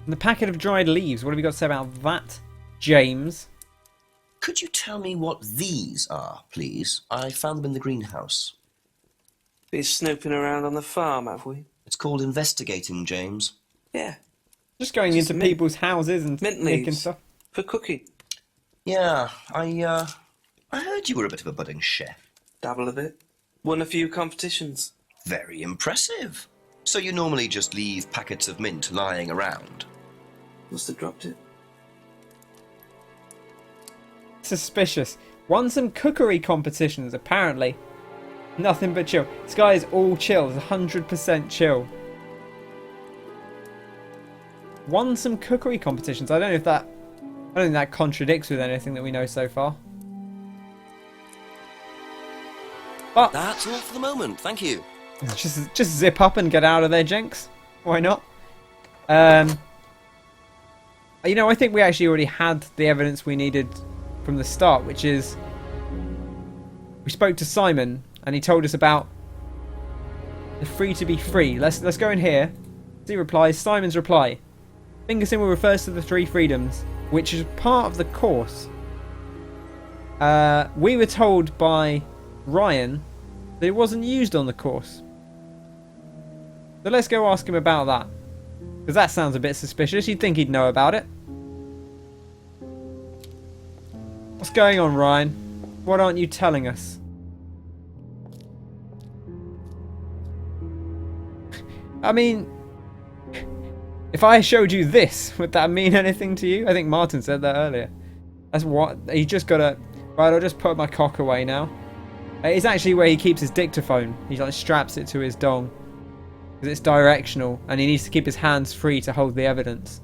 And the packet of dried leaves. What have you got to say about that, James? Could you tell me what these are, please? I found them in the greenhouse. Been snooping around on the farm, have we? It's called investigating, James. Yeah. Just going into people's houses and mint making leaves stuff. for cooking. Yeah, I heard you were a bit of a budding chef. Dabble a bit. Won a few competitions. Very impressive. So you normally just leave packets of mint lying around? Must have dropped it. Suspicious. Won some cookery competitions, apparently. Nothing but chill. This guy is all chill. It's 100% chill. Won some cookery competitions. I don't think that contradicts with anything that we know so far. But that's all for the moment. Thank you. Just zip up and get out of there, Jenks. Why not? You know, I think we actually already had the evidence we needed from the start, which is we spoke to Simon and he told us about the free to be free. Let's go in here. See replies. Simon's reply. Finger symbol refers to the 3 freedoms, which is part of the course. We were told by Ryan that it wasn't used on the course. So let's go ask him about that. Because that sounds a bit suspicious. You'd think he'd know about it. What's going on, Ryan? What aren't you telling us? I mean, if I showed you this, would that mean anything to you? I think Martin said that earlier. That's what he just got to. Right, I'll just put my cock away now. It's actually where he keeps his dictaphone. He like straps it to his dong because it's directional, and he needs to keep his hands free to hold the evidence.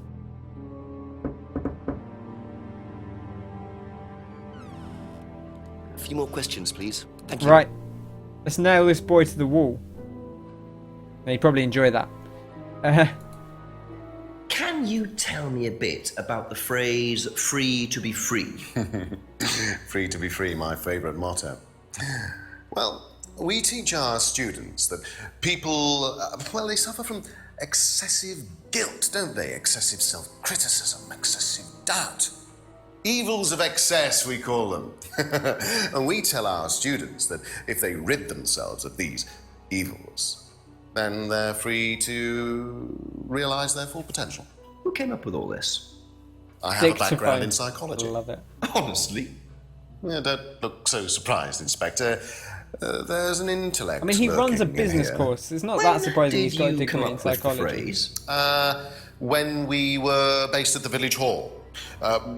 A few more questions, please. Thank you. Right, let's nail this boy to the wall. He'd probably enjoy that. Can you tell me a bit about the phrase free to be free? Free to be free, my favourite motto. Well, we teach our students that people, they suffer from excessive guilt, don't they? Excessive self-criticism, excessive doubt. Evils of excess, we call them. And we tell our students that if they rid themselves of these evils, then they're free to realise their full potential. Who came up with all this? I have a background in psychology. I love it. Honestly? Yeah, don't look so surprised, Inspector. There's an intellect. I mean, he runs a lurking business here. course. It's not that surprising he's got a degree in With the psychology. phrase? When we were based at the village hall.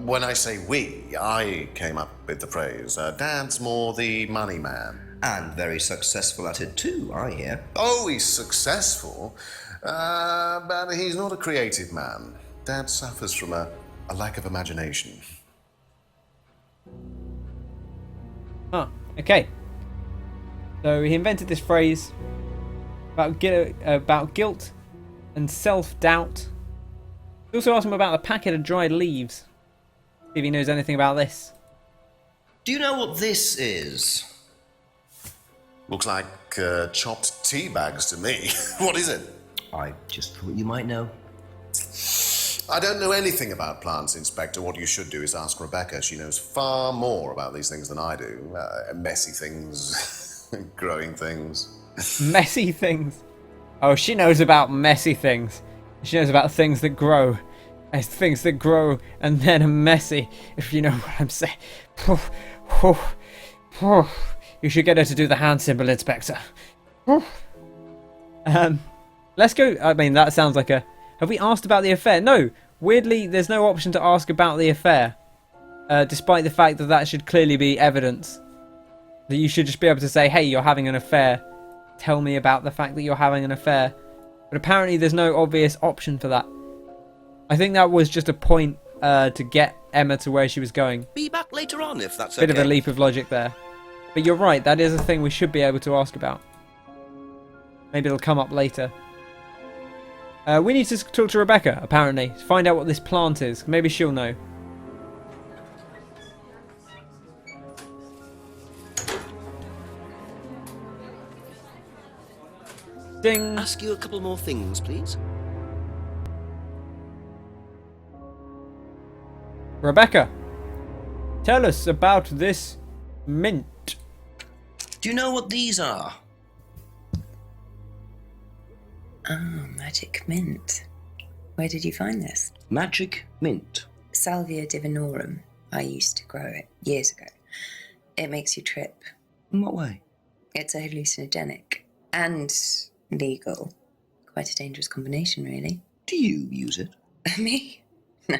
When I say we, I came up with the phrase. Dad's more the money man. And very successful at it too, I hear. Oh, he's successful, but he's not a creative man. Dad suffers from a lack of imagination. Huh, okay. So he invented this phrase about guilt and self-doubt. He also asked him about the packet of dried leaves. See if he knows anything about this. Do you know what this is? Looks like chopped tea bags to me. What is it? I just thought you might know. I don't know anything about plants, Inspector. What you should do is ask Rebecca. She knows far more about these things than I do. Messy things, growing things. Messy things? Oh, she knows about messy things. She knows about things that grow. Things that grow and then are messy, if you know what I'm saying. You should get her to do the hand symbol, Inspector. Let's go. I mean, that sounds like a... Have we asked about the affair? No. Weirdly, there's no option to ask about the affair. Despite the fact that that should clearly be evidence. That you should just be able to say, hey, you're having an affair. Tell me about the fact that you're having an affair. But apparently there's no obvious option for that. I think that was just a point to get Emma to where she was going. Be back later on if that's Bit of a leap of logic there. But you're right, that is a thing we should be able to ask about. Maybe it'll come up later. We need to talk to Rebecca, apparently. Find out what this plant is. Maybe she'll know. Ding. Ask you a couple more things, please. Rebecca, tell us about this mint. Do you know what these are? Ah, magic mint. Where did you find this? Magic mint. Salvia divinorum. I used to grow it years ago. It makes you trip. In what way? It's a hallucinogenic and legal. Quite a dangerous combination, really. Do you use it? Me? No.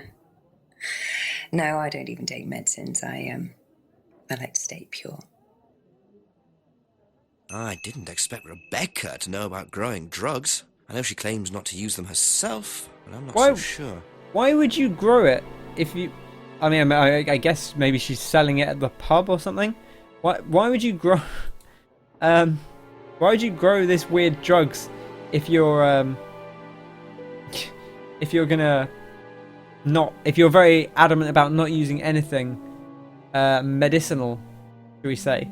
No, I don't even take medicines. I like to stay pure. I didn't expect Rebecca to know about growing drugs. I know she claims not to use them herself, but I'm not so sure. Why would you grow it if you... I mean, I guess maybe she's selling it at the pub or something. Why would you grow... why would you grow this weird drugs if you're if you're gonna not... If you're very adamant about not using anything medicinal, shall we say.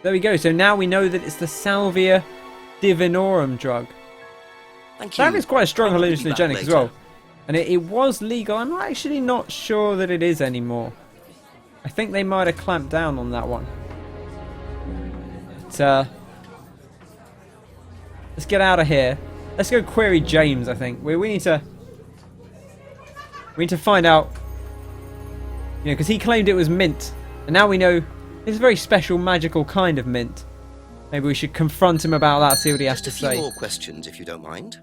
There we go. So now we know that it's the Salvia divinorum drug. Thank you. That is quite a strong hallucinogenic as well. And it was legal. I'm actually not sure that it is anymore. I think they might have clamped down on that one. But, let's get out of here. Let's go query James, I think. We need to find out. You know, because he claimed it was mint. And now we know it's a very special magical kind of mint. Maybe we should confront him about that, see what he has to say. Just a few more questions, if you don't mind.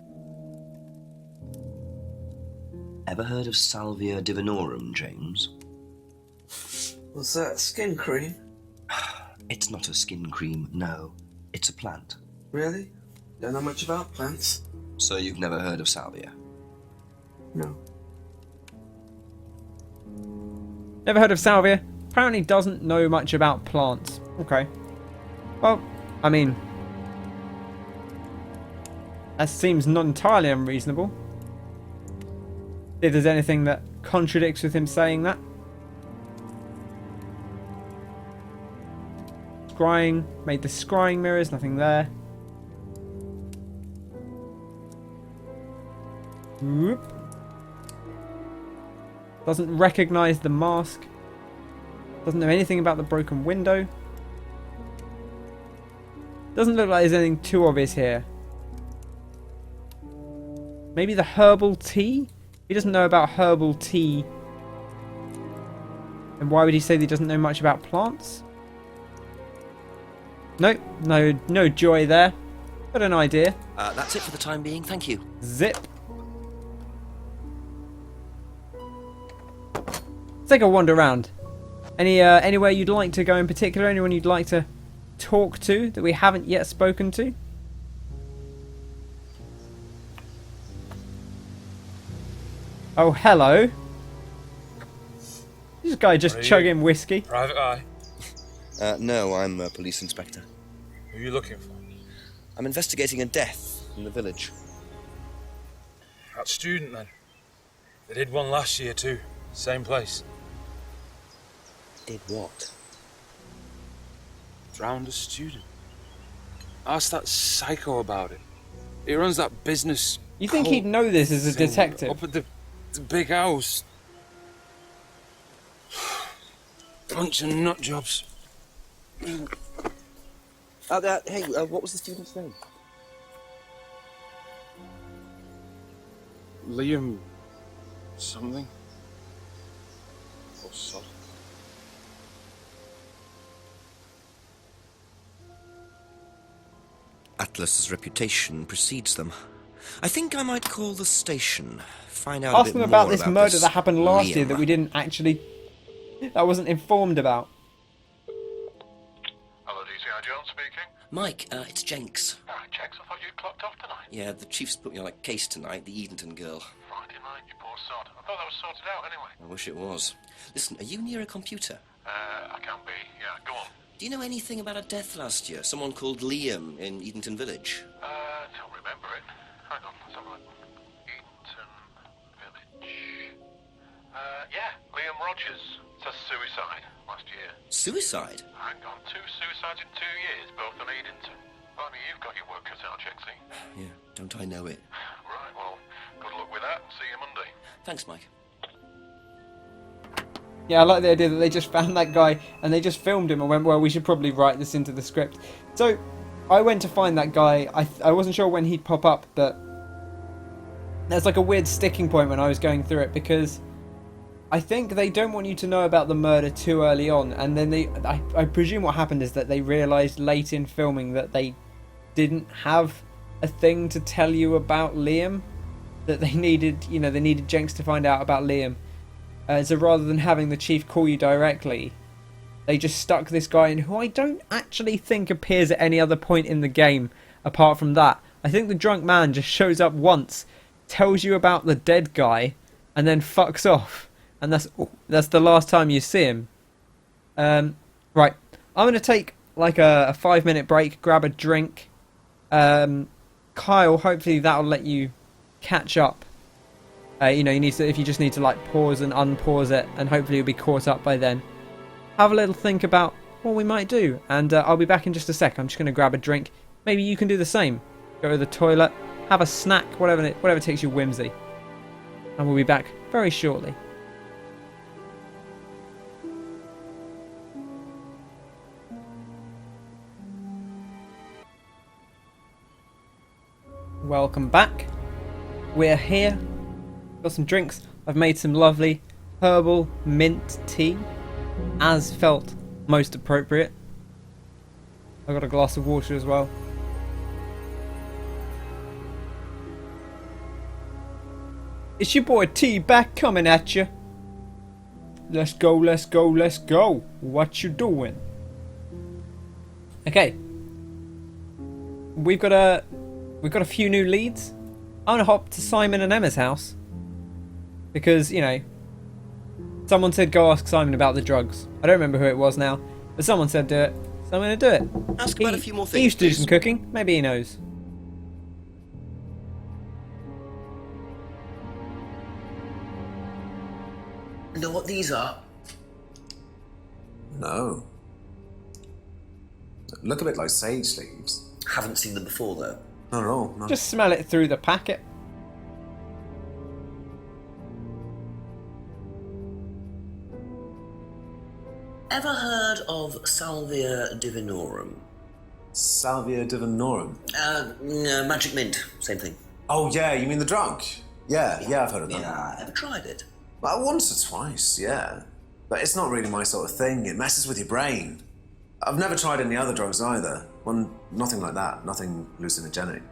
Ever heard of Salvia divinorum, James? Was that skin cream? It's not a skin cream, no. It's a plant. Really? Don't know much about plants. So you've never heard of Salvia? No. Never heard of Salvia. Apparently doesn't know much about plants. Okay. Well, I mean... that seems not entirely unreasonable. If there's anything that contradicts with him saying that. Scrying. Made the scrying mirrors. Nothing there. Whoop. Doesn't recognise the mask. Doesn't know anything about the broken window. Doesn't look like there's anything too obvious here. Maybe the herbal tea? He doesn't know about herbal tea. And why would he say that he doesn't know much about plants? Nope, no joy there. Got an idea. That's it for the time being, thank you. Zip. Let's take a wander around. Anywhere you'd like to go in particular? Anyone you'd like to talk to that we haven't yet spoken to? Oh, hello. This guy just chugging whiskey. Private eye. No, I'm a police inspector. Who are you looking for? I'm investigating a death in the village. That student, then. They did one last year, too. Same place. Did what? Drowned a student. Ask that psycho about it. He runs that business. You think he'd know this as a detective? Up at the big house. Bunch of nut jobs. Hey, what was the student's name? Liam... something? Or sod. Atlas's reputation precedes them. I think I might call the station, find out Ask a them bit about more this about murder this that happened last year Liam. that we didn't actually... that I wasn't informed about. Hello, DCI Jones speaking. Mike, it's Jenks. Ah, Jenks, I thought you'd clocked off tonight. Yeah, the chief's put me on a case tonight, the Edenton girl. Friday night, you poor sod. I thought that was sorted out anyway. I wish it was. Listen, are you near a computer? I can't be. Yeah, go on. Do you know anything about a death last year? Someone called Liam in Edenton Village? Don't remember it. Hang on, let's have a look. Eaton Village. Yeah, Liam Rogers. It says suicide last year. Suicide? Hang on, 2 suicides in 2 years, both on Edenton. Only you've got your work cut out, Jexy. Yeah, don't I know it? Right, well, good luck with that. See you Monday. Thanks, Mike. Yeah, I like the idea that they just found that guy and they just filmed him and went, well, we should probably write this into the script. So, I went to find that guy. I wasn't sure when he'd pop up, but there's like a weird sticking point when I was going through it, because I think they don't want you to know about the murder too early on, and then I presume what happened is that they realised late in filming that they didn't have a thing to tell you about Liam, that they needed Jenks to find out about Liam. So rather than having the chief call you directly, they just stuck this guy in who I don't actually think appears at any other point in the game apart from that. I think the drunk man just shows up once, tells you about the dead guy, and then fucks off. And that's the last time you see him. Right, I'm going to take like a 5-minute break, grab a drink. Kyle, hopefully that'll let you catch up. If you just need to like pause and unpause it, and hopefully you'll be caught up by then. Have a little think about what we might do, and I'll be back in just a sec. I'm just going to grab a drink. Maybe you can do the same. Go to the toilet, have a snack, whatever takes your whimsy. And we'll be back very shortly. Welcome back. We're here. Got some drinks. I've made some lovely herbal mint tea, as felt most appropriate. I got a glass of water as well. It's your boy T back coming at you. Let's go, let's go, let's go. What you doing? Okay. We've got a few new leads. I'm gonna hop to Simon and Emma's house because, someone said go ask Simon about the drugs. I don't remember who it was now, but someone said do it, so I'm gonna do it. Ask about a few more things. He used to do please. some cooking. Maybe he knows. Know what these are? No. Look a bit like sage leaves. Haven't seen them before, though. Not at all. No. Just smell it through the packet. Ever heard of Salvia divinorum? Salvia divinorum? No, magic mint, same thing. Oh, yeah, you mean the drug? Yeah, I've heard of that. Yeah, ever tried it? Well, once or twice, yeah. But it's not really my sort of thing. It messes with your brain. I've never tried any other drugs either. Nothing like that. Nothing hallucinogenic.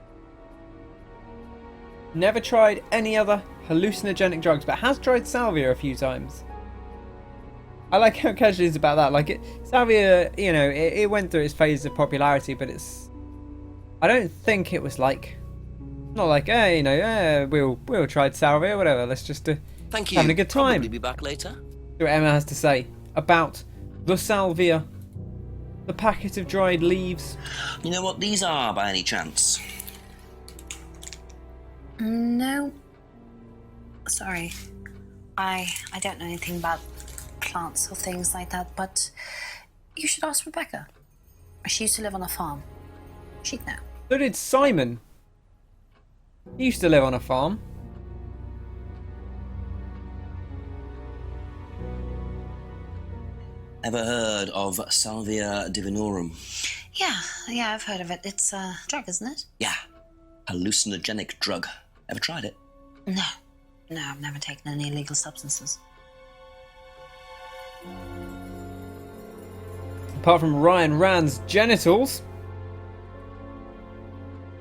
Never tried any other hallucinogenic drugs, but has tried salvia a few times. I like how casual it is about that. Salvia, it went through its phase of popularity, but I don't think it was not like, hey, we'll try salvia, whatever. Let's just Thank you. having a good time. Probably be back later. See what Emma has to say about the salvia, the packet of dried leaves. You know what these are, by any chance? No. Sorry. I don't know anything about plants or things like that, but you should ask Rebecca. She used to live on a farm. She'd know. So did Simon. He used to live on a farm. Ever heard of Salvia divinorum? Yeah, I've heard of it. It's a drug, isn't it? Yeah. Hallucinogenic drug. Ever tried it? No, I've never taken any illegal substances. Apart from Ryan Rand's genitals.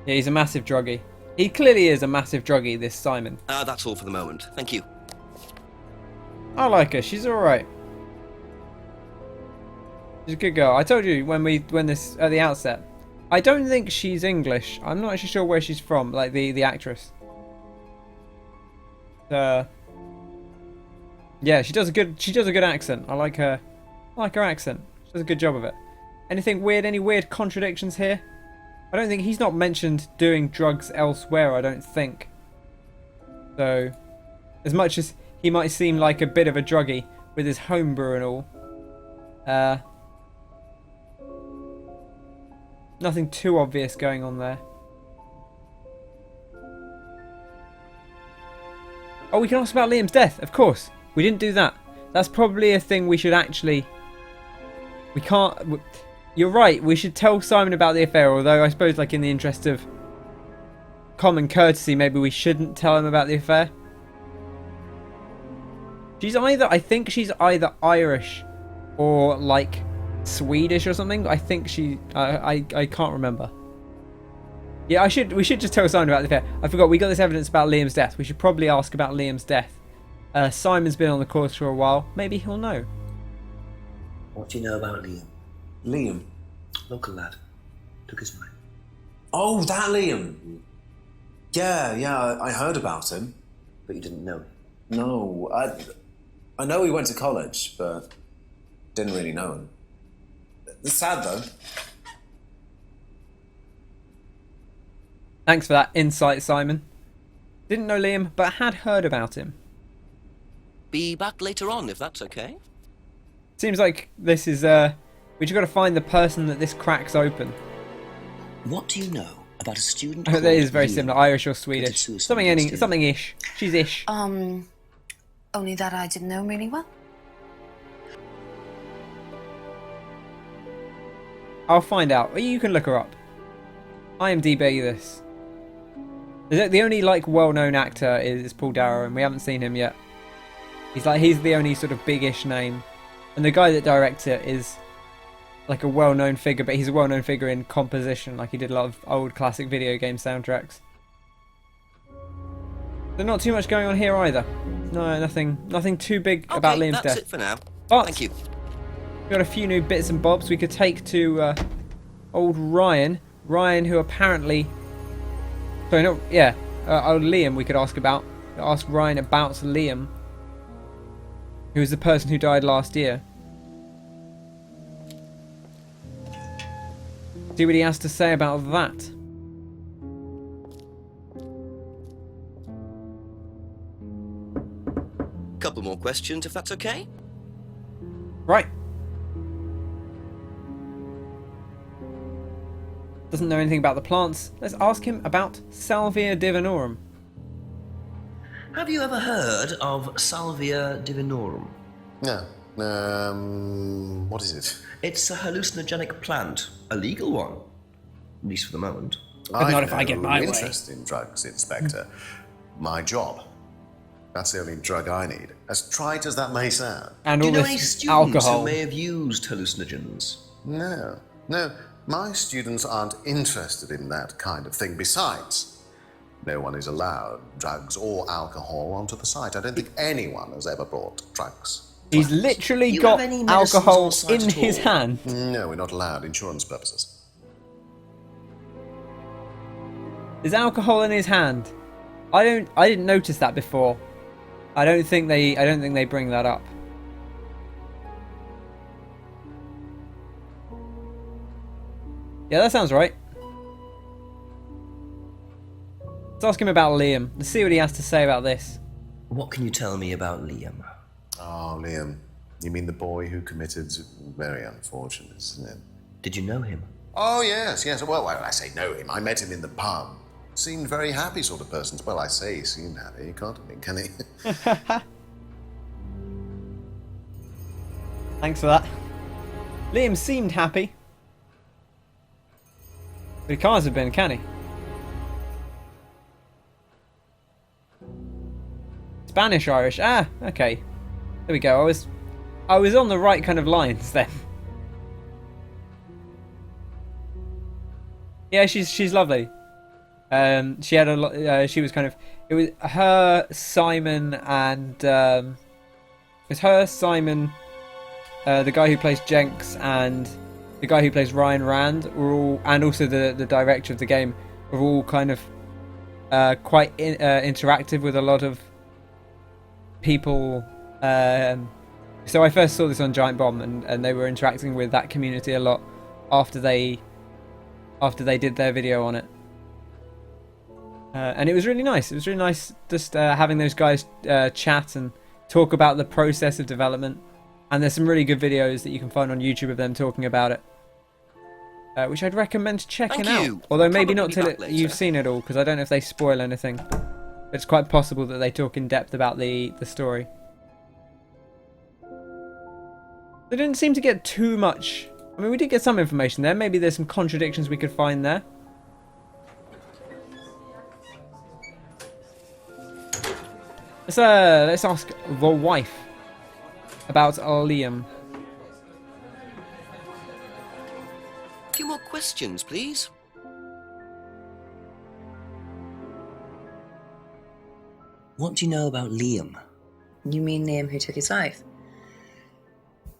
Yeah, he's a massive druggie. He clearly is a massive druggie, this Simon. That's all for the moment. Thank you. I like her. She's alright. She's a good girl. I told you when this at the outset. I don't think she's English. I'm not actually sure where she's from, like the actress. Yeah, she does a good accent. I like her accent. She does a good job of it. Anything weird? Any weird contradictions here? I don't think he's not mentioned doing drugs elsewhere. I don't think. So, as much as he might seem like a bit of a druggie with his homebrew and all, nothing too obvious going on there. Oh, we can ask about Liam's death, of course. We didn't do that. That's probably a thing we should actually... We can't... You're right, we should tell Simon about the affair, although I suppose, like, in the interest of common courtesy, maybe we shouldn't tell him about the affair. I think she's either Irish or, like, Swedish or something. I think I can't remember. Yeah, we should just tell Simon about the affair. I forgot, we got this evidence about Liam's death. We should probably ask about Liam's death. Simon's been on the course for a while. Maybe he'll know. What do you know about Liam? Liam? Local lad. Took his wife. Oh, that Liam! Yeah, I heard about him. But you didn't know him? No, I know he went to college, but didn't really know him. It's sad, though. Thanks for that insight, Simon. Didn't know Liam, but had heard about him. Be back later on, if that's okay. Seems like this is, we just got to find the person that this cracks open. What do you know about a student? That is very similar, Irish or Swedish. Something ish. She's ish. Only that I didn't know really well. I'll find out. You can look her up. IMDb this. The only like well-known actor is Paul Darrow, and we haven't seen him yet. He's the only sort of big-ish name, and the guy that directs it is like a well-known figure, but he's a well-known figure in composition. Like he did a lot of old classic video game soundtracks. There's not too much going on here either. No, nothing too big about Liam's death. That's it for now. But thank you. We've got a few new bits and bobs we could take to old Ryan. Ryan, who apparently... Sorry, not... Yeah. Old Liam we could ask about. Ask Ryan about Liam, who was the person who died last year. See what he has to say about that. Couple more questions, if that's okay. Right. Doesn't know anything about the plants. Let's ask him about Salvia divinorum. Have you ever heard of Salvia divinorum? No. What is it? It's a hallucinogenic plant. A legal one. At least for the moment. But not if I get my way. Interest in drugs, Inspector. My job. That's the only drug I need. As trite as that may sound. And Do all you know this any students alcohol. who may have used hallucinogens? No. My students aren't interested in that kind of thing. Besides, no one is allowed drugs or alcohol onto the site. I don't think anyone has ever brought drugs. He's literally got alcohol in his hand. No, we're not allowed. Insurance purposes. There's alcohol in his hand. I didn't notice that before. I don't think they bring that up. Yeah, that sounds right. Let's ask him about Liam. Let's see what he has to say about this. What can you tell me about Liam? Oh, Liam. You mean the boy who committed... Very unfortunate, isn't it? Did you know him? Oh, yes. Well, when I say know him, I met him in the pub. Seemed very happy sort of person. Well, I say he seemed happy. He can't have been, can he? Thanks for that. Liam seemed happy. But he can't have been, can he? Spanish, Irish. Ah, okay. There we go. I was on the right kind of lines then. Yeah, she's lovely. She had a lot. She was kind of. It was her, Simon, and it was her, Simon, the guy who plays Jenks, and the guy who plays Ryan Rand were all, and also the director of the game, were all kind of quite interactive with a lot of people. So I first saw this on Giant Bomb, and they were interacting with that community a lot after they did their video on it. And it was really nice. It was really nice just having those guys chat and talk about the process of development. And there's some really good videos that you can find on YouTube of them talking about it, which I'd recommend checking out. Although maybe not till you've seen it all, because I don't know if they spoil anything. But it's quite possible that they talk in depth about the story. They didn't seem to get too much. I mean, we did get some information there. Maybe there's some contradictions we could find there. Let's ask the wife about Liam. A few more questions, please. What do you know about Liam? You mean Liam who took his life?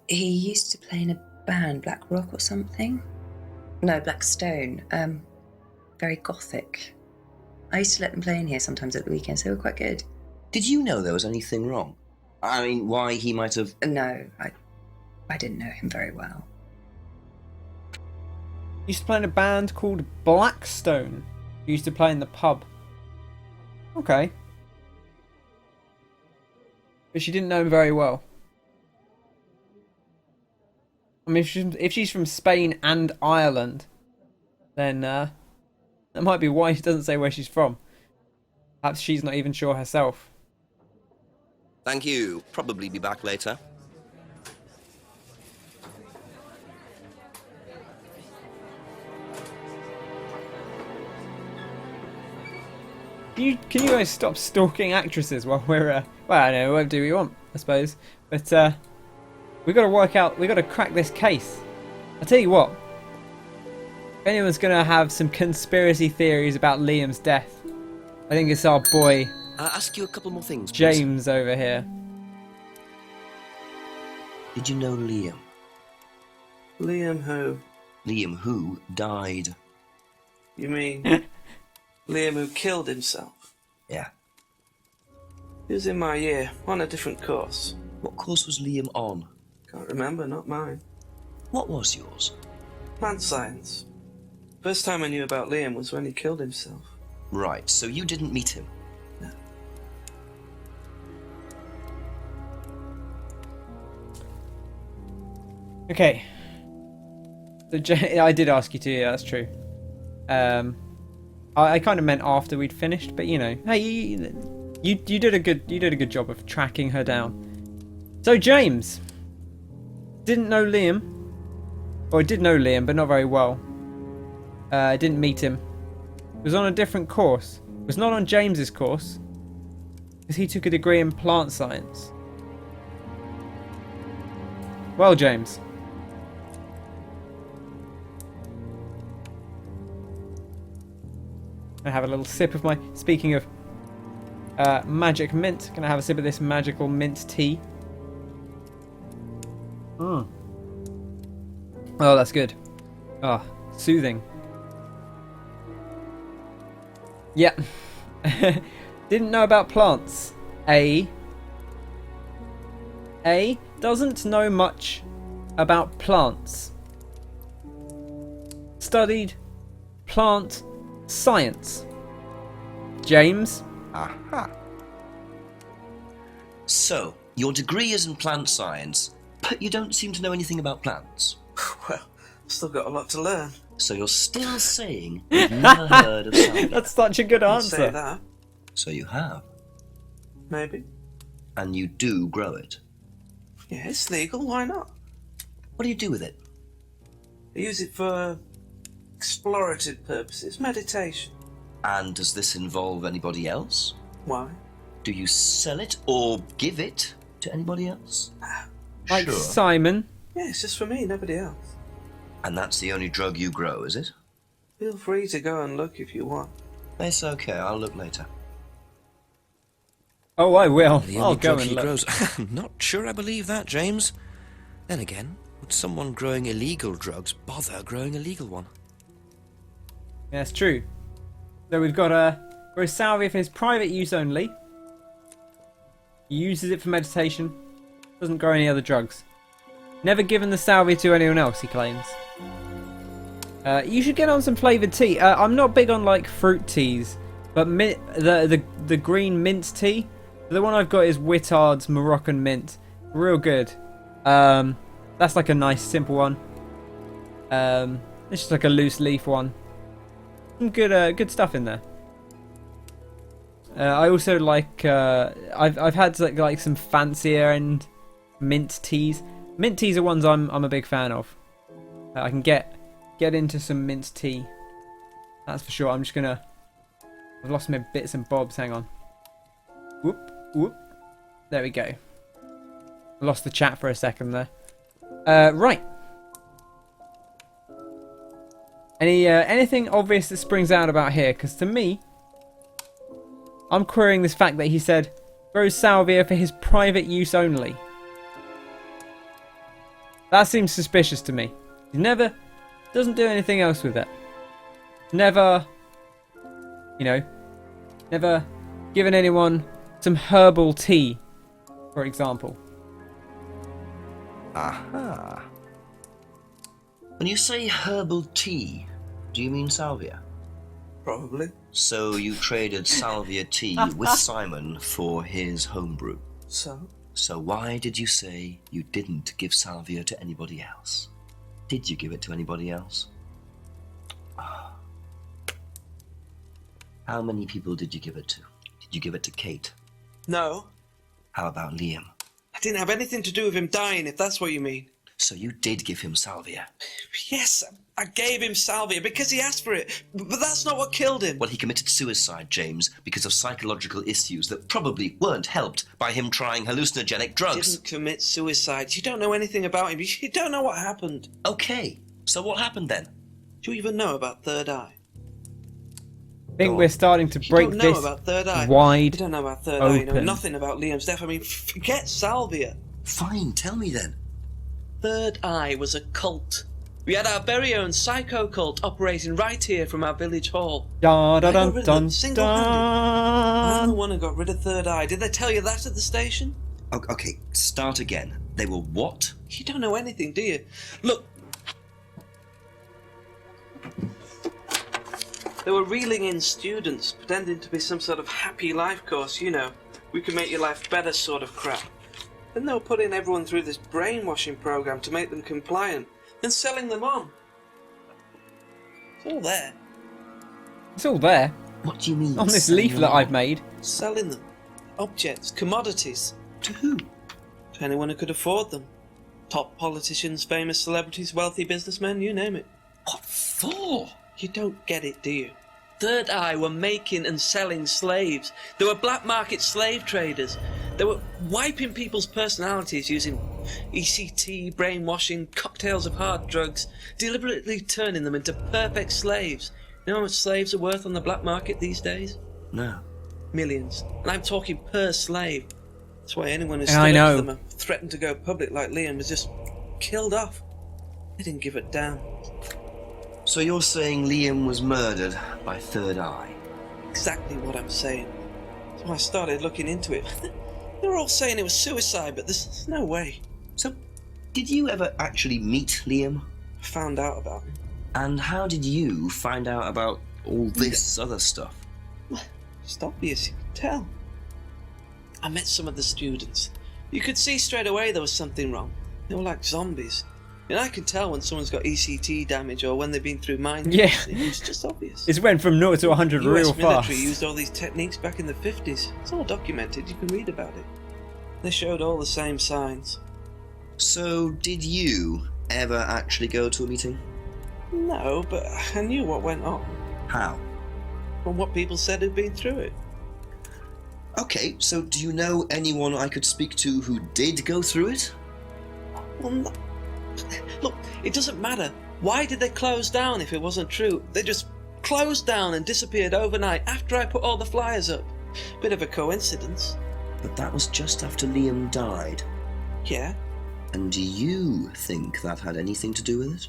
He used to play in a band, Black Rock or something? No, Black Stone. Very gothic. I used to let them play in here sometimes at the weekends. They were quite good. Did you know there was anything wrong? I mean, why he might have... No, I didn't know him very well. He used to play in a band called Blackstone. He used to play in the pub. Okay. But she didn't know him very well. I mean, if she's from Spain and Ireland, then that might be why she doesn't say where she's from. Perhaps she's not even sure herself. Thank you. Probably be back later. Can you guys stop stalking actresses while we're well, I don't know, we'll do what you want, I suppose. But we got to work out. We got to crack this case. I tell you what. If anyone's gonna have some conspiracy theories about Liam's death, I think it's our boy. I'll ask you a couple more things, please. James over here. Did you know Liam? Liam who? Liam who died. You mean Liam who killed himself? Yeah. He was in my year, on a different course. What course was Liam on? Can't remember, not mine. What was yours? Plant science. First time I knew about Liam was when he killed himself. Right, so you didn't meet him? No. Okay. So I did ask you to, yeah, that's true. I kind of meant after we'd finished, but you know, hey, you did a good job of tracking her down. So James didn't know Liam, or did know Liam, but not very well. Didn't meet him. Was on a different course. Was not on James's course, because he took a degree in plant science. Well, James. I have a little sip of my. Speaking of magic mint, gonna have a sip of this magical mint tea. Oh, that's good. Oh, soothing. Yeah. Didn't know about plants. A doesn't know much about plants. Studied plant science. James? Aha. So, your degree is in plant science, but you don't seem to know anything about plants. Well, still got a lot to learn. So you're still saying you've never heard of salvia? That's such a good answer. Say that. So you have. Maybe. And you do grow it. Yeah, it's legal, why not? What do you do with it? I use it for explorative purposes, meditation. And does this involve anybody else? Why? Do you sell it or give it to anybody else? Like sure. Simon? Yeah, it's just for me, nobody else. And that's the only drug you grow, is it? Feel free to go and look if you want. It's okay, I'll look later. Oh, I will. The I'll only go drug and he look. grows. Not sure I believe that, James. Then again, would someone growing illegal drugs bother growing a legal one? Yeah, it's true. So we've got grows salvia for his private use only. He uses it for meditation. Doesn't grow any other drugs. Never given the salvia to anyone else, he claims. You should get on some flavoured tea. I'm not big on like fruit teas, but the green mint tea. The one I've got is Wittard's Moroccan mint. Real good. That's like a nice simple one. It's just like a loose leaf one. Some good stuff in there. I also like I've had like some fancier and mint teas. Mint teas are ones I'm a big fan of. I can get into some mint tea. That's for sure. I'm just gonna. I've lost my bits and bobs. Hang on. Whoop whoop. There we go. I lost the chat for a second there. Right. Anything obvious that springs out about here? Because to me, I'm querying this fact that he said grows salvia for his private use only. That seems suspicious to me. He doesn't do anything else with it. Never given anyone some herbal tea, for example. Aha. When you say herbal tea, do you mean salvia? Probably. So you traded salvia tea with Simon for his homebrew. So why did you say you didn't give salvia to anybody else? Did you give it to anybody else? How many people did you give it to? Did you give it to Kate? No. How about Liam? I didn't have anything to do with him dying, if that's what you mean. So you did give him salvia? Yes, I gave him salvia because he asked for it, but that's not what killed him. Well, he committed suicide, James, because of psychological issues that probably weren't helped by him trying hallucinogenic drugs. He didn't commit suicide. You don't know anything about him. You don't know what happened. Okay, so what happened then? Do you even know about Third Eye? I think we're starting to break you don't know this about Third Eye. wide You don't know about Third Eye. You know open. nothing about Liam's death. I mean, forget salvia. Fine, tell me then. Third Eye was a cult. We had our very own psycho cult operating right here from our village hall. Da da dun dun I'm the one who got rid of Third Eye. Did they tell you that at the station? Okay, start again. They were what? You don't know anything, do you? Look. They were reeling in students, pretending to be some sort of happy life course, you know. We can make your life better sort of crap. Then they were putting everyone through this brainwashing program to make them compliant, then selling them on. It's all there. It's all there. What do you mean? On this leaflet I've made. Selling them. Objects, commodities. To who? To anyone who could afford them. Top politicians, famous celebrities, wealthy businessmen, you name it. What for? You don't get it, do you? Third Eye were making and selling slaves. They were black market slave traders. They were wiping people's personalities using ECT, brainwashing, cocktails of hard drugs, deliberately turning them into perfect slaves. You know how much slaves are worth on the black market these days? No. Millions. And I'm talking per slave. That's why anyone who And I stood up know. to them and threatened to go public like Liam was just killed off. They didn't give a damn. So you're saying Liam was murdered by Third Eye? Exactly what I'm saying. So I started looking into it. They were all saying it was suicide, but there's no way. So, did you ever actually meet Liam? I found out about him. And how did you find out about all this other stuff? It's obvious, you could tell. I met some of the students. You could see straight away there was something wrong. They were like zombies. And I can tell when someone's got ECT damage or when they've been through mind. Yeah. It's just obvious. It went from 0 to 100 real US military fast. used all these techniques back in the 50s. It's all documented, you can read about it. They showed all the same signs. So, did you ever actually go to a meeting? No, but I knew what went on. How? From what people said who'd been through it. Okay, so do you know anyone I could speak to who did go through it? Well, no. Look, it doesn't matter. Why did they close down if it wasn't true? They just closed down and disappeared overnight after I put all the flyers up. Bit of a coincidence. But that was just after Liam died. Yeah, And do you think that had anything to do with it?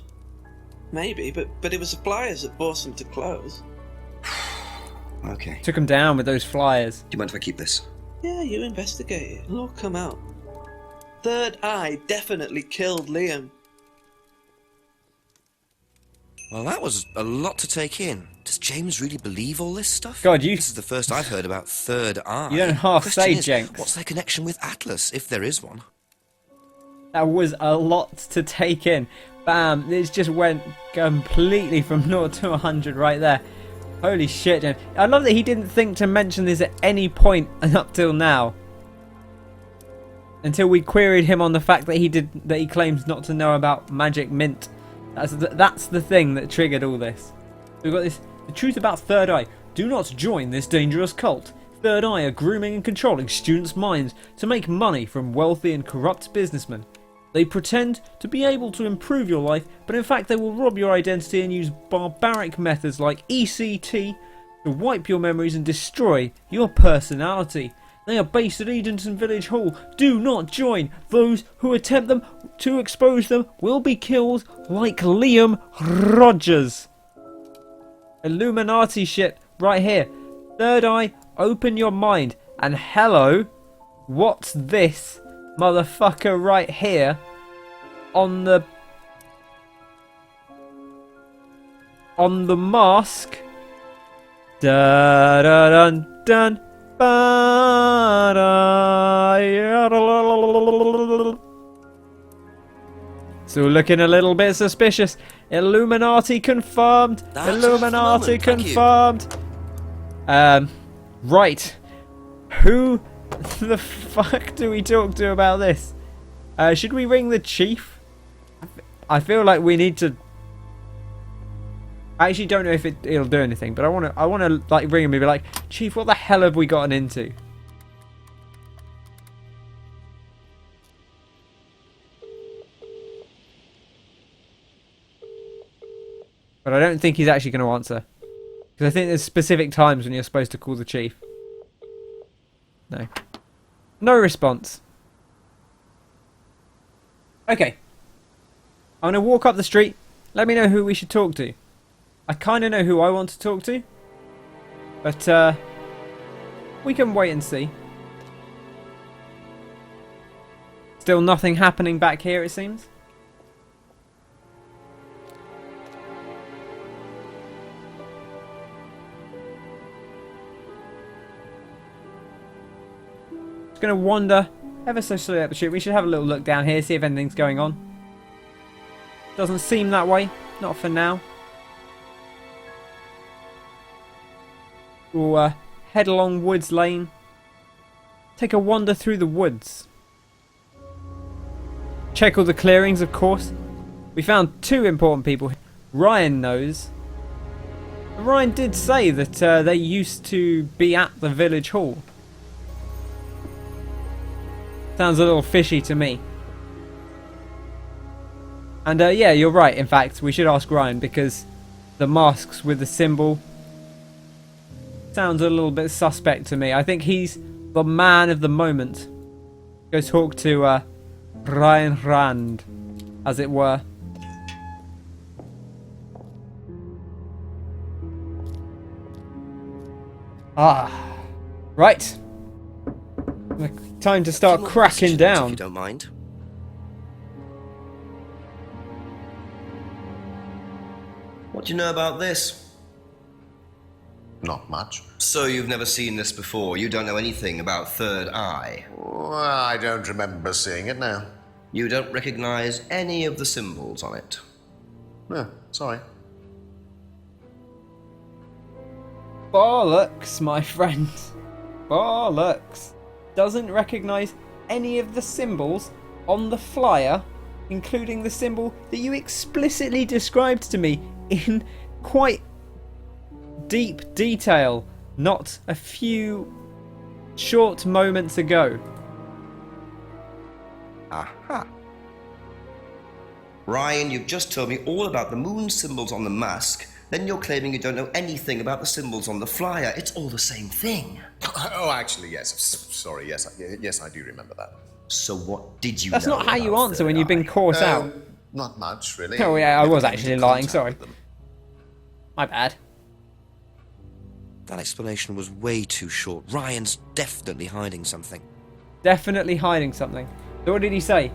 maybe, but it was the flyers that forced them to close. Okay. Took him down with those flyers. Do you mind if I keep this? Yeah, you investigate it. It'll all come out. Third Eye definitely killed Liam. Well, that was a lot to take in. Does James really believe all this stuff? God, This is the first I've heard about Third Eye. You don't half Question say, is, Jenks. what's their connection with Atlas, if there is one? That was a lot to take in. Bam, this just went completely from 0 to 100 right there. Holy shit, James. I love that he didn't think to mention this at any point up till now. Until we queried him on the fact that he claims not to know about Magic Mint. That's the thing that triggered all this. We've got this. The truth about Third Eye. Do not join this dangerous cult. Third Eye are grooming and controlling students' minds to make money from wealthy and corrupt businessmen. They pretend to be able to improve your life, but in fact they will rob your identity and use barbaric methods like ECT to wipe your memories and destroy your personality. They are based at Edenton Village Hall. Do not join. Those who attempt them to expose them will be killed like Liam Rogers. Illuminati shit right here. Third Eye, open your mind. And hello, what's this motherfucker right here on the mask? Da da dun dun. Still looking a little bit suspicious. Illuminati confirmed. That's Illuminati enough for the moment, confirmed. Right. Who the fuck do we talk to about this? Should we ring the chief? I feel like we need to. I actually don't know if it'll do anything, but I want to like ring him and be like, Chief, what the hell have we gotten into? But I don't think he's actually going to answer, because I think there's specific times when you're supposed to call the chief. No. No response. Okay. I'm going to walk up the street. Let me know who we should talk to. I kind of know who I want to talk to. But, we can wait and see. Still nothing happening back here, it seems. Just going to wander ever so slowly up the street. We should have a little look down here, see if anything's going on. Doesn't seem that way. Not for now. We'll head along Woods Lane. Take a wander through the woods. Check all the clearings, of course. We found 2 important people. Ryan knows. Ryan did say that they used to be at the village hall. Sounds a little fishy to me. And yeah, you're right. In fact, we should ask Ryan, because the masks with the symbol sounds a little bit suspect to me. I think he's the man of the moment. Go talk to Ryan Rand, as it were. Ah, right. Time to start cracking down. If you don't mind. What do you know about this? Not much. So you've never seen this before? You don't know anything about Third Eye? Well, I don't remember seeing it now. You don't recognize any of the symbols on it? No, sorry. Bollocks, my friend. Bollocks. Doesn't recognize any of the symbols on the flyer, including the symbol that you explicitly described to me in quite deep detail not a few short moments ago. Aha. Ryan, you've just told me all about the moon symbols on the mask Then you're claiming you don't know anything about the symbols on the flyer. It's all the same thing. Oh, actually, yes. Sorry, yes, yes, I do remember that. So what did you That's know not how you about answer when you've been caught out. Not much, really. Oh yeah, I Never was came actually into lying, contact sorry. with them. My bad. That explanation was way too short. Ryan's definitely hiding something. Definitely hiding something. So what did he say?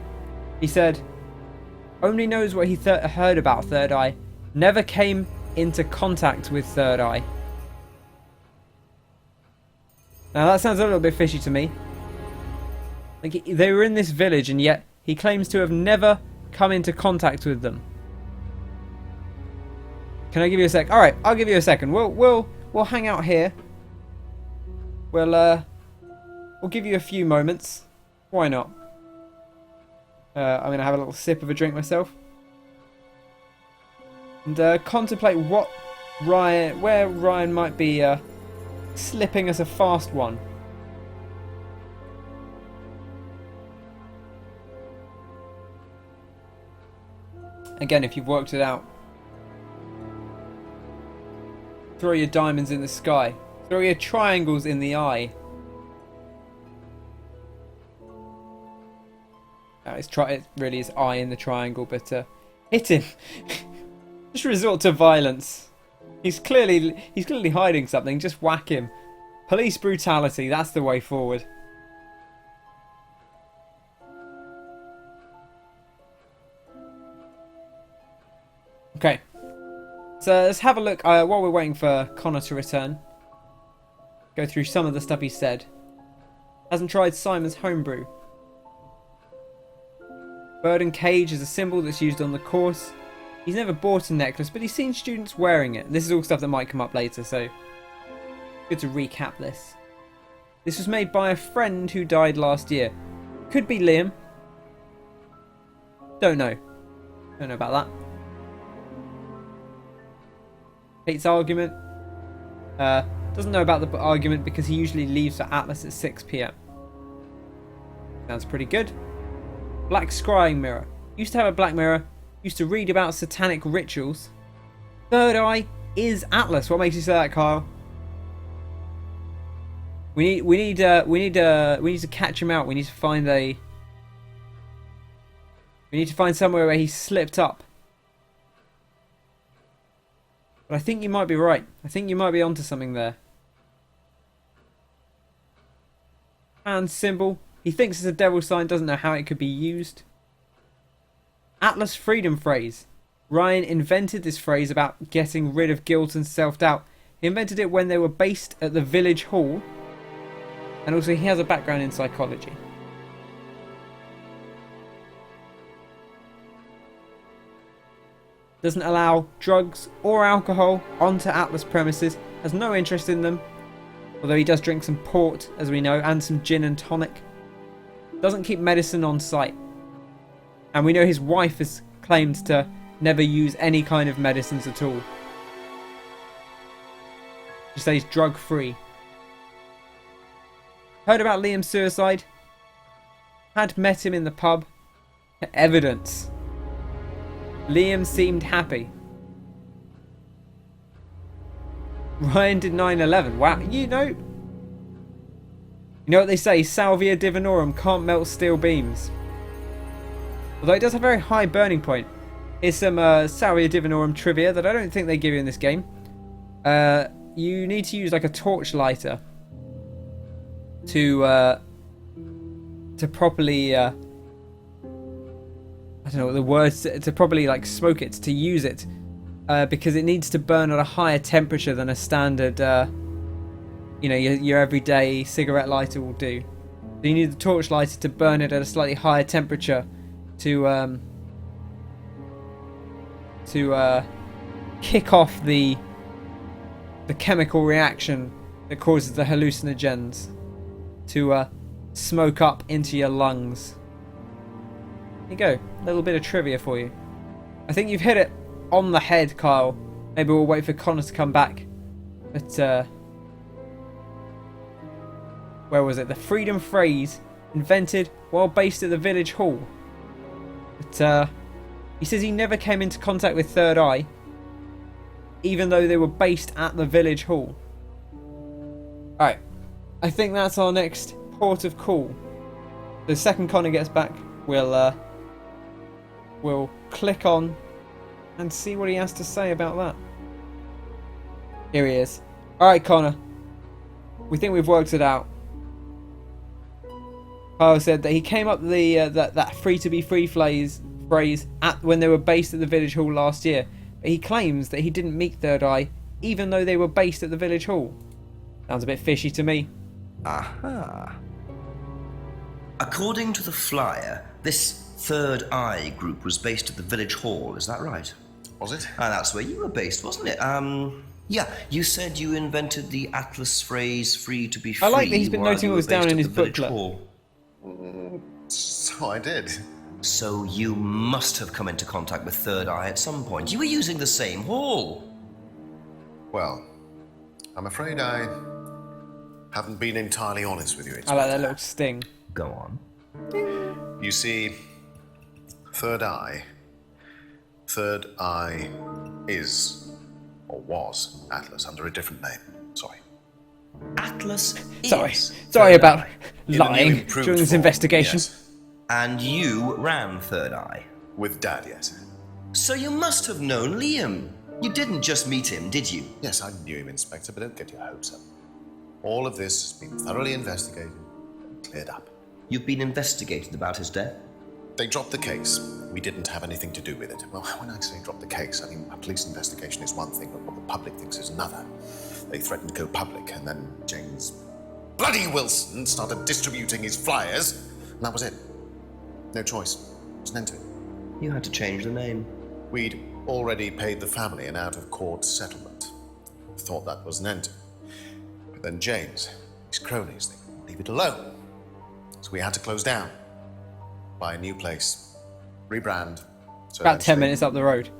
He said, only knows what he heard about Third Eye. Never came into contact with Third Eye. Now that sounds a little bit fishy to me. Like, they were in this village and yet he claims to have never come into contact with them. Can I give you a sec? Alright, I'll give you a second. We'll hang out here. We'll give you a few moments. Why not? I'm going to have a little sip of a drink myself. And contemplate where Ryan might be slipping us a fast one. Again, if you've worked it out. Throw your diamonds in the sky. Throw your triangles in the eye. It really is eye in the triangle, but hit him. Just resort to violence. He's clearly hiding something. Just whack him. Police brutality. That's the way forward. Okay. So let's have a look while we're waiting for Connor to return. Go through some of the stuff he said. Hasn't tried Simon's homebrew. Bird and cage is a symbol that's used on the course. He's never bought a necklace, but he's seen students wearing it. This is all stuff that might come up later, so good to recap this. This was made by a friend who died last year. Could be Liam. Don't know. Don't know about that. Kate's argument. Doesn't know about the argument because he usually leaves for Atlas at 6 PM. Sounds pretty good. Black scrying mirror. Used to have a black mirror. Used to read about satanic rituals. Third Eye is Atlas. What makes you say that, Kyle? We need to catch him out. We need to find somewhere where he slipped up. But I think you might be right. I think you might be onto something there. Hand symbol. He thinks it's a devil sign, doesn't know how it could be used. Atlas freedom phrase. Ryan invented this phrase about getting rid of guilt and self-doubt. He invented it when they were based at the village hall. And also he has a background in psychology. Doesn't allow drugs or alcohol onto Atlas premises. Has no interest in them. Although he does drink some port, as we know, and some gin and tonic. Doesn't keep medicine on site. And we know his wife has claimed to never use any kind of medicines at all. She stays drug free. Heard about Liam's suicide. Had met him in the pub. Evidence. Liam seemed happy. Ryan did 9/11. Wow, you know what they say, Salvia Divinorum can't melt steel beams. Although it does have a very high burning point. Here's some Salvia Divinorum trivia that I don't think they give you in this game. You need to use like a torch lighter to properly I don't know what the words, to properly like smoke it, to use it, because it needs to burn at a higher temperature than a standard your everyday cigarette lighter will do. So you need the torch lighter to burn it at a slightly higher temperature to kick off the chemical reaction that causes the hallucinogens to smoke up into your lungs. There you go, a little bit of trivia for you. I think you've hit it on the head, Kyle. Maybe we'll wait for Connor to come back. But where was it? The freedom phrase invented while based at the village hall. But he says he never came into contact with Third Eye. even though they were based at the village hall. Alright, I think that's our next port of call. The second Connor gets back, we'll click on and see what he has to say about that. Here he is. Alright, Connor. We think we've worked it out. Kyle said that he came up with the that free to be free phrase at when they were based at the village hall last year. But he claims that he didn't meet Third Eye, even though they were based at the village hall. Sounds a bit fishy to me. Aha. According to the flyer, this Third Eye group was based at the village hall, is that right? Was it? That's where you were based, wasn't it? Yeah, you said you invented the Atlas phrase free to be free. I like that he's been while noting you all were this down based in at his the village booklet. hall. So I did. So you must have come into contact with Third Eye at some point. You were using the same hall. Well, I'm afraid I haven't been entirely honest with you. I like that little sting. Go on. You see, Third Eye is, or was, Atlas under a different name. Sorry. Atlas is. Sorry about In the new lying improved during this form, investigation. yes. And you ran Third Eye? With Dad, yes. So you must have known Liam. You didn't just meet him, did you? Yes, I knew him, Inspector, but don't get your hopes up. All of this has been thoroughly investigated and cleared up. You've been investigated about his death? They dropped the case. We didn't have anything to do with it. Well, when I say drop the case, I mean a police investigation is one thing, but what the public thinks is another. They threatened to go public, and then James bloody Wilson started distributing his flyers, and that was it. No choice. It was an end to it. You had to change the name. We'd already paid the family an out-of-court settlement. Thought that was an end to it. But then James, his cronies, they wouldn't leave it alone. So we had to close down. Buy a new place. Rebrand. So About 10 minutes up the road.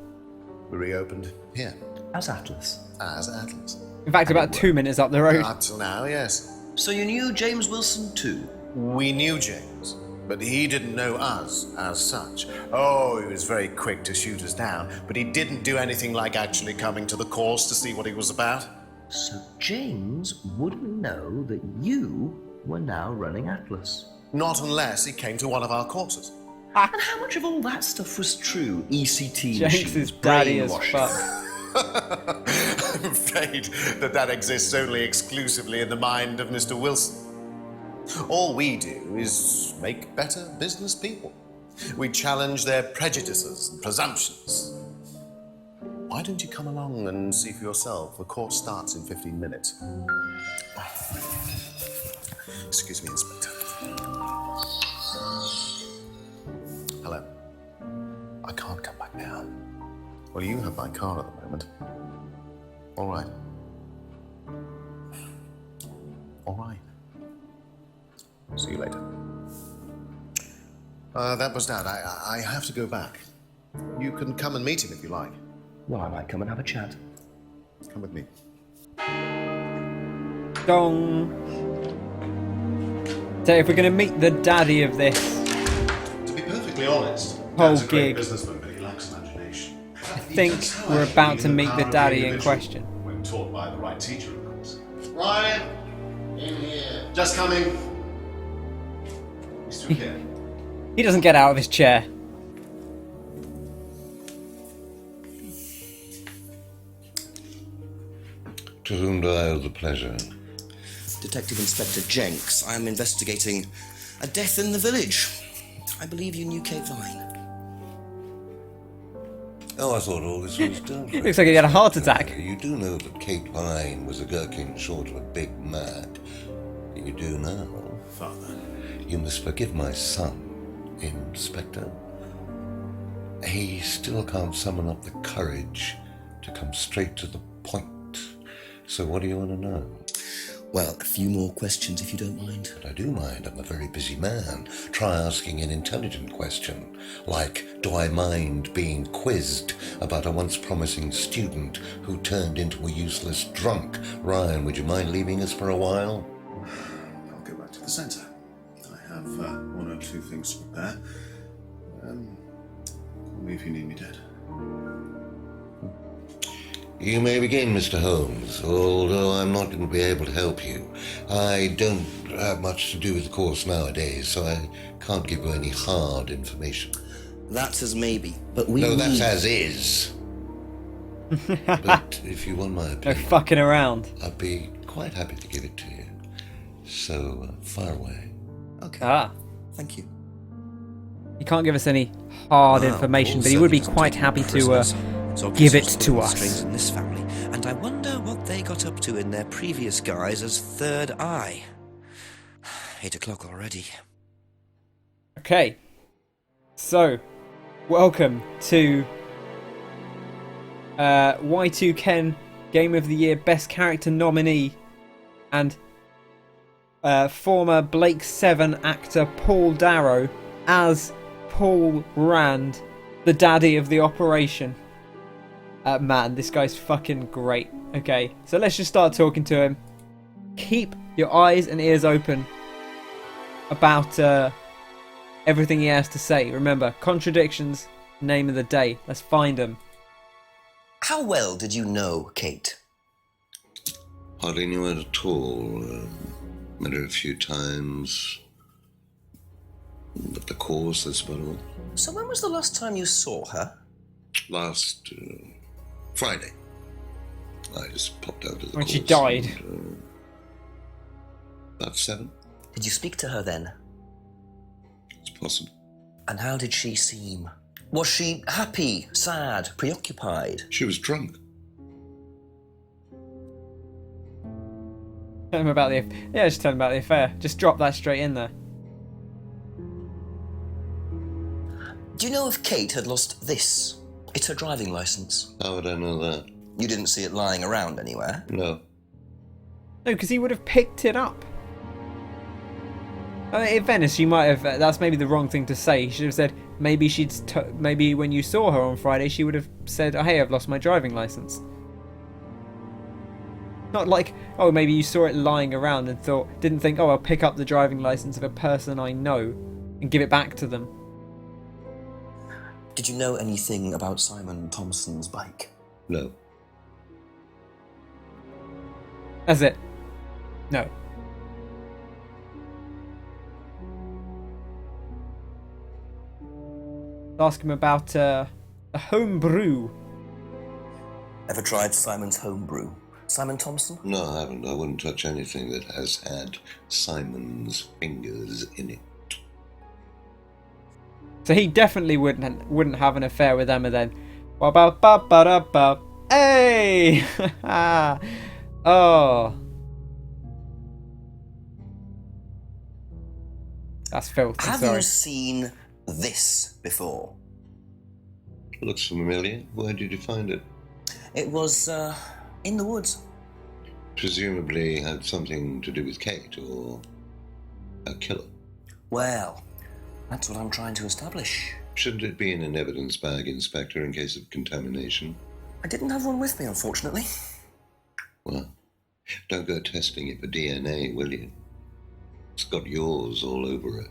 We reopened here. As Atlas? As Atlas. In fact, about 2 minutes up the road. Up till now, yes. So you knew James Wilson too? We knew James, but he didn't know us as such. Oh, he was very quick to shoot us down, but he didn't do anything like actually coming to the course to see what he was about. So James wouldn't know that you were now running Atlas? Not unless he came to one of our courses. And how much of all that stuff was true? ECT James machines, is daddy as brainwashing. fuck. I'm afraid that exists only exclusively in the mind of Mr. Wilson. All we do is make better business people. We challenge their prejudices and presumptions. Why don't you come along and see for yourself? The course starts in 15 minutes. Excuse me, Inspector. Hello. I can't come back now. Well, you have my car at the moment. All right. All right. See you later. That was Dad. I have to go back. You can come and meet him if you like. Well, I might come and have a chat. Come with me. Dong. So if we're going to meet the daddy of this To be perfectly honest, whole Dad's a great gig, businessman, but he lacks imagination. I think we're about to meet the daddy in question. When taught by the right teacher, of course. Ryan, in here. Just coming. He's through here. He doesn't get out of his chair. To whom do I owe the pleasure? Detective Inspector Jenks. I am investigating a death in the village. I believe you knew Kate Vine. Oh, I thought all this was done. Looks like he had a heart attack. You do know that Kate Vine was a gherkin short of a big mad. You do now. Father. You must forgive my son, Inspector. He still can't summon up the courage to come straight to the point. So what do you want to know? Well, a few more questions if you don't mind. But I do mind. I'm a very busy man. Try asking an intelligent question, like, do I mind being quizzed about a once promising student who turned into a useless drunk? Ryan, would you mind leaving us for a while? I'll go back to the centre. I have one or two things to prepare. Call me if you need me, Dad. You may begin, Mr. Holmes, although I'm not going to be able to help you. I don't have much to do with the course nowadays, so I can't give you any hard information. That's as maybe, but we No, that's need... as is. But if you want my opinion... No fucking around. I'd be quite happy to give it to you. So, far away. Okay. Ah. Thank you. He can't give us any hard information, but he would be quite happy to give it to us. In this family, and I wonder what they got up to in their previous guise as Third Eye. 8 o'clock already. Okay. So, welcome to Y2 Ken Game of the Year Best Character nominee and former Blake 7 actor Paul Darrow as Paul Rand, the daddy of the operation. Man, this guy's fucking great. Okay, so let's just start talking to him. Keep your eyes and ears open about everything he has to say. Remember, contradictions, name of the day. Let's find him. How well did you know Kate? Hardly knew it at all. Met her a few times. At the course, that's about all. So when was the last time you saw her? Last Friday. I just popped out of the when course. She died. And, about 7. Did you speak to her then? It's possible. And how did she seem? Was she happy, sad, preoccupied? She was drunk. Tell him about just tell him about the affair. Just drop that straight in there. Do you know if Kate had lost this? It's her driving license. How would I know that? You didn't see it lying around anywhere? No. No, because he would have picked it up. I mean, in Venice, she might have. That's maybe the wrong thing to say. He should have said maybe maybe when you saw her on Friday, she would have said, oh, "Hey, I've lost my driving license." Not like, oh, maybe you saw it lying around and didn't think, oh, I'll pick up the driving license of a person I know and give it back to them. Did you know anything about Simon Thompson's bike? No. That's it. No. Ask him about the home brew. Ever tried Simon's home brew? Simon Thompson? No, I haven't. I wouldn't touch anything that has had Simon's fingers in it. So he definitely wouldn't have an affair with Emma then. Ba-ba-ba-ba-da-ba. Hey! Oh. That's filthy, Have sorry. you seen this before? Looks familiar. Where did you find it? It was, in the woods. Presumably had something to do with Kate or a killer. Well, that's what I'm trying to establish. Shouldn't it be in an evidence bag, Inspector, in case of contamination? I didn't have one with me, unfortunately. Well, don't go testing it for DNA, will you? It's got yours all over it.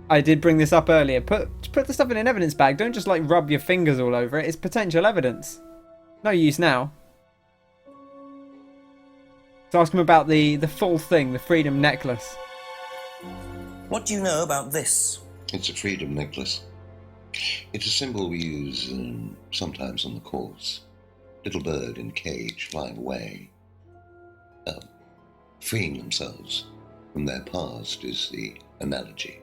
I did bring this up earlier. Put the stuff in an evidence bag. Don't just like rub your fingers all over it. It's potential evidence. No use now. So ask him about the full thing, the freedom necklace. What do you know about this? It's a freedom necklace. It's a symbol we use sometimes on the course. Little bird in cage flying away. Freeing themselves from their past is the analogy.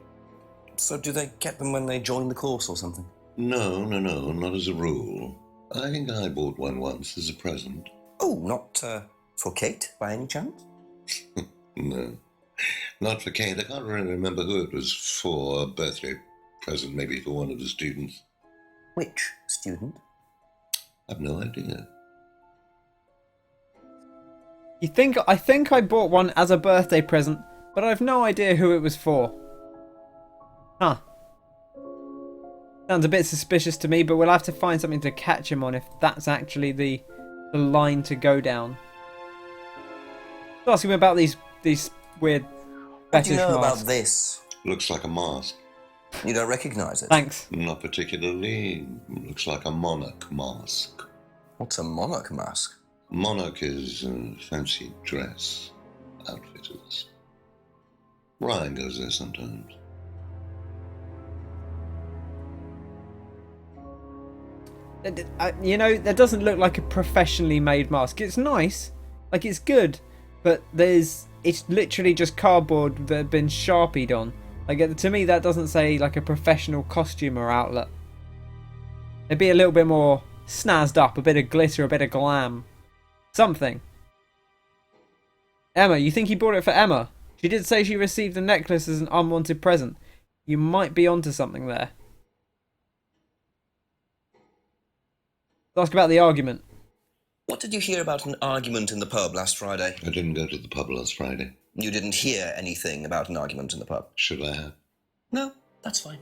So do they get them when they join the course or something? No, not as a rule. I think I bought one once as a present. Oh, not for Kate, by any chance? No, not for Kate. I can't really remember who it was for. A birthday present, maybe for one of the students. Which student? I've no idea. I think I bought one as a birthday present, but I've no idea who it was for. Huh. Sounds a bit suspicious to me, but we'll have to find something to catch him on if that's actually the line to go down. Ask him about these weird What do you fetish know masks. about this? Looks like a mask. You don't recognise it? Thanks. Not particularly. Looks like a monarch mask. What's a monarch mask? Monarch is a fancy dress. Outfitters. Ryan goes there sometimes. You know, that doesn't look like a professionally made mask. It's nice, like it's good, but it's literally just cardboard that had been sharpied on. Like, to me, that doesn't say like a professional costume or outlet. It'd be a little bit more snazzed up, a bit of glitter, a bit of glam, something. Emma, you think he bought it for Emma? She did say she received the necklace as an unwanted present. You might be onto something there. Let's ask about the argument. What did you hear about an argument in the pub last Friday? I didn't go to the pub last Friday. You didn't hear anything about an argument in the pub? Should I have? No, that's fine.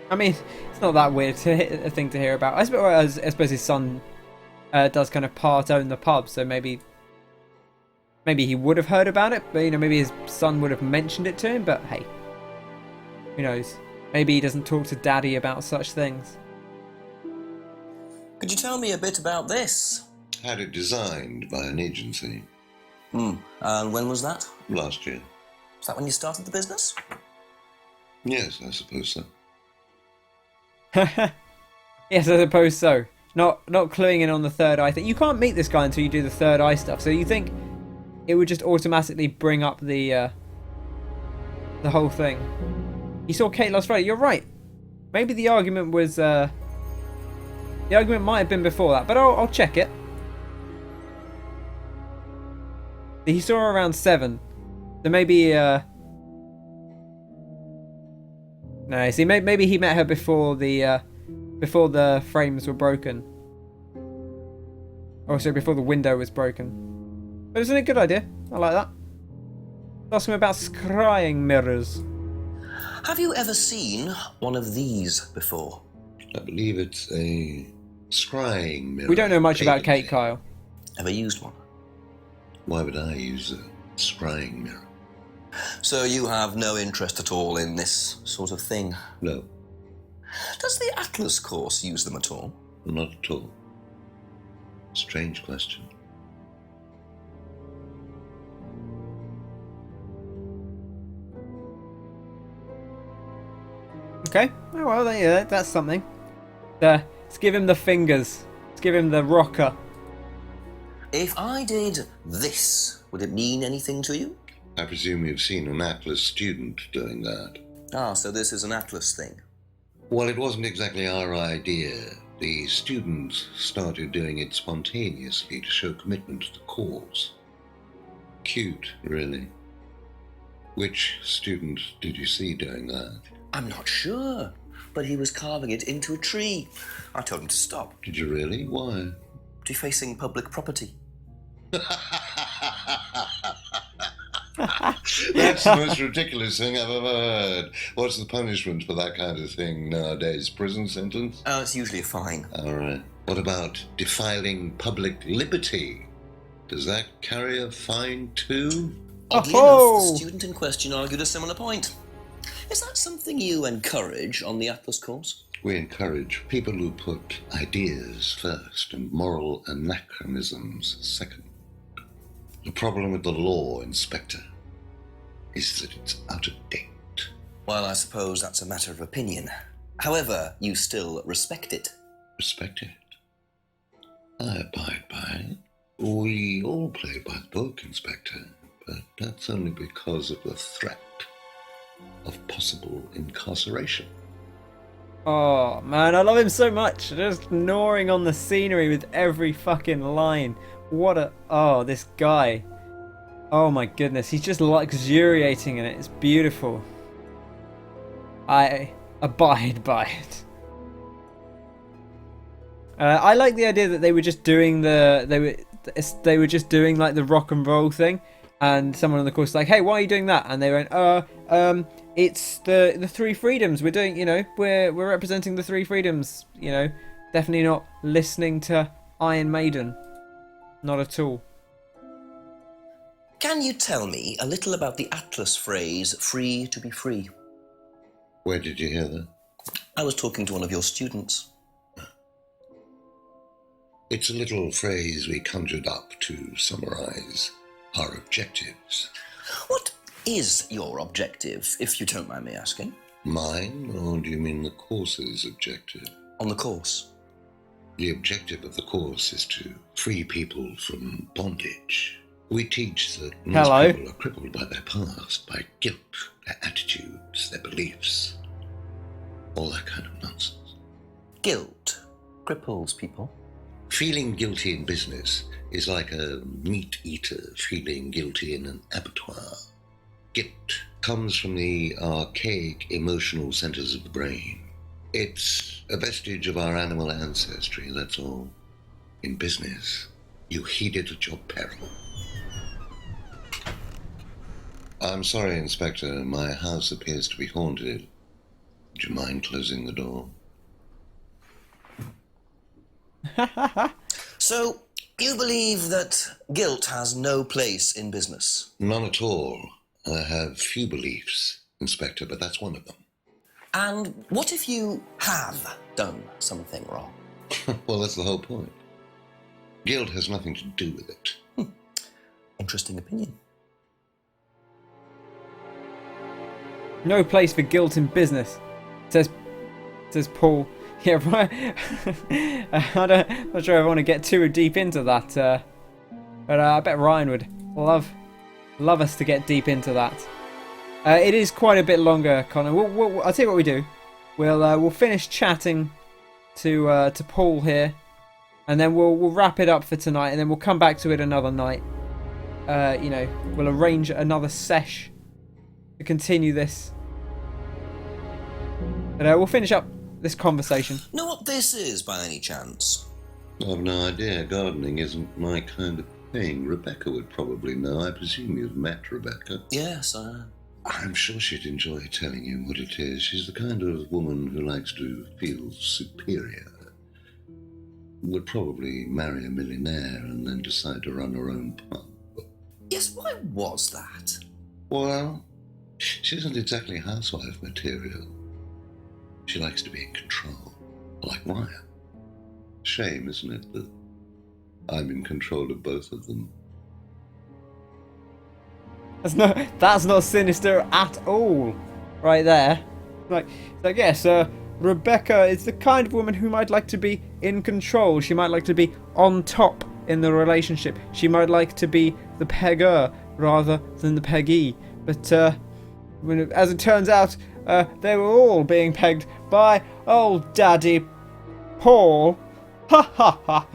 I mean, it's not that weird a thing to hear about. I suppose his son does kind of part own the pub, so maybe he would have heard about it, but you know, maybe his son would have mentioned it to him, but hey, who knows? Maybe he doesn't talk to Daddy about such things. Could you tell me a bit about this? Had it designed by an agency. And when was that? Last year. Was that when you started the business? Yes, I suppose so. Yes, I suppose so. Not cluing in on the third eye thing. You can't meet this guy until you do the third eye stuff, so you think it would just automatically bring up the whole thing. You saw Kate last Friday. You're right. Maybe the argument was the argument might have been before that, but I'll check it. He saw her around 7, so maybe no. See, maybe he met her before the frames were broken. Oh, sorry, before the window was broken. But isn't it a good idea? I like that. Ask him about scrying mirrors. Have you ever seen one of these before? I believe it's a scrying mirror. We don't know much about Kate, Kyle. Ever used one? Why would I use a scrying mirror? So you have no interest at all in this sort of thing? No. Does the Atlas course use them at all? Not at all. Strange question. Okay. Oh, well, yeah, that's something. Let's give him the fingers. Let's give him the rocker. If I did this, would it mean anything to you? I presume you've seen an Atlas student doing that. Ah, so this is an Atlas thing. Well, it wasn't exactly our idea. The students started doing it spontaneously to show commitment to the cause. Cute, really. Which student did you see doing that? I'm not sure, but he was carving it into a tree. I told him to stop. Did you really? Why? Defacing public property. That's the most ridiculous thing I've ever heard. What's the punishment for that kind of thing nowadays? Prison sentence? Oh, it's usually a fine. All right. What about defiling public liberty? Does that carry a fine too? Oddly enough, the student in question argued a similar point. Is that something you encourage on the Atlas course? We encourage people who put ideas first and moral anachronisms second. The problem with the law, Inspector, is that it's out of date. Well, I suppose that's a matter of opinion. However, you still respect it. Respect it? I abide by it. We all play by the book, Inspector, but that's only because of the threat of possible incarceration. Oh, man, I love him so much. Just gnawing on the scenery with every fucking line. This guy. Oh my goodness, he's just luxuriating in it. It's beautiful. I abide by it. I like the idea that they were just doing they were just doing like the rock and roll thing, and someone on the course was like, "Hey, why are you doing that?" And they went, it's the three freedoms. We're doing, we're representing the three freedoms. Definitely not listening to Iron Maiden. Not at all. Can you tell me a little about the Atlas phrase, free to be free? Where did you hear that? I was talking to one of your students. It's a little phrase we conjured up to summarize our objectives. What is your objective, if you don't mind me asking? Mine, or do you mean the course's objective? On the course. The objective of the course is to free people from bondage. We teach that most people are crippled by their past, by guilt, their attitudes, their beliefs, all that kind of nonsense. Guilt cripples people? Feeling guilty in business is like a meat eater feeling guilty in an abattoir. Guilt comes from the archaic emotional centers of the brain. It's a vestige of our animal ancestry, that's all. In business, you heed it at your peril. I'm sorry, Inspector. My house appears to be haunted. Would you mind closing the door? So, you believe that guilt has no place in business? None at all. I have few beliefs, Inspector, but that's one of them. And what if you have done something wrong? Well, that's the whole point. Guilt has nothing to do with it. Interesting opinion. No place for guilt in business, says Paul. Yeah, right. I'm not sure I want to get too deep into that, but I bet Ryan would love us to get deep into that. It is quite a bit longer, Connor. I'll tell you what we do. We'll finish chatting to Paul here, and then we'll wrap it up for tonight, and then we'll come back to it another night. We'll arrange another sesh to continue this. But we'll finish up this conversation. Know what this is, by any chance? I've no idea. Gardening isn't my kind of thing. Rebecca would probably know. I presume you've met Rebecca. Yes, I'm sure she'd enjoy telling you what it is. She's the kind of woman who likes to feel superior. Would probably marry a millionaire and then decide to run her own pub. Yes, why was that? Well, she isn't exactly housewife material. She likes to be in control, like Ryan. Shame, isn't it, that I'm in control of both of them? That's not sinister at all, right there. Like yes, Rebecca is the kind of woman who might like to be in control. She might like to be on top in the relationship. She might like to be the pegger rather than the peggee. But as it turns out, they were all being pegged by old Daddy Paul. Ha ha ha.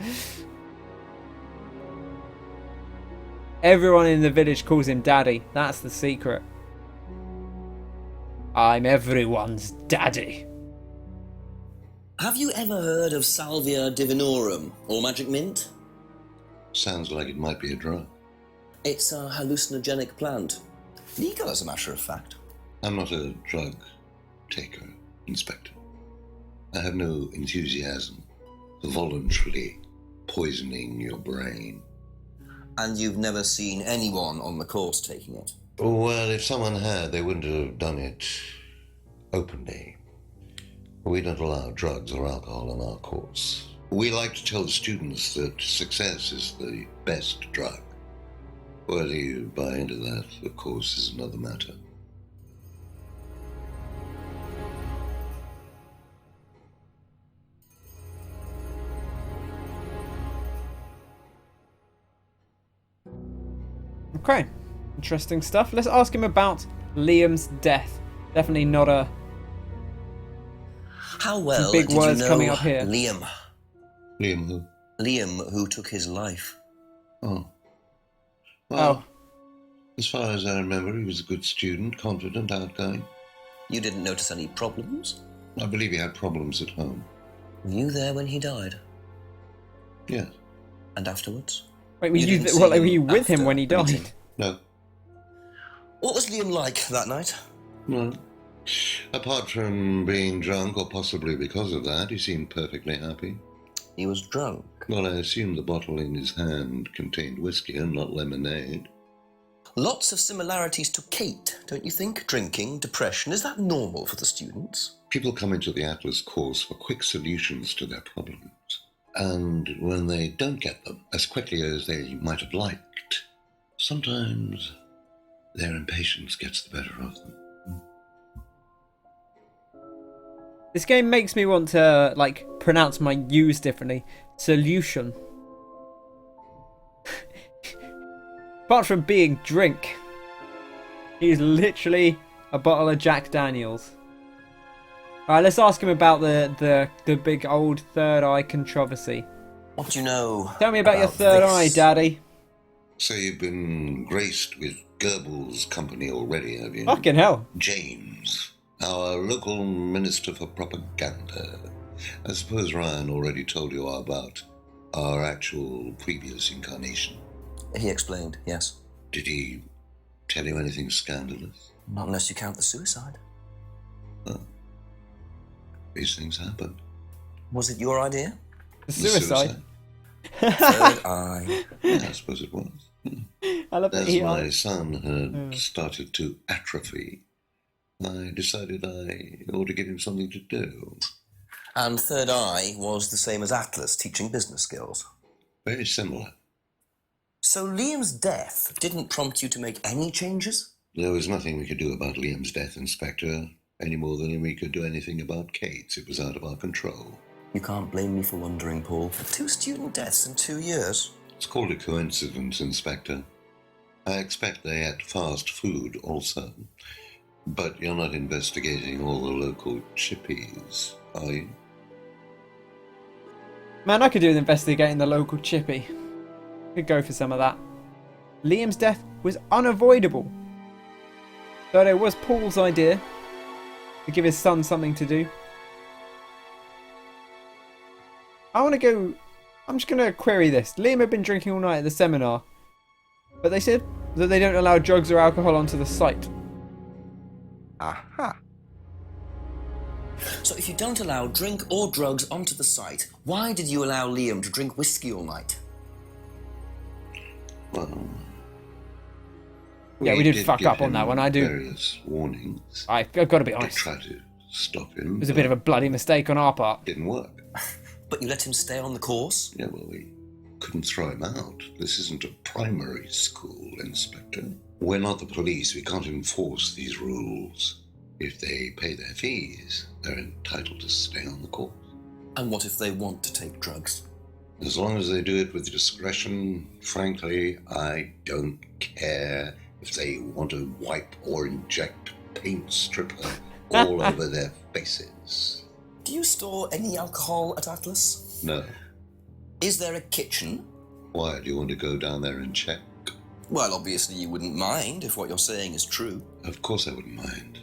Everyone in the village calls him Daddy. That's the secret. I'm everyone's daddy. Have you ever heard of Salvia divinorum, or magic mint? Sounds like it might be a drug. It's a hallucinogenic plant. Legal, as a matter of fact. I'm not a drug taker, Inspector. I have no enthusiasm for voluntarily poisoning your brain. And you've never seen anyone on the course taking it? Well, if someone had, they wouldn't have done it openly. We don't allow drugs or alcohol on our course. We like to tell the students that success is the best drug. Whether you buy into that, of course, is another matter. Okay, interesting stuff. Let's ask him about Liam's death. Definitely not a... How well some big did words you know coming up here. Liam? Liam who? Liam, who took his life. Oh. Well, as far as I remember, he was a good student, confident, outgoing. You didn't notice any problems? I believe he had problems at home. Were you there when he died? Yes. And afterwards? Wait, were you with him when he died? Meeting? No. What was Liam like that night? Well, apart from being drunk, or possibly because of that, he seemed perfectly happy. He was drunk? Well, I assume the bottle in his hand contained whiskey and not lemonade. Lots of similarities to Kate, don't you think? Drinking, depression, is that normal for the students? People come into the Atlas course for quick solutions to their problems. And when they don't get them as quickly as they might have liked, sometimes their impatience gets the better of them. This game makes me want to, like, pronounce my U's differently. Solution. Apart from being drink, he's literally a bottle of Jack Daniels. Alright, let's ask him about the big old third eye controversy. What do you know? Tell me about your third eye, Daddy. So you've been graced with Goebbels' company already, have you? Fucking hell. James, our local minister for propaganda. I suppose Ryan already told you about our actual previous incarnation. He explained, yes. Did he tell you anything scandalous? Not unless you count the suicide. Well, these things happen. Was it your idea? The suicide? Third eye. Yeah, I suppose it was. I love that As my son had started to atrophy, I decided I ought to give him something to do. And third eye was the same as Atlas, teaching business skills. Very similar. So Liam's death didn't prompt you to make any changes? There was nothing we could do about Liam's death, Inspector, any more than we could do anything about Kate's. It was out of our control. You can't blame me for wondering, Paul. 2 student deaths in 2 years. It's called a coincidence, Inspector. I expect they ate fast food also. But you're not investigating all the local chippies, are you? Man, I could do with investigating the local chippy. Could go for some of that. Liam's death was unavoidable. Though it was Paul's idea to give his son something to do. I'm just going to query this. Liam had been drinking all night at the seminar, but they said that they don't allow drugs or alcohol onto the site. Aha. So if you don't allow drink or drugs onto the site, why did you allow Liam to drink whiskey all night? Well, yeah, we did fuck up on that one. I do. Various warnings. I've got to be honest. To try to stop him. It was a bit of a bloody mistake on our part. Didn't work. But you let him stay on the course? Yeah, well, we couldn't throw him out. This isn't a primary school, Inspector. We're not the police. We can't enforce these rules. If they pay their fees, they're entitled to stay on the course. And what if they want to take drugs? As long as they do it with discretion, frankly, I don't care if they want to wipe or inject paint stripper all over their faces. Do you store any alcohol at Atlas? No. Is there a kitchen? Why, do you want to go down there and check? Well, obviously you wouldn't mind if what you're saying is true. Of course I wouldn't mind.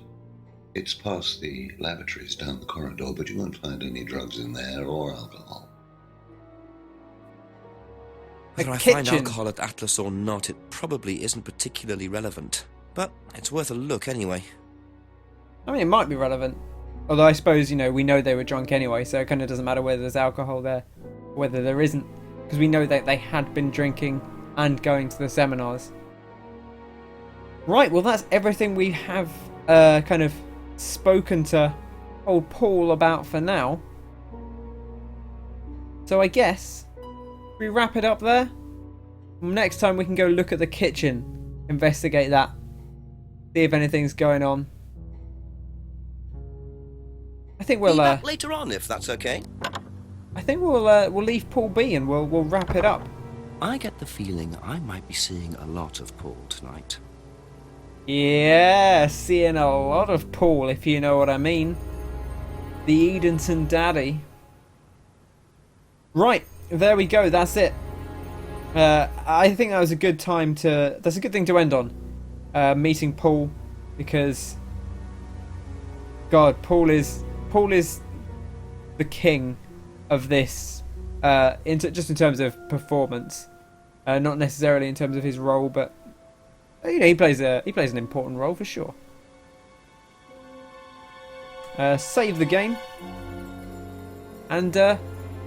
It's past the lavatories down the corridor, but you won't find any drugs in there or alcohol. Whether I find alcohol at Atlas or not, it probably isn't particularly relevant. But it's worth a look anyway. I mean, it might be relevant. Although I suppose, you know, we know they were drunk anyway, so it kind of doesn't matter whether there's alcohol there, or whether there isn't. Because we know that they had been drinking and going to the seminars. Right, well that's everything we have kind of spoken to old Paul about for now. So I guess we wrap it up there. Next time we can go look at the kitchen, investigate that, see if anything's going on. I think we'll Be back later on if that's okay. I think we'll leave Paul be and we'll wrap it up. I get the feeling I might be seeing a lot of Paul tonight. Yeah, seeing a lot of Paul, if you know what I mean. The Edenton daddy. Right, there we go, that's it. I think that was a good time to... That's a good thing to end on. Meeting Paul, because... God, Paul is the king of this, just in terms of performance. Not necessarily in terms of his role, but... You know, he plays an important role for sure. Save the game, and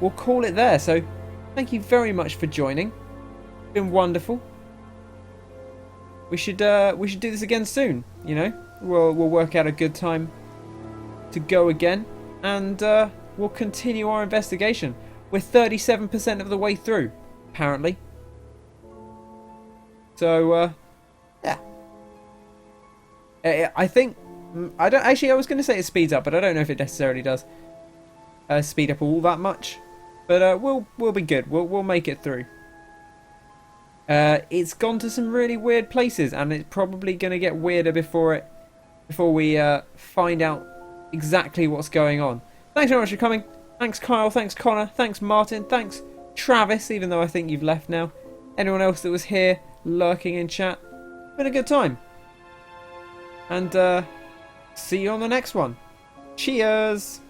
we'll call it there. So, thank you very much for joining. It's been wonderful. we should do this again soon. You know, we'll work out a good time to go again, and we'll continue our investigation. We're 37% of the way through, apparently. So yeah, I think I was going to say it speeds up, but I don't know if it necessarily does speed up all that much. But we'll be good. We'll make it through. It's gone to some really weird places, and it's probably going to get weirder before we find out exactly what's going on. Thanks very much for coming. Thanks Kyle, thanks Connor, thanks Martin, thanks Travis, even though I think you've left now. Anyone else that was here lurking in chat. Been a good time. And see you on the next one. Cheers!